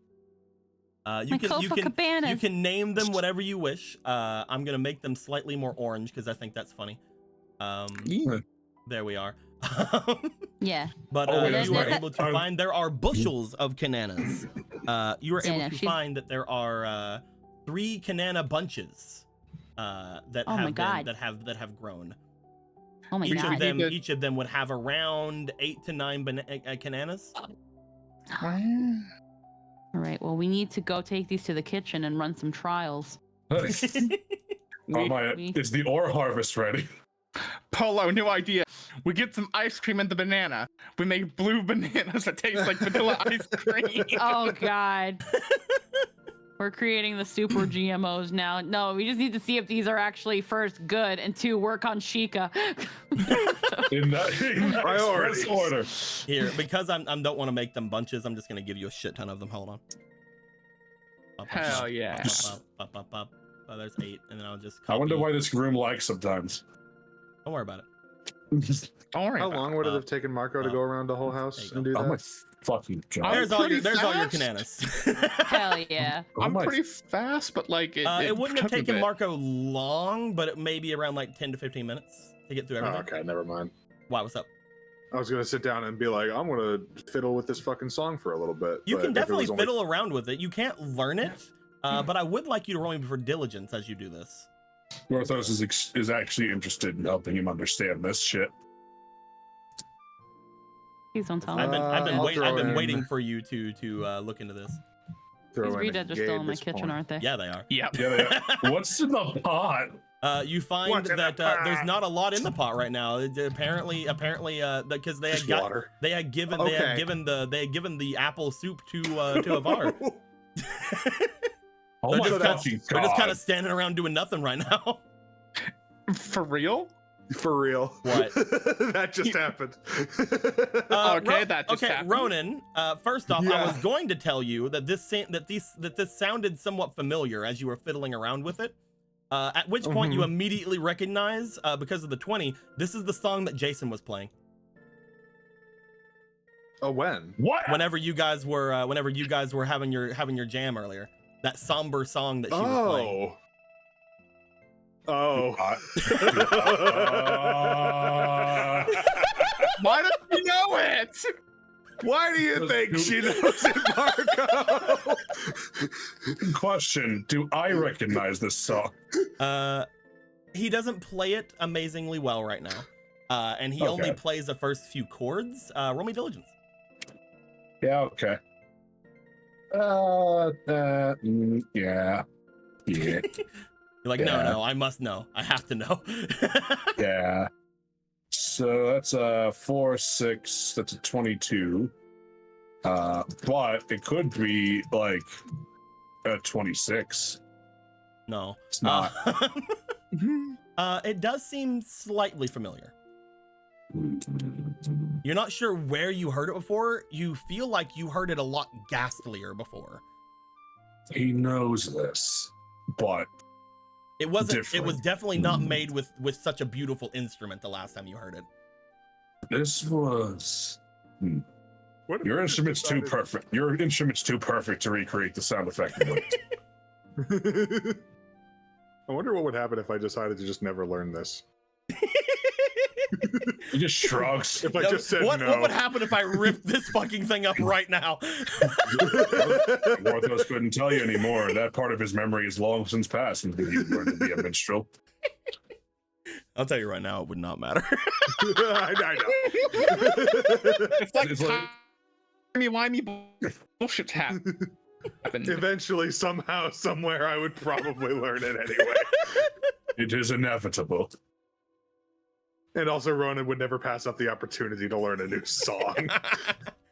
You cabanas. you can name them whatever you wish. I'm gonna make them slightly more orange because I think that's funny. There we are. Yeah. But Oh, wait, you were that's able to find there are bushels of cananas. You were able to she's- find that there are 3 canana bunches that Oh my God. that have grown. Oh my Each god. of them each of them would have around 8 to 9 cananas. All right. Well, we need to go take these to the kitchen and run some trials. Is the ore harvest ready? Polo, new idea. We get some ice cream and the banana. We make blue bananas that taste like vanilla ice cream. Oh God. We're creating the super GMOs now. No, we just need to see if these are actually first good and two work on Sheikah. In priority order. Here, because I don't want to make them bunches, I'm just gonna give you a shit ton of them. Hold on. Hell yeah. Oh, there's 8, and then I'll just. I wonder copy. why this room lags sometimes. Don't worry about it. Don't worry How about long would it have taken Marco to go around the whole house and do Oh that? my fucking god. There's all pretty your fast. cananas. Hell yeah. Oh I'm my- pretty fast, but like It wouldn't have took a taken bit. Marco long, but it may be around like 10 to 15 minutes to get through Oh, everything. okay, never mind. Why? What's up? I was gonna sit down and be like, I'm gonna fiddle with this fucking song for a little bit. You but can if it definitely was only- fiddle around with it. You can't learn it, but I would like you to roll me for diligence as you do this. Rothos is actually interested in helping him understand this shit. Please don't tell me. I've been I'll waiting. I've throw been in- waiting for you to look into this. throw These in a redeads are still gay in my this kitchen, point. aren't they? Yeah, they are. Yep. Yeah, what's in the pot? You find What's in the that pot? there's not a lot in the pot right now. Apparently, because they Just had water. they had given Okay. the apple soup to Avar. Oh They're my just fucking They're just kind god. of standing around doing nothing right now. For real? For real. What? That just happened. Okay, that just okay, happened. Ronan. First off, I Yeah. was going to tell you that this sounded somewhat familiar as you were fiddling around with it. At which point you immediately recognize, because of the 20, this is the song that Jason was playing. Oh, when? What? Whenever you guys were having your jam earlier, that somber song that she was playing. Oh. Why don't you know it? Why do you think she knows it, Marco? Question: do I recognize this song? He doesn't play it amazingly well right now, and he only Okay. plays the first few chords. Roll me diligence. Yeah. Okay. Yeah. Yeah. You're like, Yeah. no, I must know. I have to know. Yeah. So that's a 4, 6. That's a 22. But it could be like a 26. No, It's not. It does seem slightly familiar. You're not sure where you heard it before. You feel like you heard it a lot ghastlier before. He knows this, but It wasn't. It Different. was definitely not made with such a beautiful instrument the last time you heard it. this was. What if Your we just instrument's too decided- perfect. Your instrument's too perfect to recreate the sound effect. I wonder what would happen if I decided to just never learn this. He just shrugs. If I just said what no. would happen if I ripped this fucking thing up right now? Morthos couldn't tell you anymore. That part of his memory is long since passed until he learned to be a minstrel. I'll tell you right now, it would not matter. I know. It's like It's like- timey-wimey bullshit happened. Eventually, somehow, somewhere, I would probably learn it anyway. It is inevitable. And also, Ronan would never pass up the opportunity to learn a new song.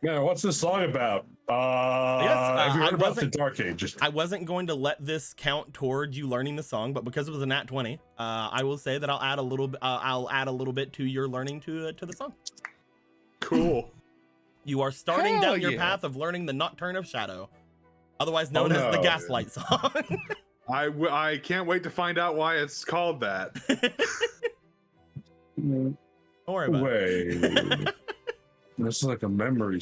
Now, what's this song about? Have you I heard about the wasn't- Dark Ages? I wasn't going to let this count towards you learning the song, but because it was a nat 20, I will say that I'll add a little. I'll add a little bit to your learning to the song. Cool. You are starting Hell down your yeah. path of learning the Nocturne of Shadow, otherwise known Oh, as the no. Gaslight song. I can't wait to find out why it's called that. Don't worry about it. Wait. This is like a memory.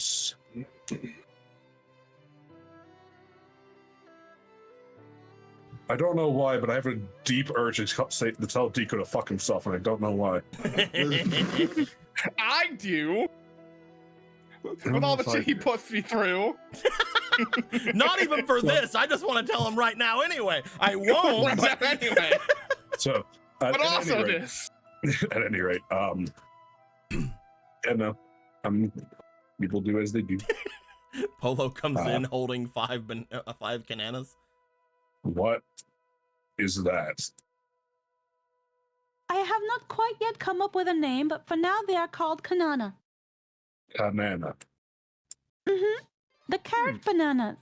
I don't know why, but I have a deep urge to tell Deco to fuck himself, and I don't know why. I do. I With don't all know the if I shit he do. puts me through. Not even for this. I just want to tell him right now anyway. I won't. But anyway, So, but at also any rate, this. at any rate, yeah, no, people do as they do. Polo comes in holding five cananas. What is that? I have not quite yet come up with a name, but for now they are called Kanana. Banana. Mm-hmm. The carrot bananas.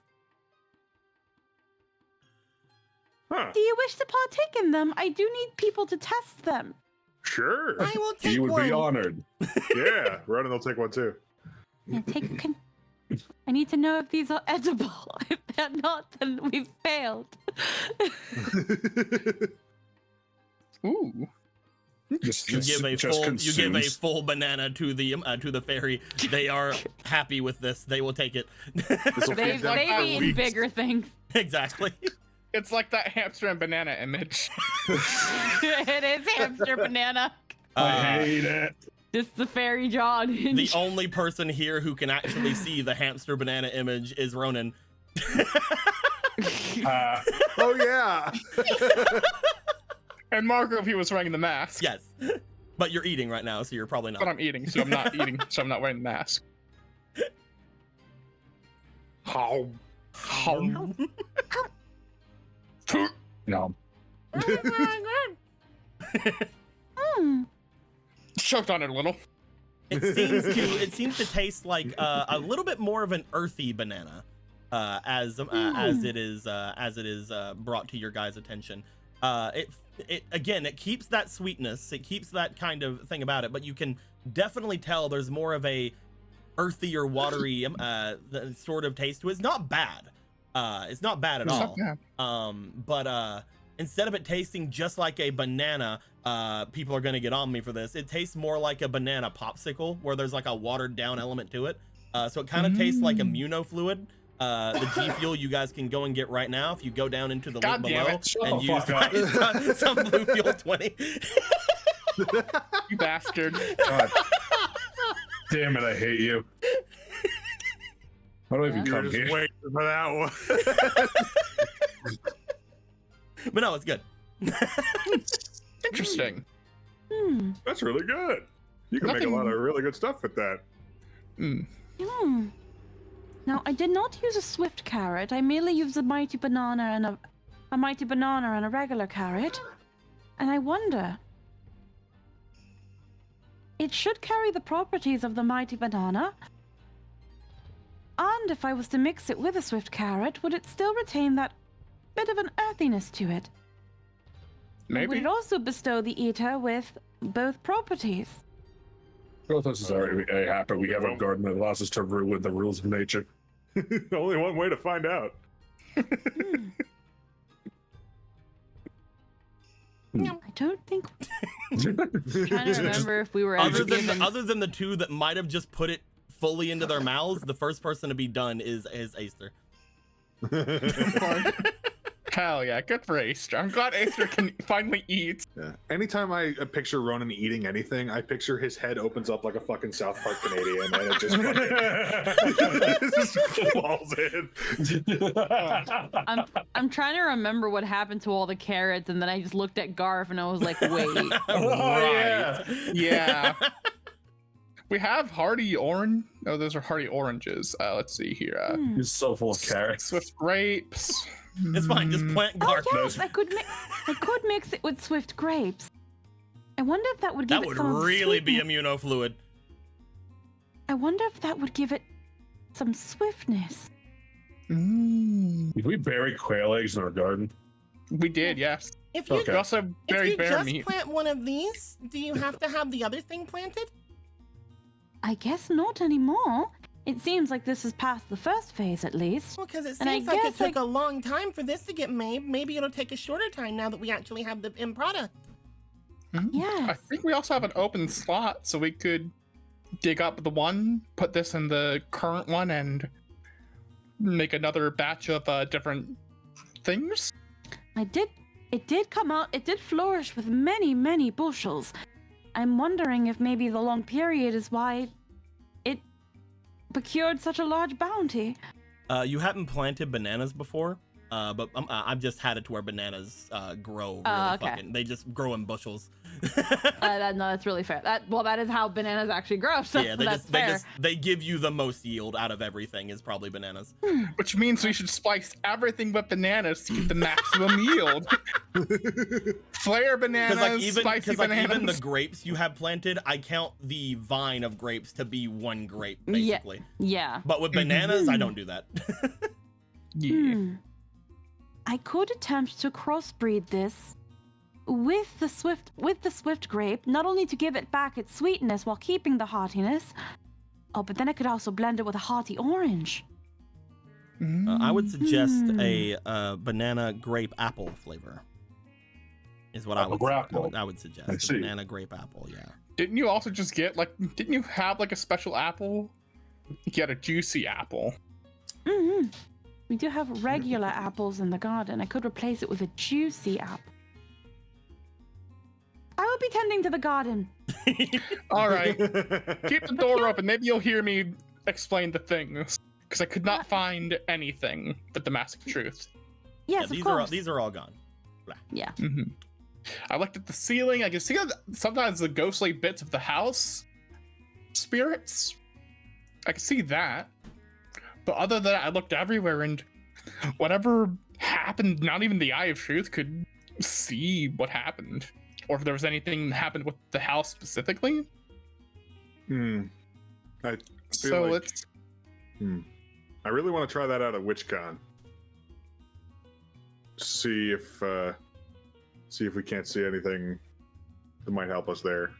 Huh. Do you wish to partake in them? I do need people to test them. Sure. I will take You would be one. honored. Yeah, Ronan will take one too. Yeah, I need to know if these are edible. If they're not, then we've failed. Ooh. You give a full banana to the fairy. They are happy with this. They will take it. They've eaten bigger things. Exactly. It's like that hamster and banana image. It is hamster banana. I hate it. Just the fairy jaw. The only person here who can actually see the hamster banana image is Ronan. Oh yeah. And Marco, if he was wearing the mask. Yes, but you're eating right now, so you're probably not. But I'm eating, so I'm not eating, so I'm not wearing the mask. How? No. Choked on it a little. It seems to taste like a little bit more of an earthy banana, as it is brought to your guys' attention. It keeps that sweetness, it keeps that kind of thing about it, but you can definitely tell there's more of a earthy or watery sort of taste to it. It's not bad. It's not bad at all. But instead of it tasting just like a banana, people are gonna get on me for this. It tastes more like a banana popsicle, where there's like a watered down element to it. So it kind of tastes like immunofluid. The G Fuel you guys can go and get right now if you go down into the link below and use some Blue Fuel 20. You bastard. God. Damn it, I hate you. Why do I even come here? Waiting for that one. But no, it's good. Interesting. That's really good. You can make a lot of really good stuff with that. Now, I did not use a swift carrot. I merely used a mighty banana and a regular carrot. And I wonder, it should carry the properties of the mighty banana. And if I was to mix it with a swift carrot, would it still retain that bit of an earthiness to it? Maybe. Would it also bestow the eater with both properties? Well, this is already happened. We have a garden that allows us to ruin the rules of nature. Only one way to find out. I don't think. Trying to remember if we were ever given. Other than the two that might have just put it fully into their mouths, the first person to be done is Aster. Hell yeah, good for Aster. I'm glad Aster can finally eat. Yeah. Anytime I picture Ronan eating anything, I picture his head opens up like a fucking South Park Canadian and it just fucking falls in. I'm trying to remember what happened to all the carrots, and then I just looked at Garth and I was like, wait. Yeah. We have hardy orange. Oh, those are hardy oranges. Let's see here. He's so full of carrots. Swift grapes. It's fine, just plant Garth. Oh yes, I could mix it with swift grapes. I wonder if that would give That it would some really be sweetness. immunofluid. I wonder if that would give it some swiftness. Did we bury quail eggs in our garden? We did, yes. If you, Okay. We also if buried you bear just meat. plant one of these, do you have to have the other thing planted? I guess not anymore. It seems like this is past the first phase, at least. Well, because it And I seems like it guess, took a long time for this to get made. Maybe it'll take a shorter time now that we actually have the end product. I Yes. think we also have an open slot, so we could dig up the one, put this in the current one, and make another batch of different things. It did come out. It did flourish with many, many bushels. I'm wondering if maybe the long period is why it procured such a large bounty. You haven't planted bananas before. but I've just had it to where bananas grow really okay. fucking. They just grow in bushels. No, that's really fair. That is how bananas actually grow. So Yeah, they give you the most yield out of everything is probably bananas. Which means we should spice everything with bananas to get the maximum yield. Flare bananas, spicy bananas. Even the grapes you have planted, I count the vine of grapes to be one grape, basically. Yeah. But with bananas, I don't do that. Yeah. I could attempt to crossbreed this with the swift grape, not only to give it back its sweetness while keeping the heartiness. Oh, but then I could also blend it with a hearty orange. I would suggest a banana grape apple flavor. Is what I would suggest. A banana grape apple, yeah. Didn't you also just get didn't you have a special apple? You had a juicy apple. Mm-hmm. We do have regular apples in the garden. I could replace it with a juicy apple. I will be tending to the garden. All right. Keep the door open. Maybe you'll hear me explain the things. Because I could not find anything but the mask of truth. Yes, of course. These are all gone. Yeah. Mm-hmm. I looked at the ceiling. I can see sometimes the ghostly bits of the house spirits. I can see that. But other than that, I looked everywhere, and whatever happened, not even the Eye of Truth could see what happened. Or if there was anything that happened with the house specifically. I really want to try that out at WitchCon. See if we can't see anything that might help us there.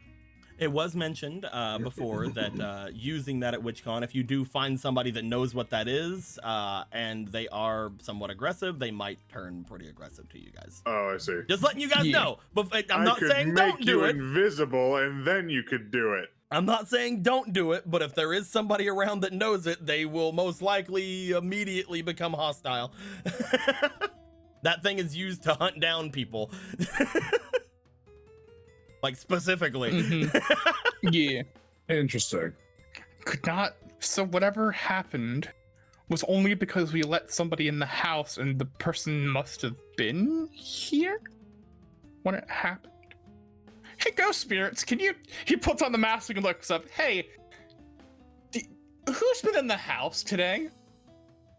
It was mentioned before that using that at WitchCon, if you do find somebody that knows what that is, and they are somewhat aggressive, they might turn pretty aggressive to you guys. Oh, I see. Just letting you guys know. But I'm not saying don't do it. Invisible, and then you could do it. I'm not saying don't do it, but if there is somebody around that knows it, they will most likely immediately become hostile. That thing is used to hunt down people. Specifically. Mm-hmm. Yeah. Interesting. So whatever happened was only because we let somebody in the house and the person must have been here when it happened. Hey, ghost spirits, he puts on the mask and looks up. Hey, who's been in the house today?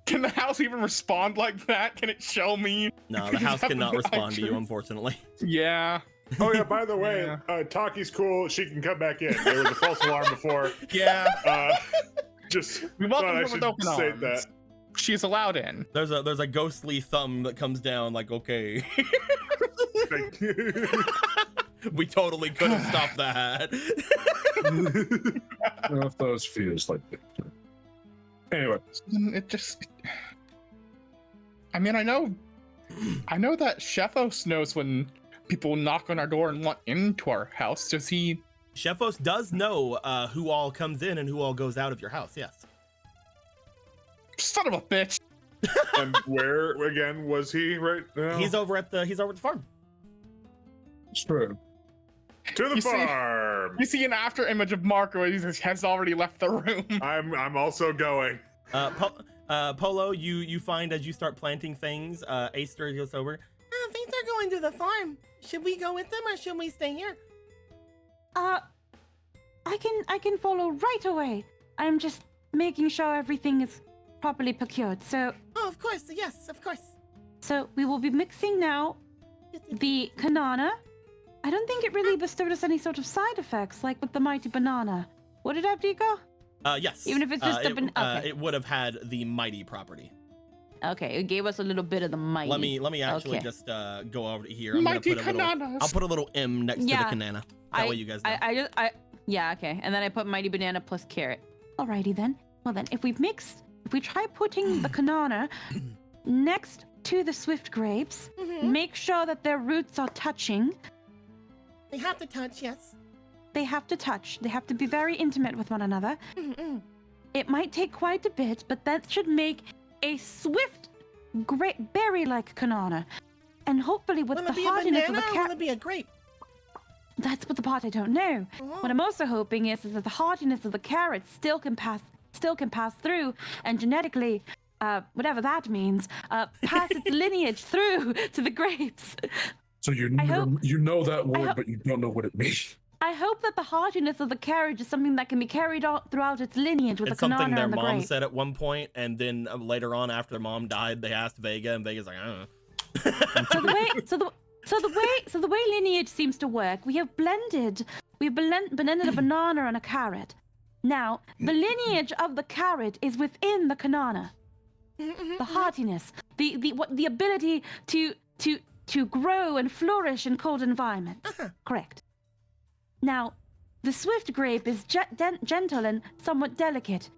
Can the house even respond like that? Can it show me? No, the house cannot respond to you, unfortunately. Yeah. Oh yeah, by the way, Taki's cool. She can come back in. There was a false alarm before. Yeah. We welcome her with open arms. That. She's allowed in. There's a ghostly thumb that comes down okay. We totally could have stopped that. If those feels like that. Anyway. I know that Shefos knows when people knock on our door and want into our house. Does he? Shefos does know who all comes in and who all goes out of your house. Yes. Son of a bitch. And where again was he right now? He's over at the farm. It's true. To the farm. You see an after image of Marco. He has already left the room. I'm also going. Polo, you find as you start planting things, Aster goes over. I think they're going to the farm. Should we go with them or should we stay here? I can follow right away. I'm just making sure everything is properly procured. So. Oh, of course. Yes, of course. So we will be mixing now the Kanana. I don't think it really bestowed us any sort of side effects, like with the mighty banana. Would it have, Dico? Yes. Even if it's just okay. It would have had the mighty property. Okay, it gave us a little bit of the mighty. Let me actually just go over to here. Mighty Kananas. I'll put a little M next to the Kanana. That way you guys know. Yeah, okay. And then I put mighty banana plus carrot. Alrighty then. Well then, if we try putting the Kanana next to the swift grapes, make sure that their roots are touching. They have to touch, yes. They have to touch. They have to be very intimate with one another. It might take quite a bit, but that should make a swift, great berry-like Kanana. And hopefully with the hardiness of the will it be a grape? That's what the part I don't know. What I'm also hoping is that the hardiness of the carrots still can pass through, and genetically whatever that means, pass its lineage through to the grapes. So you know that word, but you don't know what it means. I hope that the heartiness of the carriage is something that can be carried on throughout its lineage with It's the something Kanana their and the mom grape. said at one point, and then later on, after their mom died, they asked Vega, and Vega's like, I don't know. So the way lineage seems to work, we have blended a banana and a carrot. Now, the lineage of the carrot is within the Kanana. The heartiness, the ability to grow and flourish in cold environments. Correct. Now, the swift grape is gentle and somewhat delicate.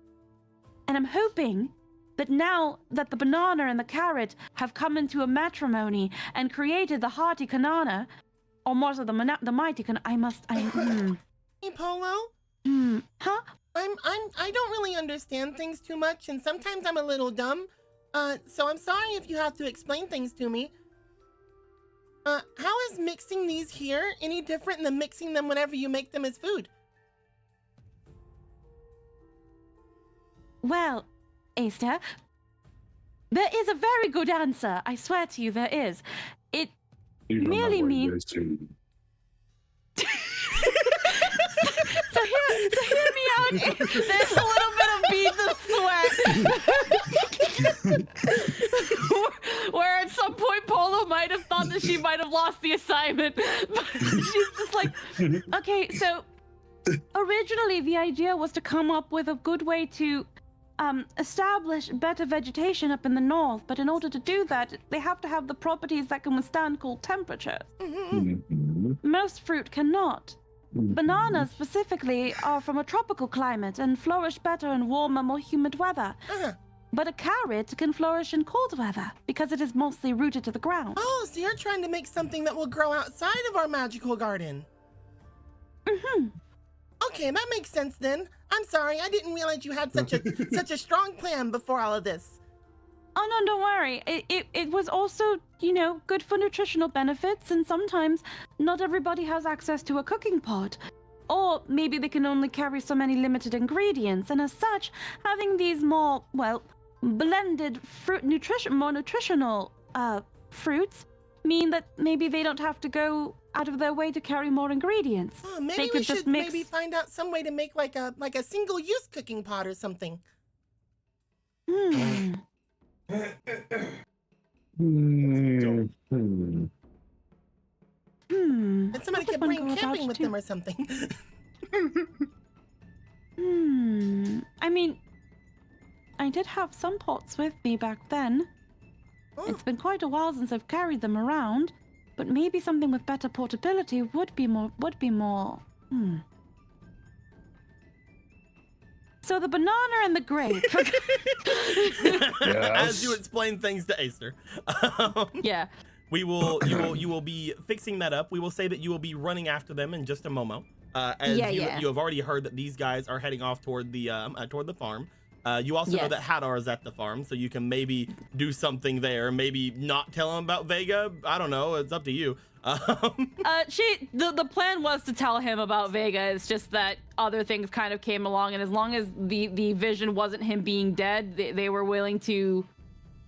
And I'm hoping that now that the banana and the carrot have come into a matrimony and created the hearty Kanana, or more so the mighty Kanana, Hey, Polo. Huh? I don't really understand things too much, and sometimes I'm a little dumb. So I'm sorry if you have to explain things to me. How is mixing these here any different than mixing them whenever you make them as food? Well, Aster, there is a very good answer. I swear to you, there is. It merely means. So hear me out. There's a little bit of beads of sweat. Where at some point Polo might have thought that she might have lost the assignment. But she's just like, Okay, so originally the idea was to come up with a good way to establish better vegetation up in the north, but in order to do that, they have to have the properties that can withstand cold temperatures. Most fruit cannot. Bananas specifically are from a tropical climate and flourish better in warmer, more humid weather. But a carrot can flourish in cold weather because it is mostly rooted to the ground. Oh, so you're trying to make something that will grow outside of our magical garden. Okay, that makes sense then. I'm sorry, I didn't realize you had such a strong plan before all of this. Oh no, don't worry. It was also, good for nutritional benefits, and sometimes not everybody has access to a cooking pot. Or maybe they can only carry so many limited ingredients, and as such, having these more, blended more nutritional fruits mean that maybe they don't have to go out of their way to carry more ingredients. Oh, maybe we should maybe find out some way to make like a single-use cooking pot or something. Hmm. And somebody could bring camping with them or something. I mean, I did have some pots with me back then. It's been quite a while since I've carried them around, but maybe something with better portability would be more. So the banana and the grape. As you explain things to Aster. yeah. You will be fixing that up. We will say that you will be running after them in just a moment. You have already heard that these guys are heading off toward the farm. You also know that Hadar is at the farm, so you can maybe do something there. Maybe not tell him about Vega. I don't know. It's up to you. The plan was to tell him about Vega. It's just that other things kind of came along, and as long as the vision wasn't him being dead, they were willing to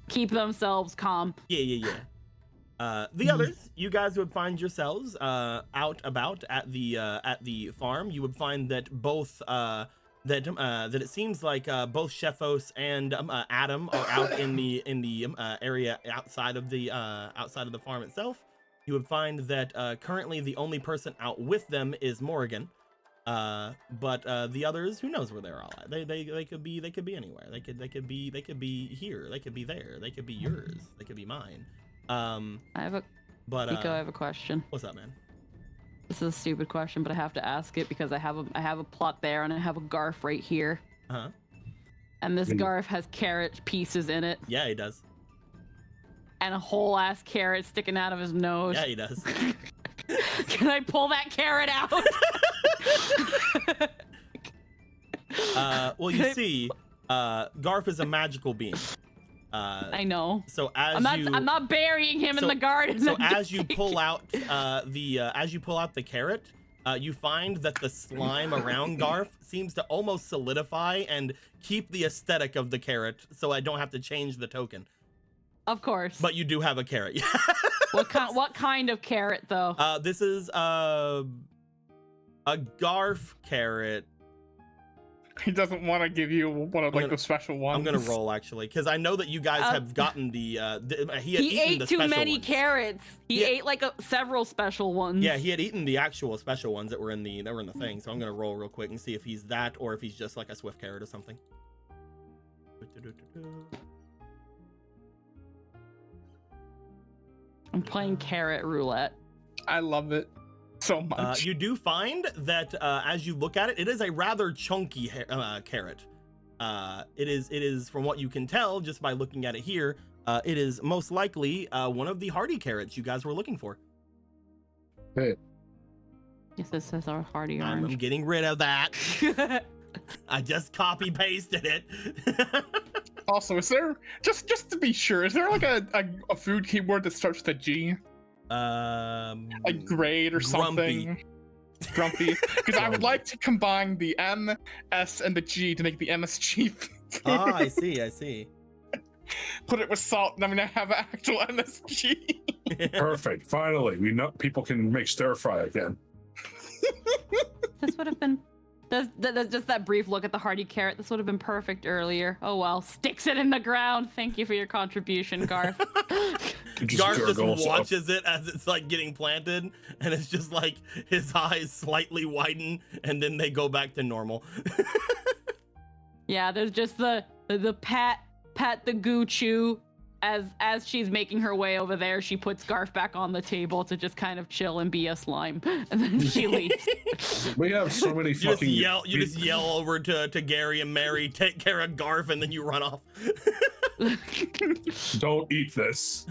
keep themselves calm. Yeah. The others, you guys would find yourselves out about at the farm. You would find that both that it seems like both Shefos and Adam are out in the area outside of the farm itself. You would find that currently the only person out with them is Morrigan, but the others, who knows where they're all at? They could be anywhere. They could be here. They could be there. They could be yours. They could be mine. Nico, I have a question. What's up, man? This is a stupid question, but I have to ask it because I have a plot there and I have a Garf right here. And this Garf has carrot pieces in it. Yeah, he does. And a whole ass carrot sticking out of his nose. Yeah, he does. Can I pull that carrot out? Well, you see, Garf is a magical being. I know. So I'm not burying him in the garden. So as you pull out the carrot, you find that the slime around Garf seems to almost solidify and keep the aesthetic of the carrot, so I don't have to change the token. Of course. But you do have a carrot. What kind of carrot though? This is a Garf carrot. He doesn't want to give you one of the special ones. I'm gonna roll actually, because I know that you guys have gotten the he ate too many carrots. He ate like several special ones. Yeah, he had eaten the actual special ones that were in the thing. So I'm gonna roll real quick and see if he's that or if he's just like a swift carrot or something. I'm playing carrot roulette. I love it so much. You do find that as you look at it, it is a rather chunky carrot. It is from what you can tell just by looking at it here. It is most likely one of the hardy carrots you guys were looking for. Hey. Yes, this says our hardy I'm orange. getting rid of that. I just copy pasted it. Also, is there just to be sure, is there like a food keyword that starts with a G? Like grade or something? Grumpy. Because I would like to combine the M, S, and the G to make the MSG food. Ah, I see. Put it with salt, and I'm gonna have actual MSG. Perfect. Finally, we know people can make stir fry again. This would have been. There's just that brief look at the hardy carrot. This would have been perfect earlier. Oh well, sticks it in the ground. Thank you for your contribution, Garth. Garth just watches it as it's like getting planted, and it's just like his eyes slightly widen, and then they go back to normal. Yeah, there's just the pat the goo chew. As she's making her way over there, she puts Garf back on the table to just kind of chill and be a slime, and then she leaves. We have so many fucking. You just yell over to Gary and Mary, take care of Garf, and then you run off. Don't eat this.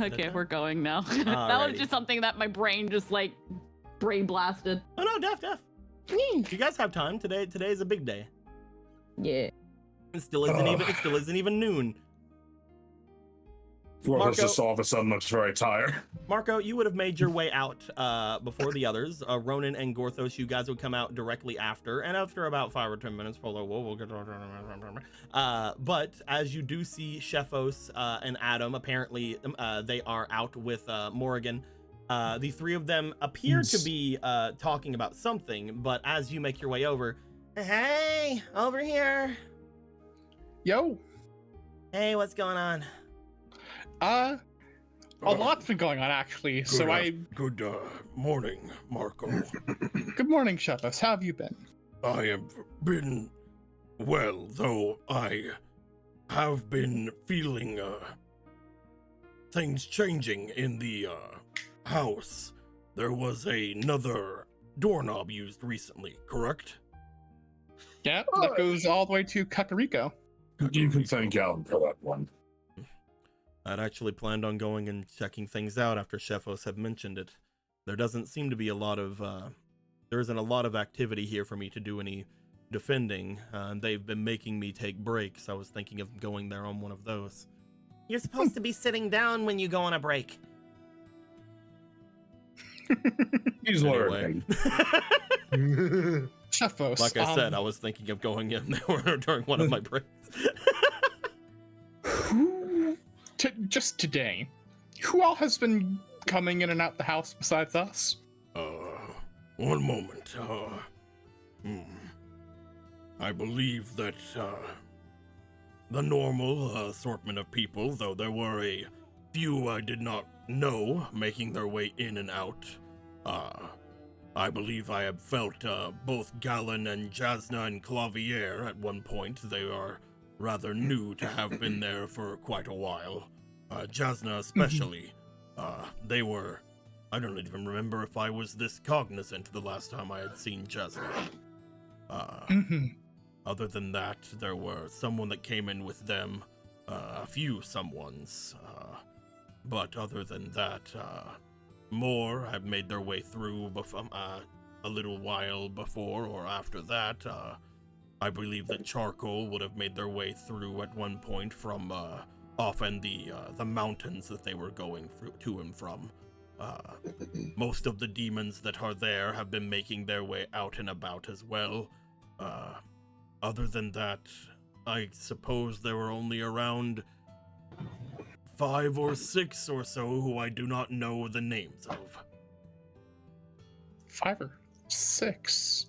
Okay, we're going now. That was just something that my brain just like brain blasted. Oh no, Def. You guys have time today. Today is a big day. Yeah. It still isn't even noon. Well, it's just all of a sudden looks very tired. Marco, you would have made your way out before the others. Ronan and Gorthos, you guys would come out directly after, and after about 5 or 10 minutes, we'll get. But as you do see Shefos and Adam, apparently they are out with Morrigan. The three of them appear to be talking about something, but as you make your way over, hey, over here. Yo. Hey, what's going on? A lot's been going on actually. Good morning, Marco. Good morning, Shefos. How have you been? I have been well, though I have been feeling things changing in the house. There was another doorknob used recently, correct? Yeah, that goes all the way to Kakariko. You can thank Alan for that one. I'd actually planned on going and checking things out after Shefos had mentioned it. There doesn't seem to be there isn't a lot of activity here for me to do any defending. They've been making me take breaks. I was thinking of going there on one of those. You're supposed to be sitting down when you go on a break. He's learning. Shefos. Like I said, I was thinking of going in there during one of my breaks. Just today, who all has been coming in and out the house besides us? One moment. I believe that the normal assortment of people, though there were a few I did not know making their way in and out. I believe I have felt both Gallon and Jasna and Clavier at one point. They are rather new to have been there for quite a while. Jasna especially. They were... I don't even remember if I was this cognizant the last time I had seen Jasna. Other than that, there were someone that came in with them, a few someones. But other than that, more have made their way through a little while before or after that. I believe that Charcoal would have made their way through at one point from off in the mountains that they were going through to and from. Most of the demons that are there have been making their way out and about as well. Other than that, I suppose there were only around 5 or 6 or so who I do not know the names of. 5 or 6.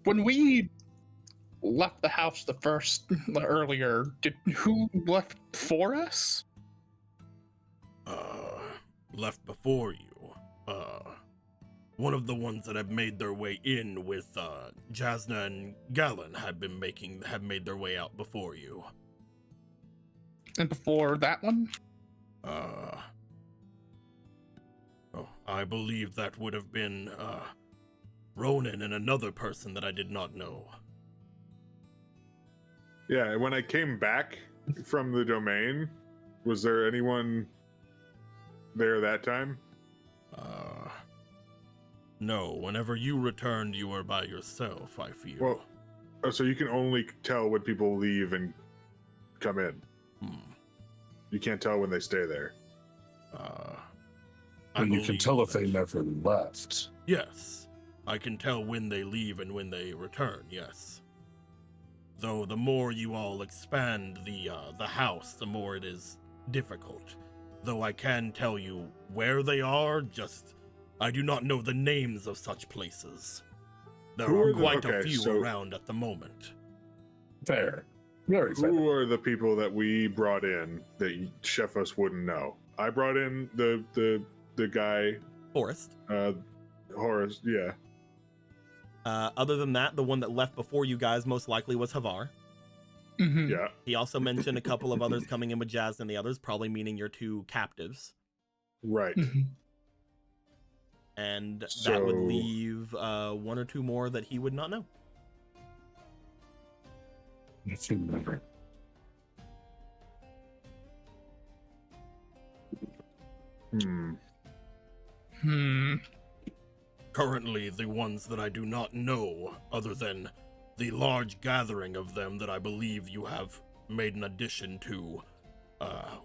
When we left the house earlier, who left for us? Left before you. One of the ones that have made their way in with Jasna and Galen have made their way out before you. And before that one? I believe that would have been Ronan and another person that I did not know. Yeah, when I came back from the domain, was there anyone there that time? No, whenever you returned, you were by yourself, I feel. Well, so you can only tell when people leave and come in. You can't tell when they stay there. And you can tell if they never left. Yes, I can tell when they leave and when they return, yes. Though the more you all expand the house, the more it is difficult. Though I can tell you where they are, just I do not know the names of such places. There are quite a few around at the moment. Fair. Very fair. Who are the people that we brought in that Sheffos wouldn't know? I brought in the guy Forrest. Horace, yeah. Other than that, the one that left before you guys most likely was Havar. Mm-hmm. Yeah. He also mentioned a couple of others coming in with Jazz and the others, probably meaning your 2 captives. Right. Mm-hmm. And that would leave 1 or 2 more that he would not know. Let's remember. Currently, the ones that I do not know, other than the large gathering of them that I believe you have made an addition to,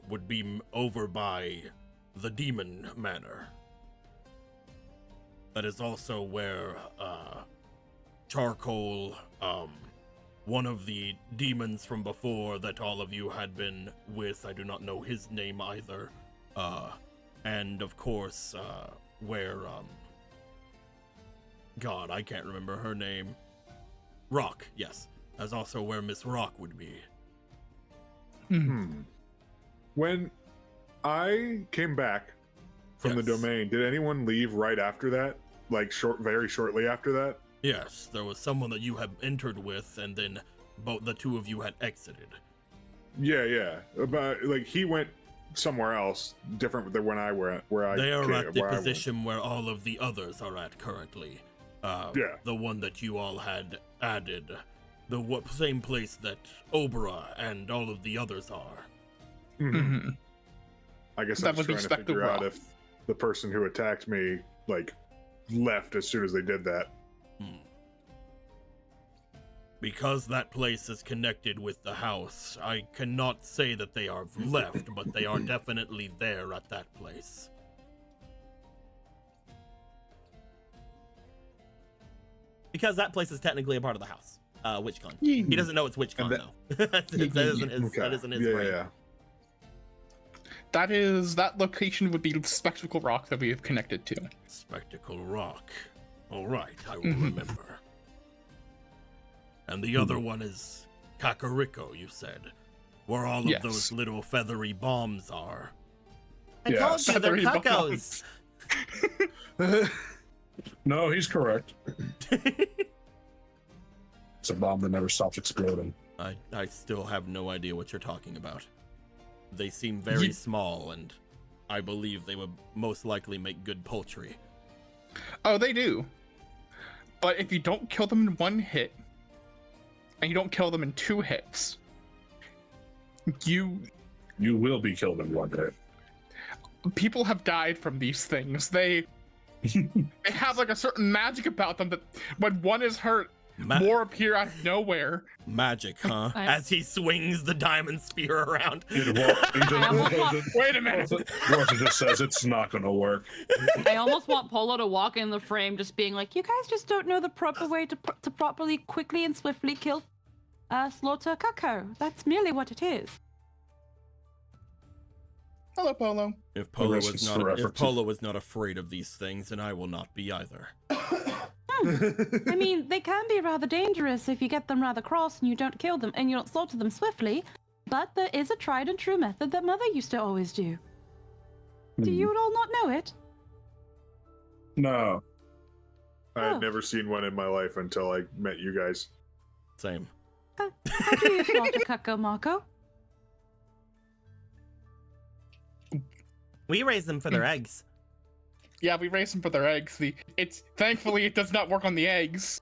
would be over by the Demon Manor. That is also where Charcoal, one of the demons from before that all of you had been with, I do not know his name either, and of course, where, God, I can't remember her name. Rock, yes. That's also where Miss Rock would be. When I came back from the domain, did anyone leave right after that? Like very shortly after that? Yes, there was someone that you had entered with, and then both the 2 of you had exited. Yeah. But like he went somewhere else, different than when I were where I. They are at the position where all of the others are at currently. The one that you all had added, the same place that Obra and all of the others are. Mm-hmm. I guess I'm just trying to figure out if the person who attacked me like left as soon as they did that. Because that place is connected with the house, I cannot say that they are left, but they are definitely there at that place. Because that place is technically a part of the house. WitchCon. He doesn't know it's WitchCon, though. that isn't his brain. Yeah. That location would be Spectacle Rock that we have connected to. Spectacle Rock. All right, I will remember. And the other one is Kakariko, you said, where all of those little feathery bombs are. I told you they're cuckoos. No, he's correct. It's a bomb that never stops exploding. I still have no idea what you're talking about. They seem very small, and I believe they would most likely make good poultry. Oh, they do. But if you don't kill them in 1 hit, and you don't kill them in 2 hits, you will be killed in 1 hit. People have died from these things. They have like a certain magic about them that when one is hurt, more appear out of nowhere. Magic, huh? As he swings the diamond spear around. Wait a minute. Rosa just says it's not going to work. I almost want Polo to walk in the frame just being like, you guys just don't know the proper way to properly, quickly, and swiftly kill, slaughter Kako. That's merely what it is. Hello, Polo. If Polo was not afraid of these things, then I will not be either. I mean, they can be rather dangerous if you get them rather cross and you don't kill them and you don't slaughter them swiftly, but there is a tried and true method that Mother used to always do. Do you all not know it? No. I had never seen one in my life until I met you guys. Same. How do you slaughter Kako, Marco? We raise them for their eggs. Yeah, we raise them for their eggs. Thankfully it does not work on the eggs.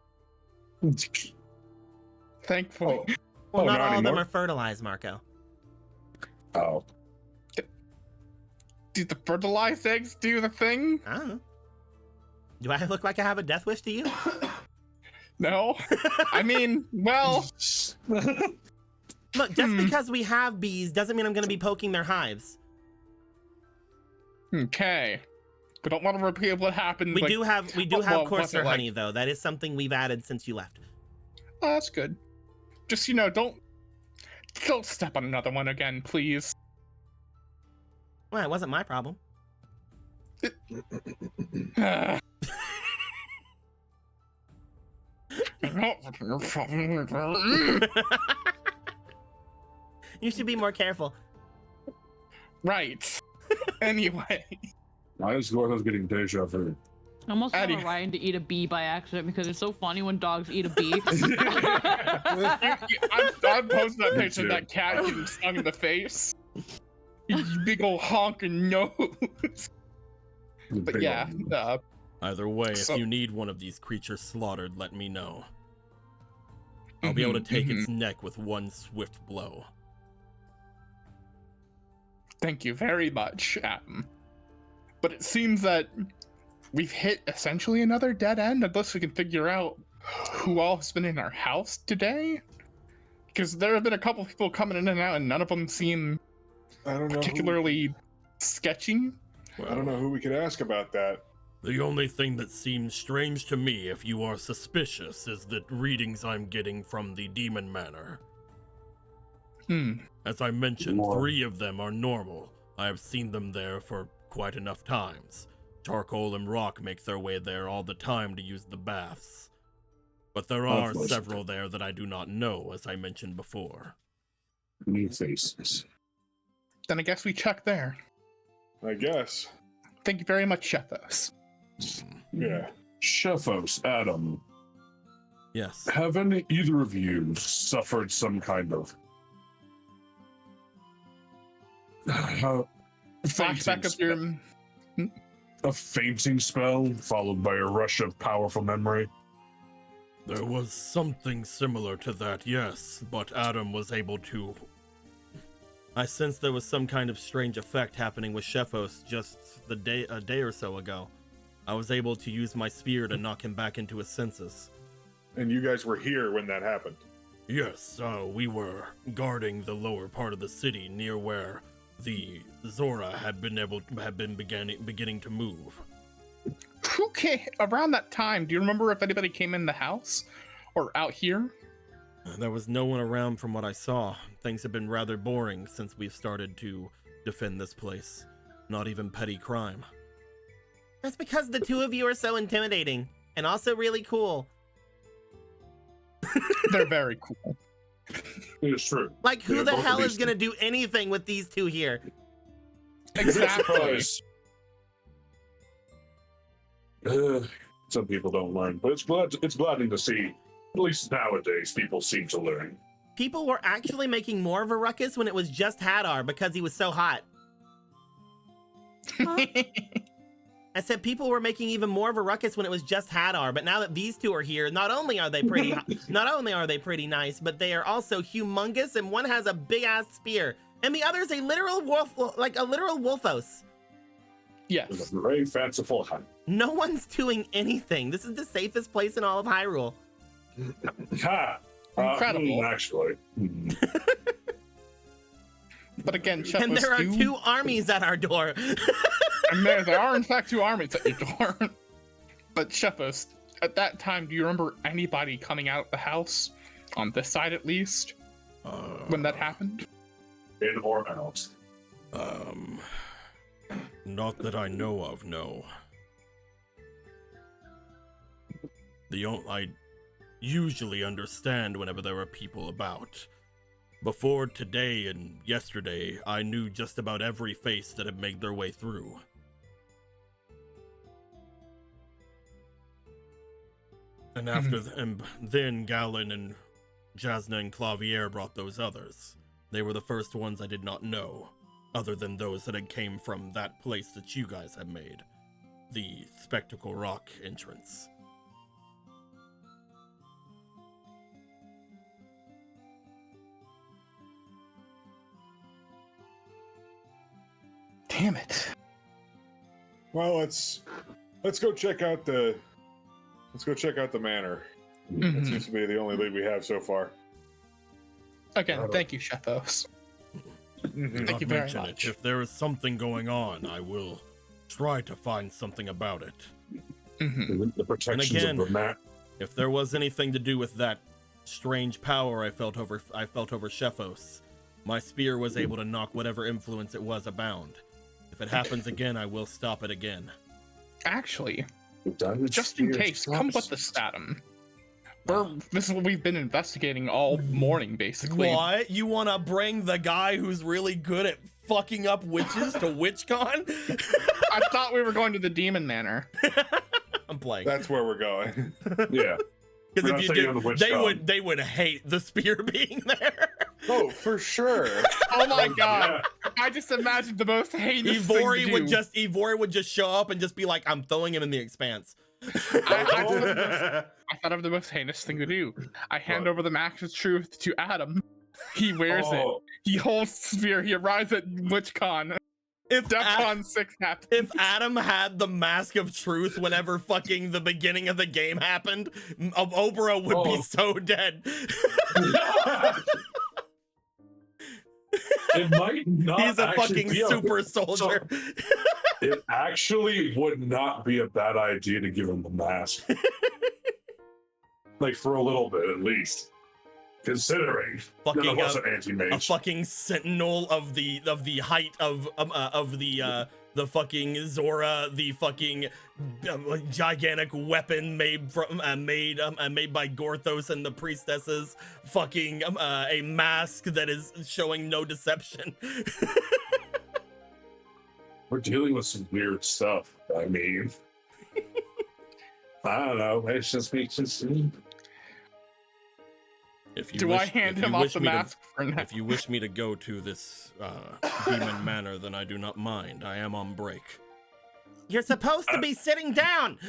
Thankfully. Well, not all of them anymore? are fertilized, Marco. Oh. Do the fertilized eggs do the thing? I don't know. Do I look like I have a death wish to you? No. I mean, well. Look, just because we have bees doesn't mean I'm going to be poking their hives. Okay. We don't want to repeat what happened. We do have what's coarser it like? honey, though. That is something we've added since you left. Oh, that's good. Just, don't step on another one again, please. Well, it wasn't my problem. You should be more careful. Right. Anyway. Why is Gordo's getting deja vu? I almost want Ryan to eat a bee by accident because it's so funny when dogs eat a bee. I'd post that picture of that cat getting stung in the face. Big old honking nose. But yeah. Either way, if you need one of these creatures slaughtered, let me know. I'll be able to take its neck with one swift blow. Thank you very much, but it seems that we've hit essentially another dead end unless we can figure out who all has been in our house today. Because there have been a couple people coming in and out, and none of them seem particularly sketchy. I don't know who we could ask about that. The only thing that seems strange to me, if you are suspicious, is the readings I'm getting from the Demon Manor. As I mentioned, 3 of them are normal. I have seen them there for quite enough times. Charcoal and rock make their way there all the time to use the baths. But there are several there that I do not know, as I mentioned before. New faces. Then I guess we check there. I guess. Thank you very much, Shethos. Yeah. Shethos, Adam. Yes. Have either of you suffered some kind of flashback of your a fainting spell followed by a rush of powerful memory? There was something similar to that, yes, but Adam was able to... I sensed there was some kind of strange effect happening with Shethos just a day or so ago. I was able to use my spear to knock him back into his senses. And you guys were here when that happened? Yes, we were guarding the lower part of the city near where the Zora had been beginning to move. Okay, around that time, do you remember if anybody came in the house or out here? There was no one around from what I saw. Things have been rather boring since we've started to defend this place. Not even petty crime. That's because the two of you are so intimidating and also really cool. They're very cool. It is true. Like, who the hell is going to do anything with these two here? Exactly. Some people don't learn, but it's gladdening to see. At least nowadays, people seem to learn. People were actually making more of a ruckus when it was just Hadar because he was so hot. Huh? I said people were making even more of a ruckus when it was just Hadar, but now that these two are here, not only are they pretty nice, but they are also humongous, and one has a big ass spear, and the other is a literal wolf, like a literal wolfos. Yes. It's a very fanciful hunt. No one's doing anything. This is the safest place in all of Hyrule. Ha! Incredible. Actually. But again, And Shepos, there are 2 armies at our door. and there are in fact 2 armies at your door. But Shepos, at that time, do you remember anybody coming out of the house? On this side, at least, when that happened? In or out? Not that I know of, no. I usually understand whenever there are people about. Before today and yesterday, I knew just about every face that had made their way through. And and then Galen and Jasna and Clavier brought those others. They were the first ones I did not know, other than those that had came from that place that you guys had made. The Spectacle Rock entrance. Damn it. Well, let's go check out the manor. That seems to be the only lead we have so far. Again, thank you, Shepos. Thank you very much. If there is something going on, I will try to find something about it. The protections again, of the mat. If there was anything to do with that strange power I felt over Shepos, my spear was able to knock whatever influence it was abound. If it happens again, I will stop it again. Actually, just in case, come with us, Adam. This is what we've been investigating all morning, basically. What? You want to bring the guy who's really good at fucking up witches to WitchCon? I thought we were going to the Demon Manor. I'm playing. That's where we're going. Yeah. Because if you do, they WitchCon. would hate the spear being there. Oh, for sure. Oh my god! I just imagined the most heinous Ivori thing would to do. would just show up and just be like, "I'm throwing him in the expanse." I thought of the most heinous thing to do. I hand over the Max of Truth to Adam. He wears it. He holds the spear. He arrives at WitchCon. If DEFCON 6 happens. If Adam had the Mask of Truth whenever fucking the beginning of the game happened, Obra would be so dead. It might not. He's a actually fucking be super soldier. It actually would not be a bad idea to give him the mask. Like for a little bit at least. Considering Fucking none of us are anti-mage. a fucking sentinel of the height of the fucking Zora, the fucking gigantic weapon made by Gorthos and the priestesses, fucking a mask that is showing no deception. We're dealing with some weird stuff. I mean, I don't know. It's just Do I hand him off the mask for now? If you wish me to go to this demon manor, then I do not mind. I am on break. You're supposed to be sitting down.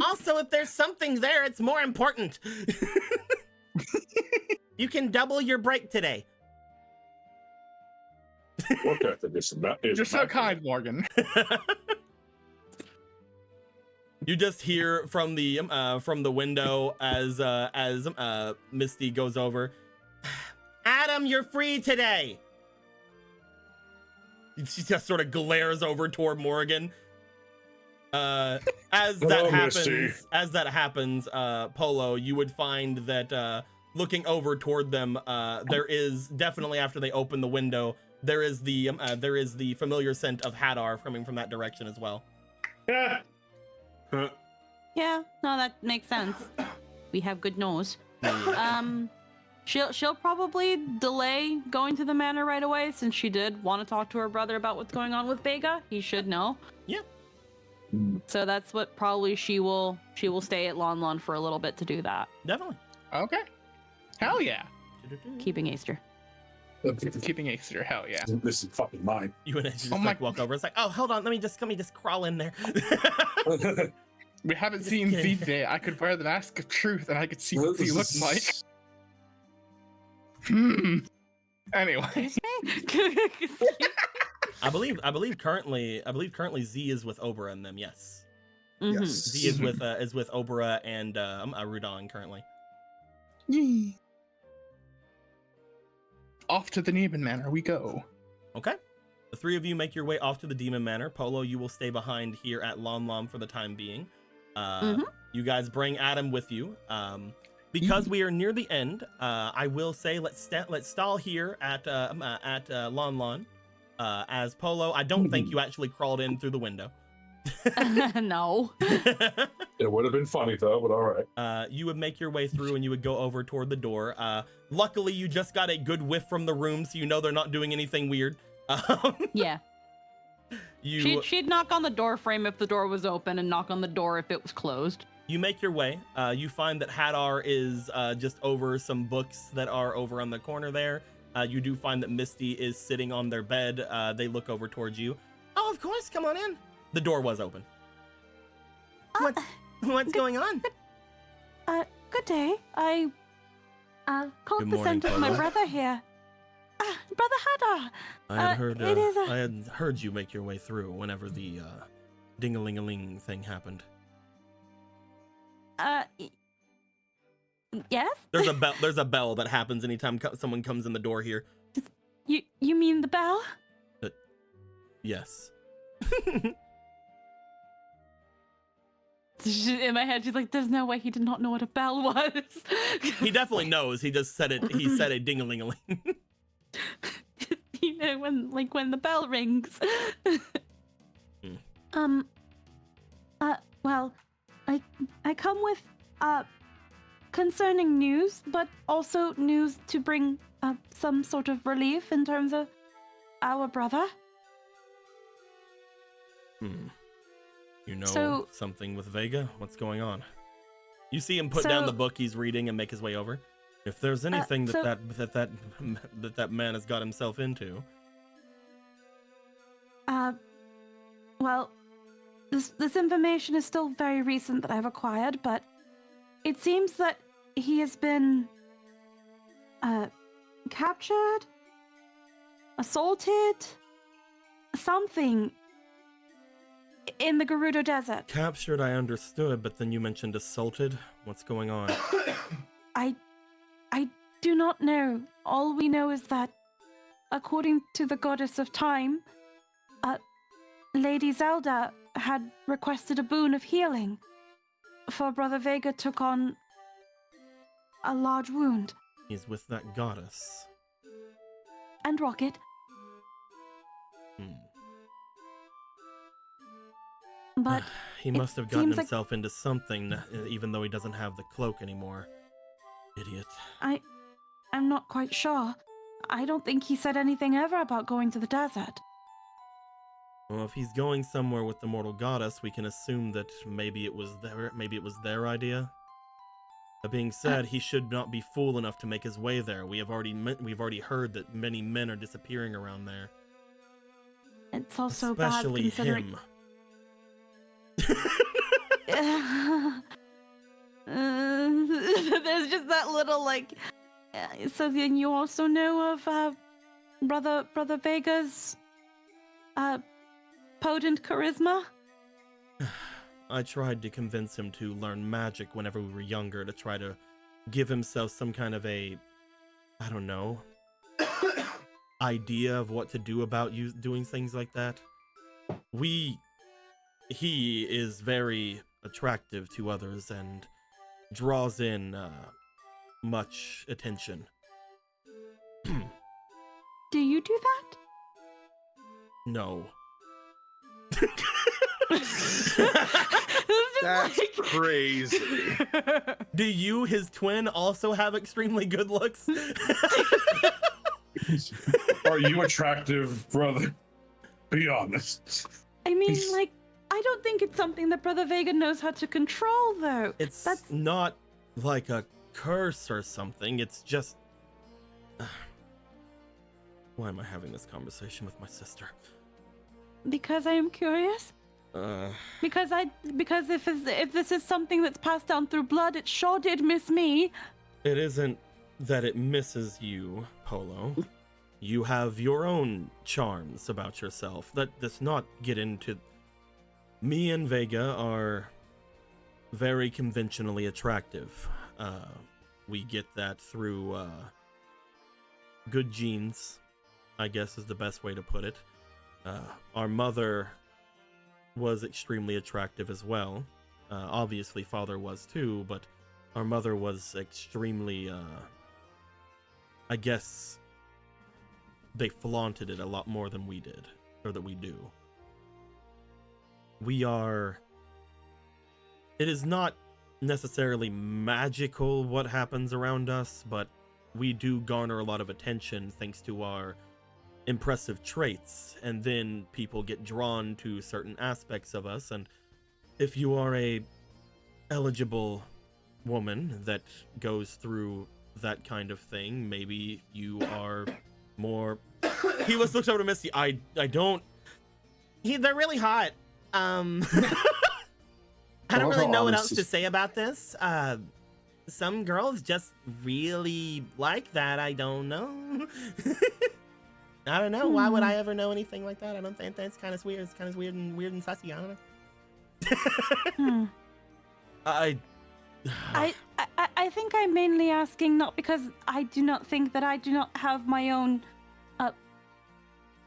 Also, if there's something there, it's more important. You can double your break today. You're so kind, Morgan. You just hear from the window as Misty goes over. Adam, you're free today. She just sort of glares over toward Morgan. As that happens, Polo, you would find that looking over toward them, there is definitely, after they open the window, there is the familiar scent of Hadar coming from that direction as well. Yeah. Yeah, no, that makes sense. We have good nose. She'll probably delay going to the manor right away since she did want to talk to her brother about what's going on with Vega. He should know. Yeah. So that's what probably she will stay at Lon Lon for a little bit to do that. Definitely. Okay. Hell yeah. Keeping Easter. Keeping Easter, hell yeah. This is fucking mine. You and I just walk over. It's like, oh, hold on, let me just crawl in there. We haven't seen Z today. I could wear the mask of truth and I could see what Z looks like. Anyway. I believe currently Z is with Ober and them, yes. Mhm. Yes. Z is with Obra and Rudon currently. Yee. Off to the Neiman Manor we go. Okay. The three of you make your way off to the Demon Manor. Polo, you will stay behind here at Lon Lon for the time being. You guys bring Adam with you. Because we are near the end, I will say let's stall here at Lon Lon. As Polo, I don't think you actually crawled in through the window. No. It would have been funny though, but all right. You would make your way through and you would go over toward the door. Luckily, you just got a good whiff from the room, so you know they're not doing anything weird. Yeah. She'd knock on the door frame if the door was open and knock on the door if it was closed. You make your way. You find that Hadar is just over some books that are over on the corner there. You do find that Misty is sitting on their bed. They look over towards you. Oh, of course, come on in. The door was open. What's going on? Good day. I caught Good the morning, scent of my Polo. brother here. Brother Hadar. I had heard you make your way through whenever the ding-a-ling-a-ling thing happened. Yes? There's a bell that happens anytime someone comes in the door here. You mean the bell? Yes. In my head, she's like, there's no way he did not know what a bell was. He definitely knows. He just said it. He said a ding-a-ling-a-ling. You know, when the bell rings. Well, I come with concerning news, but also news to bring some sort of relief in terms of our brother. You know So- something with Vega? What's going on? You see him put down the book he's reading and make his way over. If there's anything that man has got himself into. Well, this information is still very recent that I've acquired, but it seems that he has been captured, assaulted, something in the Gerudo Desert. Captured, I understood, but then you mentioned assaulted. What's going on? I do not know. All we know is that, according to the goddess of time, Lady Zelda had requested a boon of healing, for Brother Vega took on a large wound. He's with that goddess. And Rocket. But he must have it gotten seems like- himself into something, even though he doesn't have the cloak anymore. Idiot. I'm not quite sure. I don't think he said anything ever about going to the desert. Well, if he's going somewhere with the mortal goddess, we can assume that maybe it was their idea. That being said, he should not be fool enough to make his way there. We've already heard that many men are disappearing around there. It's also Especially bad considering... him. There's just that little so then you also know of brother Vega's potent charisma? I tried to convince him to learn magic whenever we were younger, to try to give himself some kind of a, I don't know, idea of what to do about you doing things like that. He is very attractive to others and draws in much attention. Do you do that? No. That's crazy. Do you, his twin, also have extremely good looks? Are you attractive, brother? Be honest. I mean, I don't think it's something that Brother Vega knows how to control, though. It's not like a curse or something. It's just... Why am I having this conversation with my sister? Because I am curious. Because if this is something that's passed down through blood, it sure did miss me. It isn't that it misses you, Polo. You have your own charms about yourself. That does not get into... Me and Vega are very conventionally attractive. We get that through good genes, I guess is the best way to put it. Our mother was extremely attractive as well. Obviously, father was too, but our mother was extremely, I guess they flaunted it a lot more than we did, or that we do. It is not necessarily magical what happens around us, but we do garner a lot of attention thanks to our impressive traits, and then people get drawn to certain aspects of us. And if you are a eligible woman that goes through that kind of thing, maybe you are more. He looks over to Misty. I don't. They're really hot. I don't really know what else to say about this. Some girls just really like that. I don't know. I don't know. Why would I ever know anything like that? I don't think that's kind of weird. It's kind of weird and sussy. I don't know. I think I'm mainly asking not because I do not think that I do not have my own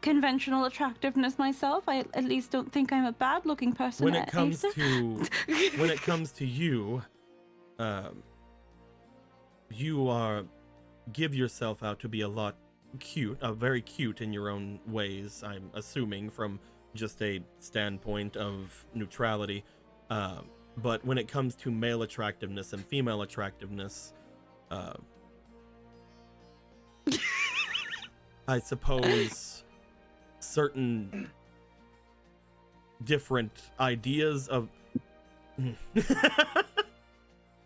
conventional attractiveness myself. I at least don't think I'm a bad-looking person. When it comes to you, you give yourself out to be a lot cute, very cute in your own ways. I'm assuming from just a standpoint of neutrality. But when it comes to male attractiveness and female attractiveness, I suppose certain different ideas of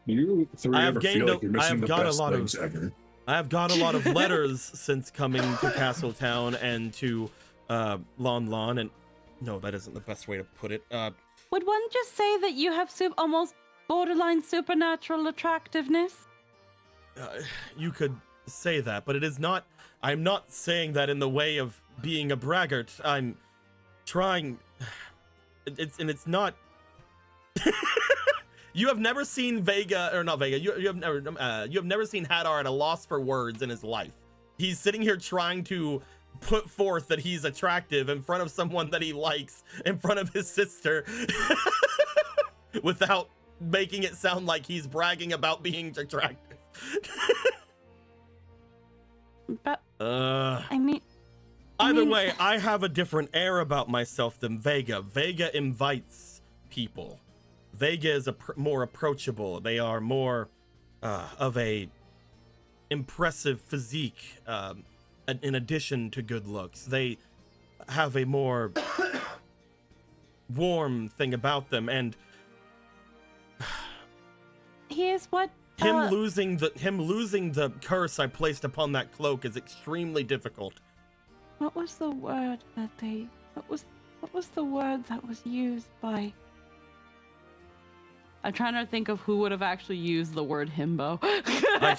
You three I have ever feel like you're missing the got a best lot things of ever. I have got a lot of letters since coming to Castletown and to Lon, and no, that isn't the best way to put it. Would one just say that you have almost borderline supernatural attractiveness? You could say that, but it is not. I'm not saying that in the way of being a braggart. I'm trying. It's not. You have never seen Vega, or not Vega. You have never seen Hadar at a loss for words in his life. He's sitting here trying to put forth that he's attractive in front of someone that he likes, in front of his sister, without making it sound like he's bragging about being attractive. But I mean, either way, I have a different air about myself than Vega. Vega invites people. Vega is more approachable. They are more of a impressive physique. In addition to good looks, they have a more warm thing about them. And here's what him losing the curse I placed upon that cloak is extremely difficult. What was the word that they? What was the word that was used by? I'm trying to think of who would have actually used the word himbo. I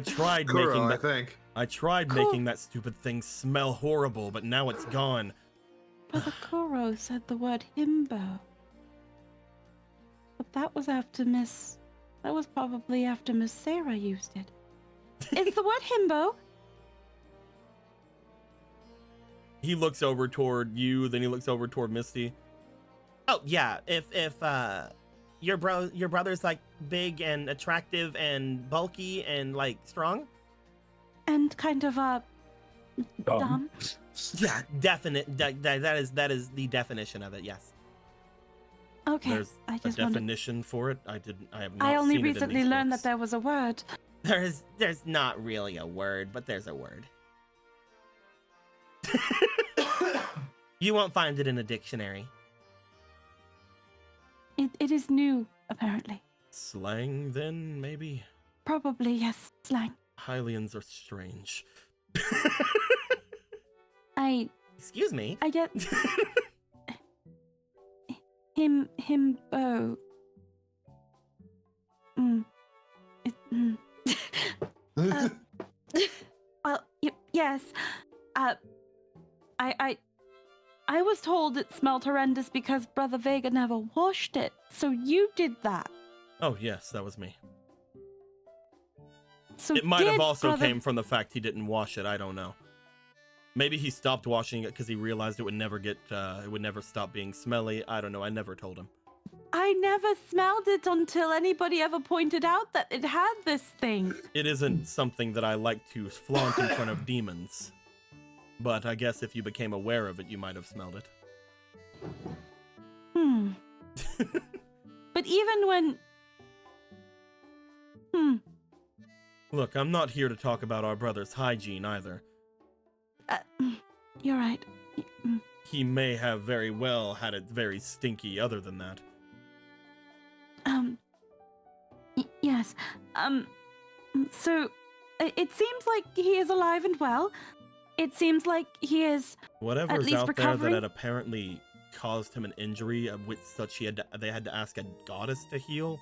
tried Kuro, making that. I think. I tried making that stupid thing smell horrible, but now it's gone. Brother Kuro said the word himbo. But that was after Miss. That was probably after Miss Sarah used it. Is the word himbo? He looks over toward you, then he looks over toward Misty. Oh yeah, if your brother's like big and attractive and bulky and like strong, And kind of dumb. yeah, definite. That is the definition of it. Yes. Okay, There's I a just wanted. definition for it. I have not I only seen it in recently these learned books. that there was a word. There's not really a word, but there's a word. You won't find it in a dictionary. It is new, apparently. Slang, then, maybe? Probably, yes, slang. Hylians are strange. Excuse me. I get himbo. Well, yes. I was told it smelled horrendous because Brother Vega never washed it. So you did that. Oh, yes, that was me. So It might have did also Brother- came from the fact he didn't wash it. I don't know. Maybe he stopped washing it because he realized it would never stop being smelly. I don't know. I never told him. I never smelled it until anybody ever pointed out that it had this thing. It isn't something that I like to flaunt in front of demons. But I guess if you became aware of it, you might have smelled it. But even when... Look, I'm not here to talk about our brother's hygiene either. You're right. He may have very well had it very stinky other than that. Yes. So, it seems like he is alive and well. It seems like he is Whatever's least out recovering. there that had apparently caused him an injury of which such they had to ask a goddess to heal,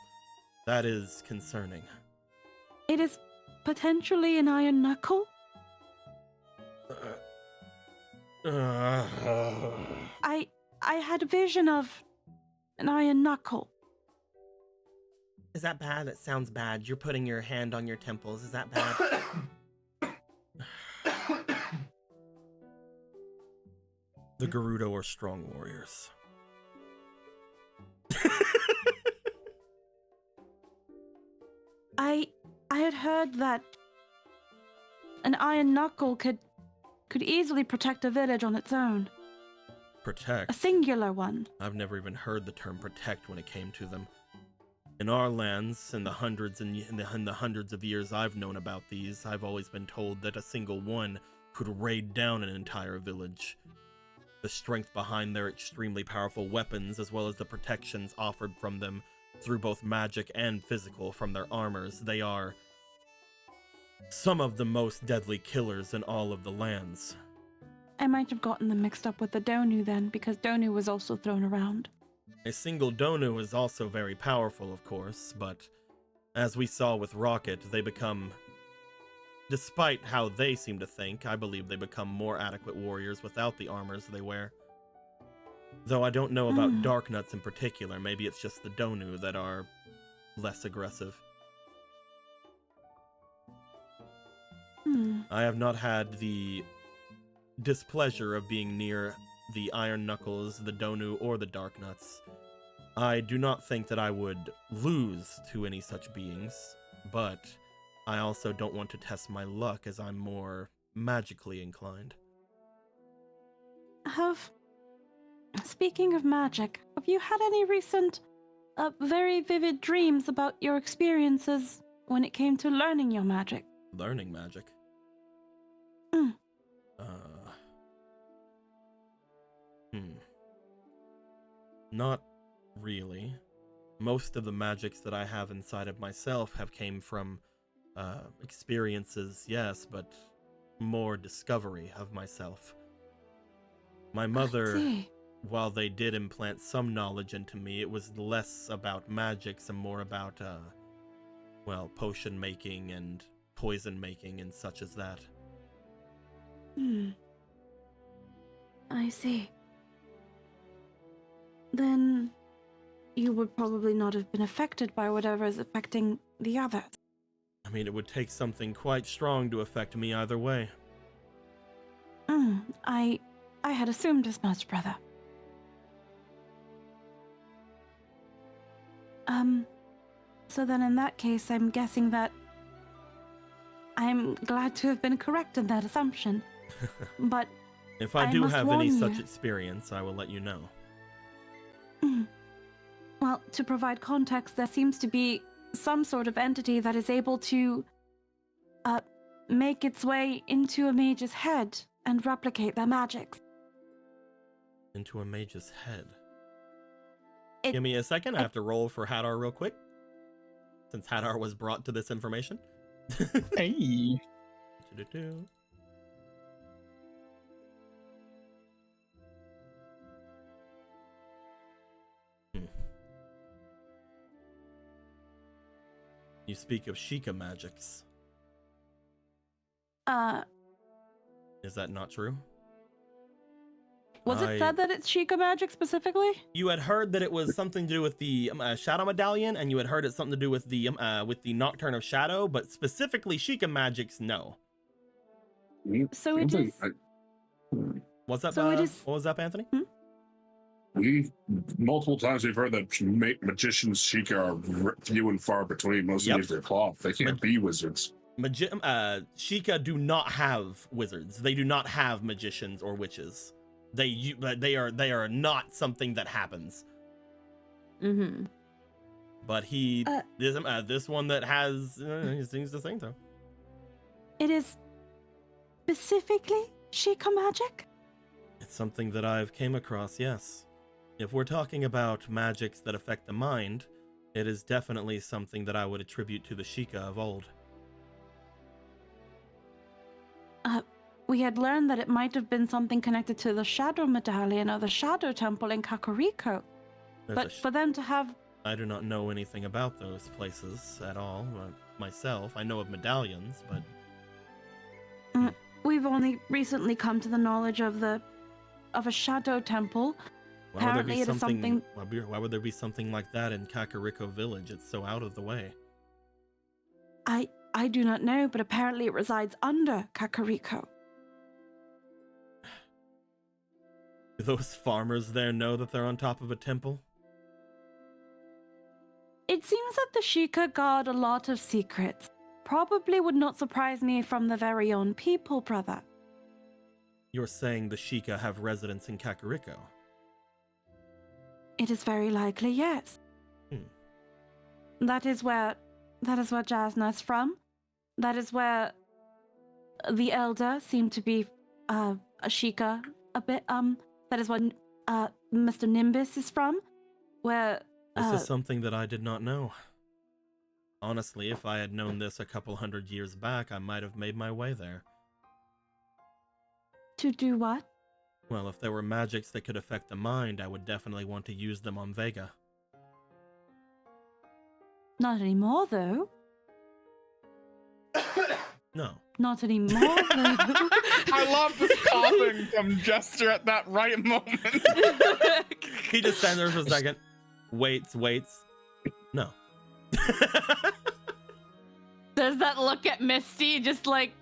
that is concerning. It is potentially an iron knuckle. I had a vision of an iron knuckle. Is that bad? That sounds bad. You're putting your hand on your temples. Is that bad? The Gerudo are strong warriors. I had heard that an iron knuckle could easily protect a village on its own. Protect? A singular one. I've never even heard the term protect when it came to them. In our lands, in the hundreds of years I've known about these, I've always been told that a single one could raid down an entire village. The strength behind their extremely powerful weapons, as well as the protections offered from them through both magic and physical from their armors, they are some of the most deadly killers in all of the lands. I might have gotten them mixed up with the Donu then, because Donu was also thrown around. A single Donu is also very powerful, of course, but as we saw with Rocket, they become, despite how they seem to think, I believe they become more adequate warriors without the armors they wear. Though I don't know about Darknuts in particular, maybe it's just the Donu that are less aggressive. I have not had the displeasure of being near the Iron Knuckles, the Donu, or the Darknuts. I do not think that I would lose to any such beings, but I also don't want to test my luck as I'm more magically inclined. Speaking of magic, have you had any recent, very vivid dreams about your experiences when it came to learning your magic? Learning magic? Not really. Most of the magics that I have inside of myself have came from experiences, yes, but more discovery of myself. My mother, while they did implant some knowledge into me, it was less about magics and more about, potion making and poison making and such as that. I see. Then you would probably not have been affected by whatever is affecting the others. I mean, it would take something quite strong to affect me either way. I had assumed as much, brother. So then in that case, I'm guessing that I'm glad to have been correct in that assumption. But if I do must have any warn such you. experience, I will let you know. Well, to provide context, there seems to be some sort of entity that is able to make its way into a mage's head and replicate their magics. Into a mage's head? Give me a second, I have to roll for Hadar real quick. Since Hadar was brought to this information. Hey. Do-do-do. You speak of Sheikah magics. Uh, Is that not true? Was it said that it's Sheikah magic specifically? You had heard that it was something to do with the Shadow Medallion, and you had heard it's something to do with the Nocturne of Shadow, but specifically Sheikah magics, no. So it is. What's up? So it is. What was up, Anthony? We multiple times we've heard that magicians Sheikah are few and far between. Most Yep. use their cloth. They can't be wizards. Sheikah do not have wizards. They do not have magicians or witches. They are not something that happens. Mm-hmm. But this one that has he seems to think though. It is specifically Sheikah magic? It's something that I've came across, yes. If we're talking about magics that affect the mind, it is definitely something that I would attribute to the Sheikah of old. We had learned that it might have been something connected to the Shadow Medallion or the Shadow Temple in Kakariko. But for them to have... I do not know anything about those places at all. Myself, I know of medallions, but... We've only recently come to the knowledge of a Shadow Temple. Apparently it is something... Why would there be something like that in Kakariko Village? It's so out of the way. I do not know, but apparently it resides under Kakariko. Do those farmers there know that they're on top of a temple? It seems that the Sheikah guard a lot of secrets. Probably would not surprise me from the very own people, brother. You're saying the Sheikah have residence in Kakariko? It is very likely, yes. That is where Jasna's from. That is where the elder seemed to be a Sheikah a bit. That is where Mr. Nimbus is from. Where this is something that I did not know. Honestly, if I had known this a couple hundred years back, I might have made my way there. To do what? Well, if there were magics that could affect the mind, I would definitely want to use them on Vega. Not anymore, though. No. Not anymore, though. I love this coughing from Jester at that right moment. He just stands there for a second. Waits. No. There's that look at Misty, just like,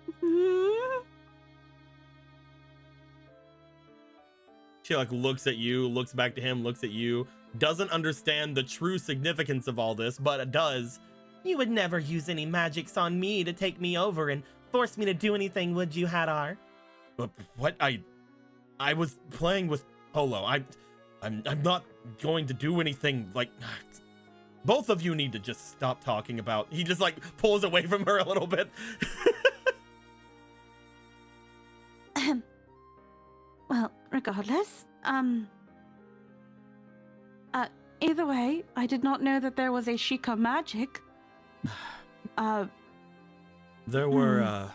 She like looks at you, looks back to him, looks at you, doesn't understand the true significance of all this, but it does. You would never use any magics on me to take me over and force me to do anything, would you, Hadar? What? I was playing with Polo. I'm not going to do anything like... Both of you need to just stop talking about... He just like pulls away from her a little bit. Well, regardless, either way, I did not know that there was a Sheikah magic. There were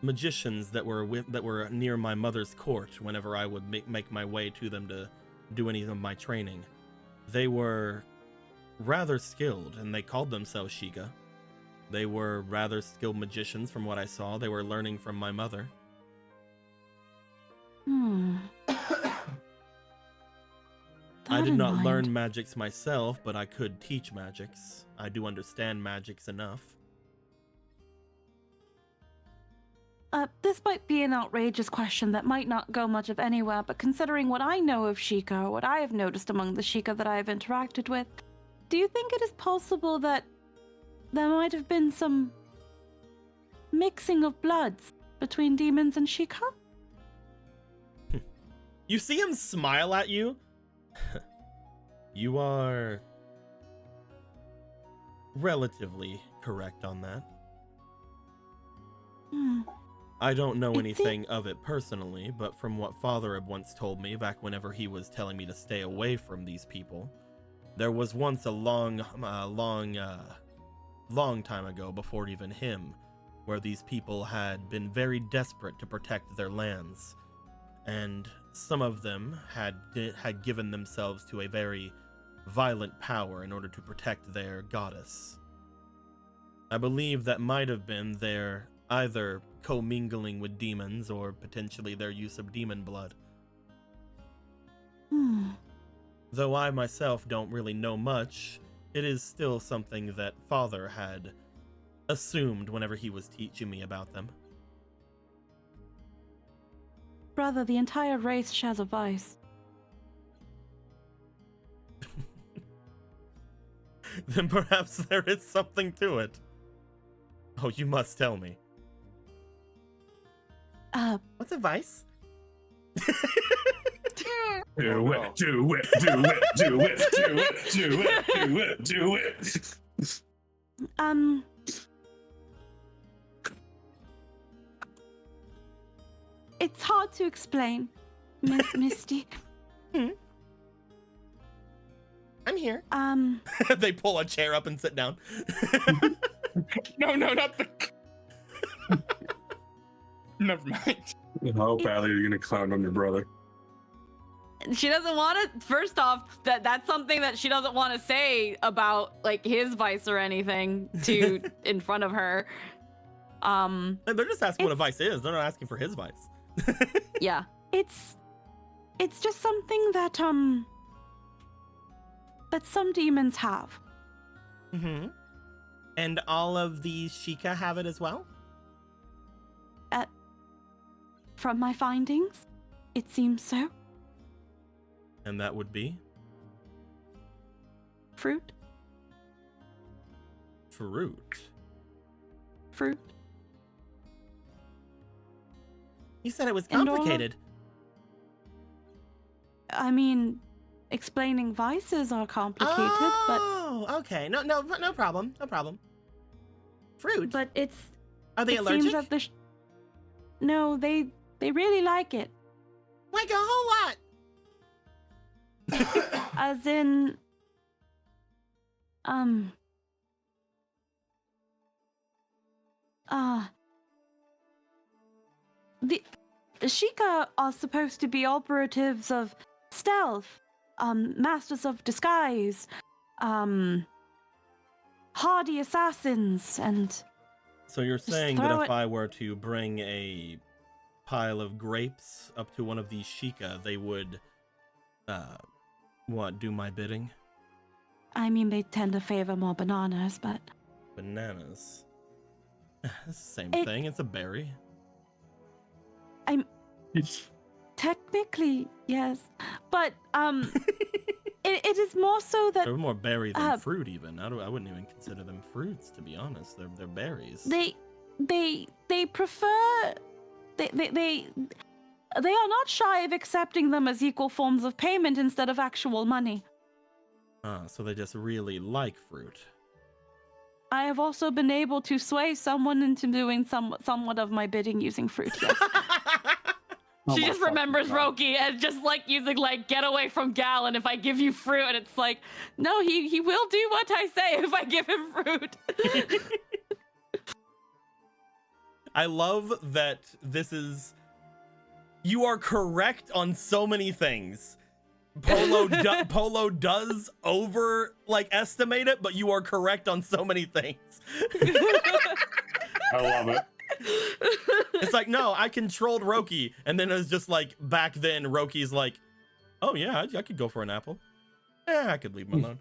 magicians that were near my mother's court whenever I would make my way to them to do any of my training. They were rather skilled, and they called themselves Sheikah. They were rather skilled magicians from what I saw. They were learning from my mother. I did not learn magics myself, but I could teach magics. I do understand magics enough. This might be an outrageous question that might not go much of anywhere, but considering what I know of Sheikah, or what I have noticed among the Sheikah that I have interacted with, do you think it is possible that there might have been some mixing of bloods between demons and Sheikah? You see him smile at you? You are relatively correct on that. I don't know anything of it personally, but from what Father had once told me back whenever he was telling me to stay away from these people, there was once a long time ago, before even him, where these people had been very desperate to protect their lands, and some of them had given themselves to a very violent power in order to protect their goddess. I believe that might have been their either commingling with demons or potentially their use of demon blood. Though I myself don't really know much, it is still something that Father had assumed whenever he was teaching me about them. Brother, the entire race shares a vice. Then perhaps there is something to it. Oh, you must tell me. What's advice? Do it, do it, do it, do it, do it, do it, do it. It's hard to explain, Miss Misty. I'm here. They pull a chair up and sit down. No, not the. Never mind. How badly are you gonna clown on your brother? She doesn't want to. First off, that's something that she doesn't want to say about like his vice or anything to in front of her. They're just asking what a vice is. They're not asking for his vice. Yeah. It's just something that some demons have. Mm-hmm. And all of these Sheikah have it as well? From my findings, it seems so. And that would be? Fruit. Fruit. You said it was complicated. I mean, explaining vices are complicated, oh, okay. No problem. No problem. Fruit. But Are they it allergic? seems that no, they really like it. Like a whole lot. As in, the Sheikah are supposed to be operatives of stealth, masters of disguise, hardy assassins, and... So you're saying that if I were to bring a pile of grapes up to one of these Sheikah, they would, do my bidding? I mean, they tend to favor more bananas, but... Bananas? It's the same thing, it's a berry. Technically, yes. But, it is more so that... They're more berry than fruit, even. I wouldn't even consider them fruits, to be honest. They're berries. They prefer... They are not shy of accepting them as equal forms of payment instead of actual money. So they just really like fruit. I have also been able to sway someone into doing somewhat of my bidding using fruit, yes. She just remembers Roki and just like using like get away from Gallon if I give you fruit, and it's like, no, he will do what I say if I give him fruit. I love that you are correct on so many things. Polo does estimate it, but you are correct on so many things. I love it. It's like, no, I controlled Roki, and then it was just like back then Roki's like, oh yeah, I could go for an apple. Yeah, I could leave him alone.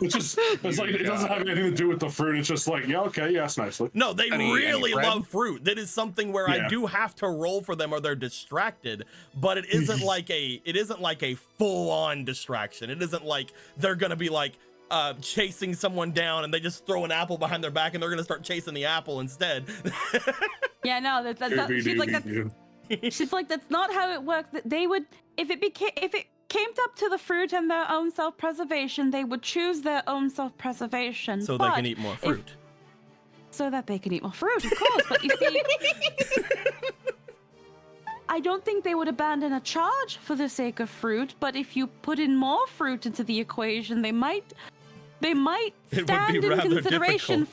It's like it doesn't have anything to do with the fruit. It's just like, yeah, okay, yes, nicely. No, they really love fruit. That is something where I do have to roll for them or they're distracted, but it isn't like a full-on distraction. It isn't like they're gonna be like chasing someone down and they just throw an apple behind their back and they're gonna start chasing the apple instead. Yeah, no, that's she's like that's not how it works. They would if it came up to the fruit and their own self-preservation, they would choose their own self-preservation. So they can eat more fruit. So that they can eat more fruit, of course. But you see, I don't think they would abandon a charge for the sake of fruit. But if you put in more fruit into the equation, they might stand in consideration.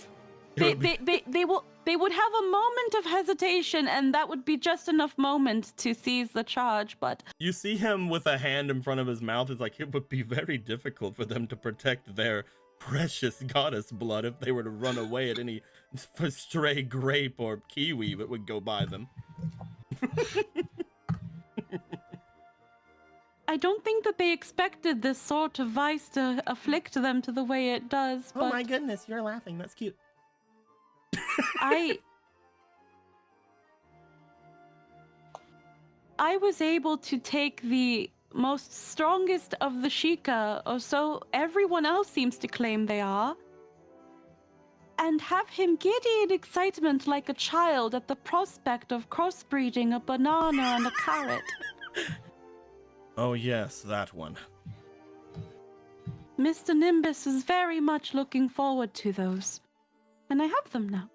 They would have a moment of hesitation, and that would be just enough moment to seize the charge, but... You see him with a hand in front of his mouth. It's like, it would be very difficult for them to protect their precious goddess blood if they were to run away at any stray grape or kiwi that would go by them. I don't think that they expected this sort of vice to afflict them to the way it does. Oh but my goodness, you're laughing. That's cute. I was able to take the most strongest of the Sheikah, or so everyone else seems to claim they are, and have him giddy in excitement like a child at the prospect of crossbreeding a banana and a carrot. Oh, yes, that one. Mr. Nimbus is very much looking forward to those, and I have them now.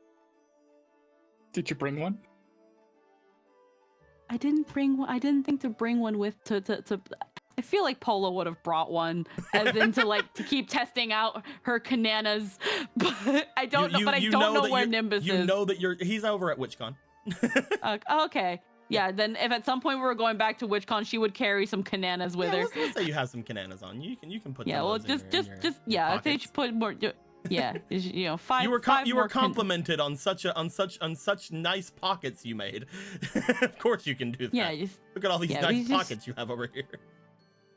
Did you bring one? I didn't bring one. I didn't think to bring one with to. I feel like Polo would have brought one, as in to keep testing out her cananas, but I don't know. But I don't know where Nimbus is. You know that he's over at WitchCon. Okay. Yeah, then if at some point we were going back to WitchCon, she would carry some cananas with her. Let's say you have some cananas on. You can put. Yeah, some well, of those in your I think she put more. Yeah, five. You were complimented on such nice pockets you made. Of course you can do that. Yeah, look at all these nice pockets you have over here.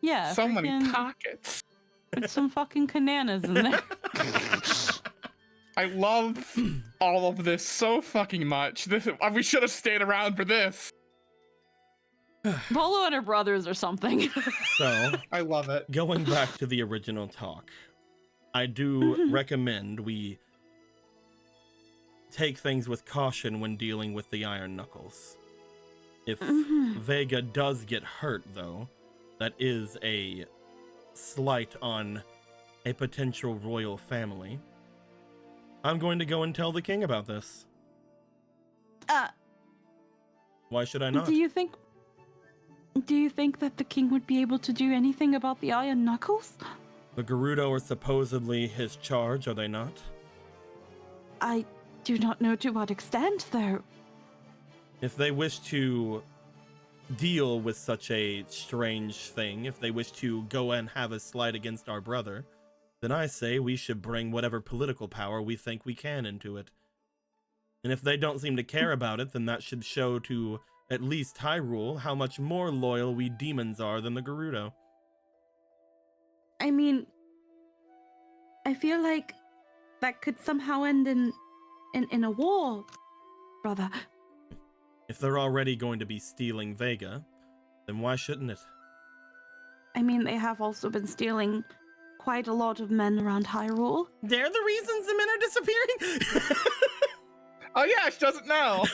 Yeah, so many pockets. Put some fucking cananas in there. I love all of this so fucking much. We should have stayed around for this. Polo and her brothers or something. So I love it. Going back to the original talk, I do recommend we take things with caution when dealing with the Iron Knuckles. If Vega does get hurt, though, that is a slight on a potential royal family. I'm going to go and tell the king about this. Why should I not? Do you think that the king would be able to do anything about the Iron Knuckles? The Gerudo are supposedly his charge, are they not? I do not know to what extent, though. If they wish to deal with such a strange thing, if they wish to go and have a slight against our brother, then I say we should bring whatever political power we think we can into it. And if they don't seem to care about it, then that should show to at least Hyrule how much more loyal we demons are than the Gerudo. I mean, I feel like that could somehow end in a war, brother. If they're already going to be stealing Vega, then why shouldn't it? I mean, they have also been stealing quite a lot of men around Hyrule. They're the reasons the men are disappearing? Oh yeah, she doesn't know.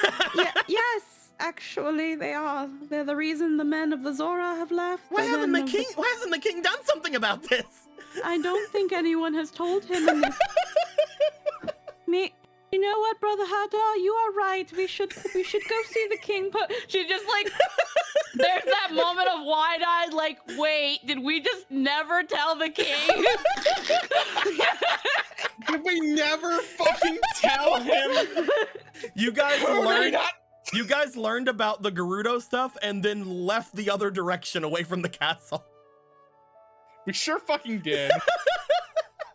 Yes, actually, they are. They're the reason the men of the Zora have left. Why hasn't the king done something about this? I don't think anyone has told him. You know what, Brother Hadar? You are right. We should go see the king. But she just there's that moment of wide-eyed, wait, did we just never tell the king? Did we never fucking tell him? You guys learned about the Gerudo stuff and then left the other direction away from the castle. We sure fucking did.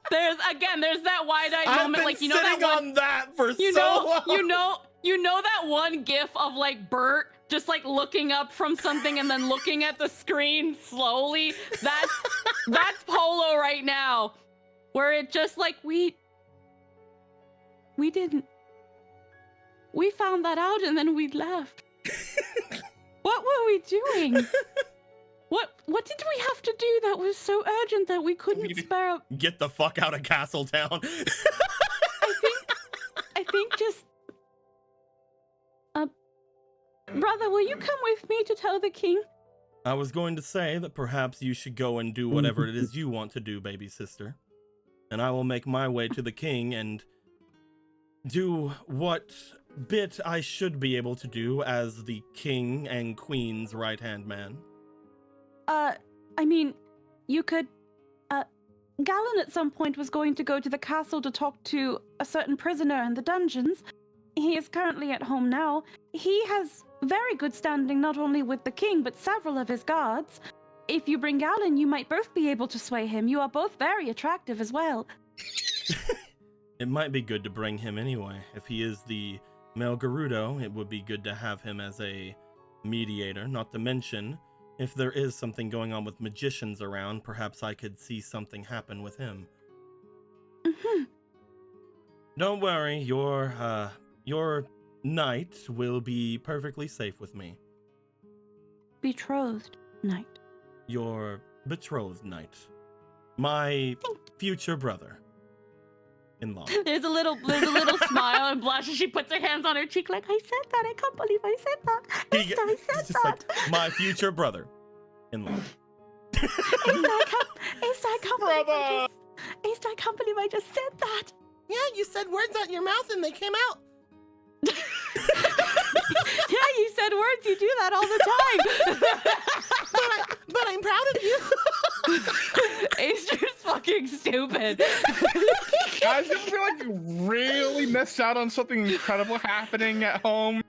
There's that wide-eyed moment, I've been sitting on that for so long. You know that one gif of Bert just looking up from something and then looking at the screen slowly? That's Polo right now. Where it just we didn't. We found that out and then we left. What were we doing? What did we have to do that was so urgent that we couldn't spare? Get the fuck out of Castletown. I think just. Brother, will you come with me to tell the king? I was going to say that perhaps you should go and do whatever it is you want to do, baby sister. And I will make my way to the king and do what bit I should be able to do as the king and queen's right-hand man. I mean, you could, Galen at some point was going to go to the castle to talk to a certain prisoner in the dungeons. He is currently at home now. He has very good standing not only with the king, but several of his guards. If you bring Galen, you might both be able to sway him. You are both very attractive as well. It might be good to bring him anyway. If he is the male Gerudo, it would be good to have him as a mediator, not to mention if there is something going on with magicians around, perhaps I could see something happen with him. Mm-hmm. Don't worry, your night will be perfectly safe with me. Betrothed night. Your betrothed night. My future brother-in-law. There's a little smile and blush as she puts her hands on her cheek like, I said that. I can't believe I said that. Esther, I said It's just that. like, my future brother-in-law. Esther, I can't believe I just said that. Yeah, you said words out your mouth and they came out. Yeah, you said words. You do that all the time. but I'm proud of you. Aster's fucking stupid. Guys, you feel like you really missed out on something incredible happening at home.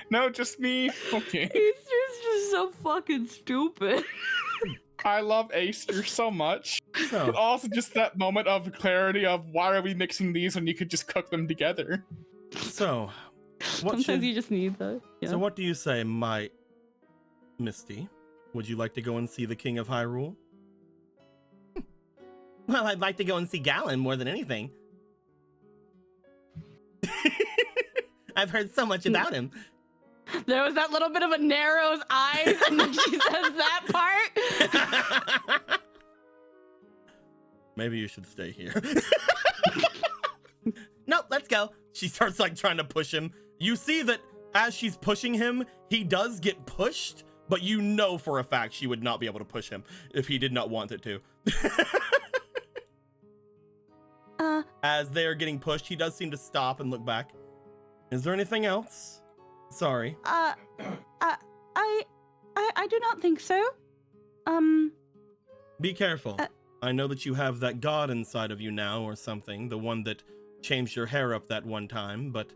No, just me. Okay. Aster's just so fucking stupid. I love Aster so much. So, But also just that moment of clarity of why are we mixing these when you could just cook them together? so, what Sometimes should, you just need that. Yeah. so what do you say, my Misty? Would you like to go and see the King of Hyrule? Well, I'd like to go and see Galen more than anything. I've heard so much about him. There was that little bit of a narrows eyes, and then she says that part. Maybe you should stay here. Nope, let's go. She starts like trying to push him. You see that as she's pushing him, he does get pushed, but you know for a fact she would not be able to push him if he did not want it to. As they are getting pushed, he does seem to stop and look back. Is there anything else? Sorry. I do not think so. Be careful. I know that you have that god inside of you now or something, the one that changed your hair up that one time, but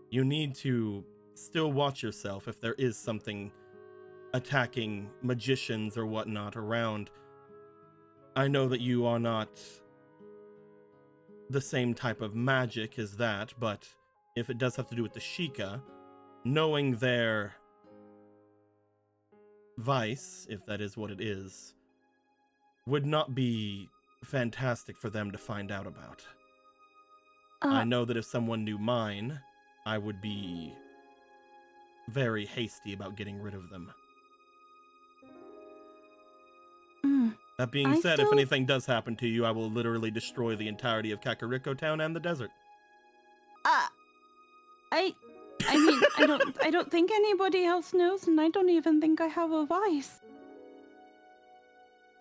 you need to still watch yourself if there is something attacking magicians or whatnot around. I know that you are not the same type of magic as that, but if it does have to do with the Sheikah, knowing their vice, if that is what it is, would not be fantastic for them to find out about. I know that if someone knew mine, I would be very hasty about getting rid of them. That being said, if anything does happen to you, I will literally destroy the entirety of Kakariko Town and the desert. I mean, I don't think anybody else knows, and I don't even think I have a vice.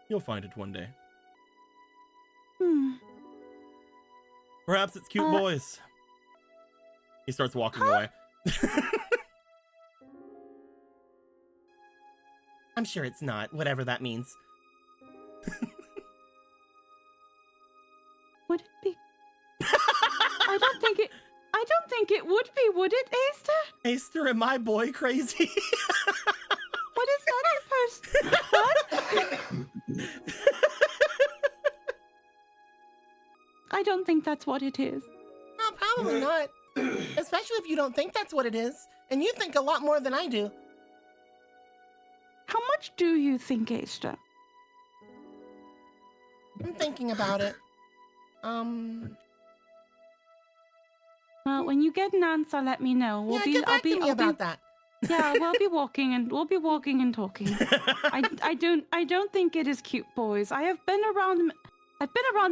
You'll find it one day. Perhaps it's cute boys. He starts walking away. I'm sure it's not, whatever that means. Would it be? I don't think it would be, would it, Aster? Aster and my boy crazy. What is that supposed? What? I don't think that's what it is. No, probably not. Especially if you don't think that's what it is. And you think a lot more than I do. How much do you think, Aster? I'm thinking about it. Well, when you get an answer, let me know. Get back to me about that. Yeah, we'll be walking and talking. I don't think it is cute boys. I've been around.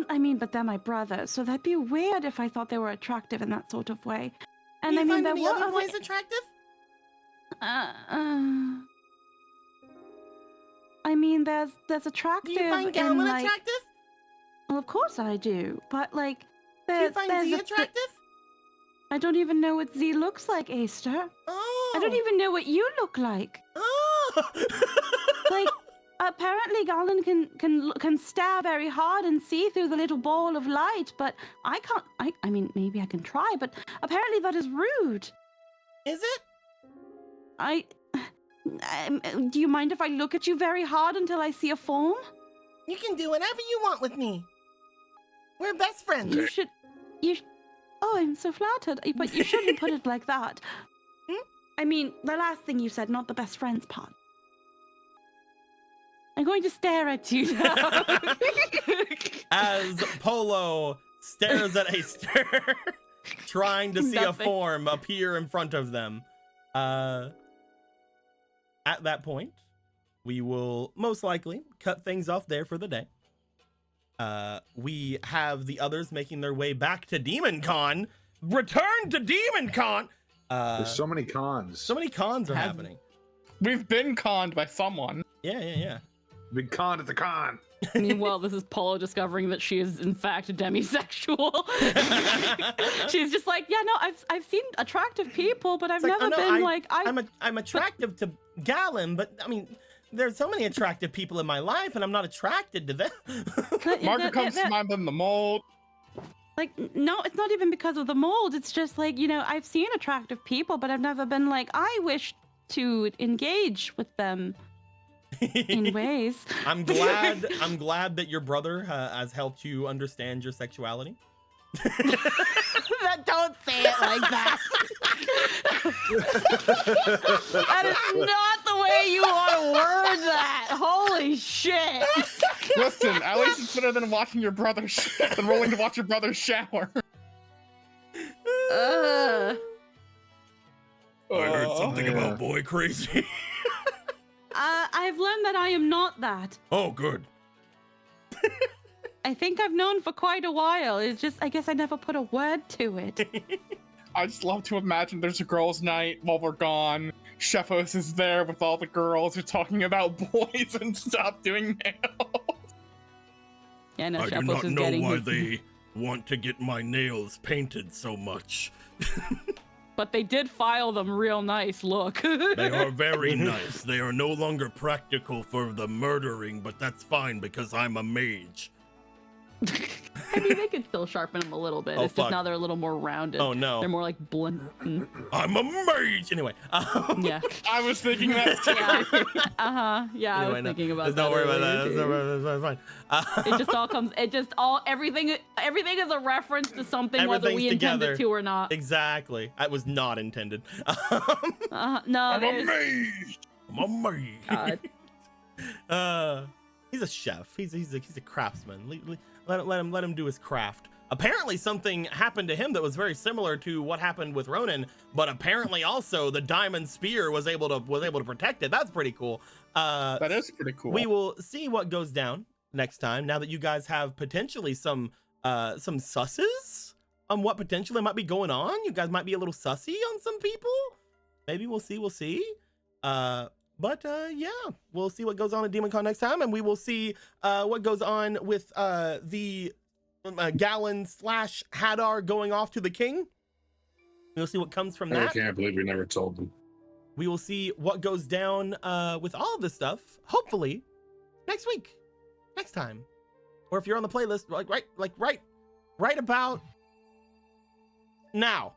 I mean, but they're my brothers, so that'd be weird if I thought they were attractive in that sort of way. And Do you I mean, find there any were other boys attractive? I mean, there's attractive. Do you find Galen like, attractive? Well, of course I do, but like, Do you find Z attractive? I don't even know what Z looks like, Aster. Oh. I don't even know what you look like. Oh. Like, apparently Galen can stare very hard and see through the little ball of light, but I can't. I mean, maybe I can try, but apparently that is rude. Is it? Do you mind if I look at you very hard until I see a form? You can do whatever you want with me. We're best friends. You should. Oh, I'm so flattered. But you shouldn't put it like that. I mean, the last thing you said, not the best friends part. I'm going to stare at you now. As Polo stares at a stair, trying to see a form appear in front of them. At that point, we will most likely cut things off there for the day. We have the others making their way back to Demon Con. Return to Demon Con! There's so many cons. So many cons are happening. We've been conned by someone. Yeah. Big con at the con. Meanwhile, this is Polo discovering that she is in fact demisexual. She's just like, yeah, no, I've seen attractive people, but I've never been I'm attractive to Galen, but I mean, there's so many attractive people in my life, and I'm not attracted to them. Margaret comes to mind than the mold. Like, no, it's not even because of the mold. It's just like, you know, I've seen attractive people, but I've never been like, I wish to engage with them in ways. I'm glad that your brother has helped you understand your sexuality. Don't say it like that. That is not the way you want to word that. Holy shit. Listen, at least it's better than watching your brother than rolling to watch your brother shower. I heard something about boy crazy. I've learned that I am not that. Oh, good. I think I've known for quite a while. It's just, I guess I never put a word to it. I just love to imagine there's a girls' night while we're gone. Shefos is there with all the girls who are talking about boys and stuff doing nails. Yeah, no, I do not know why they want to get my nails painted so much. But they did file them real nice, look. They are very nice. They are no longer practical for the murdering, but that's fine because I'm a mage. I mean, they could still sharpen them a little bit. Oh, It's just now they're a little more rounded. Oh, no. They're more like blunt. I'm a mage! Anyway. Yeah. I was thinking that too. Yeah, Anyway, I was thinking about that. Don't worry about earlier, that. That's fine. It just all comes. It just all everything is a reference to something, whether we Everything's intended together. to or not. Exactly. That was not intended. No, I'm a there's- mage! I'm a mage. God. He's a chef. He's a craftsman. Let him do his craft. Apparently something happened to him that was very similar to what happened with Ronan, but apparently also the diamond spear was able to protect it. That's pretty cool. That is pretty cool. We will see what goes down next time. Now that you guys have potentially some susses on what potentially might be going on, you guys might be a little sussy on some people. Maybe we'll see. But yeah, we'll see what goes on at DemonCon next time, and we will see what goes on with the Galen / Hadar going off to the king. We'll see what comes from I that. can't believe we never told them. We will see what goes down with all of this stuff, hopefully, next week, next time. Or if you're on the playlist, right about now.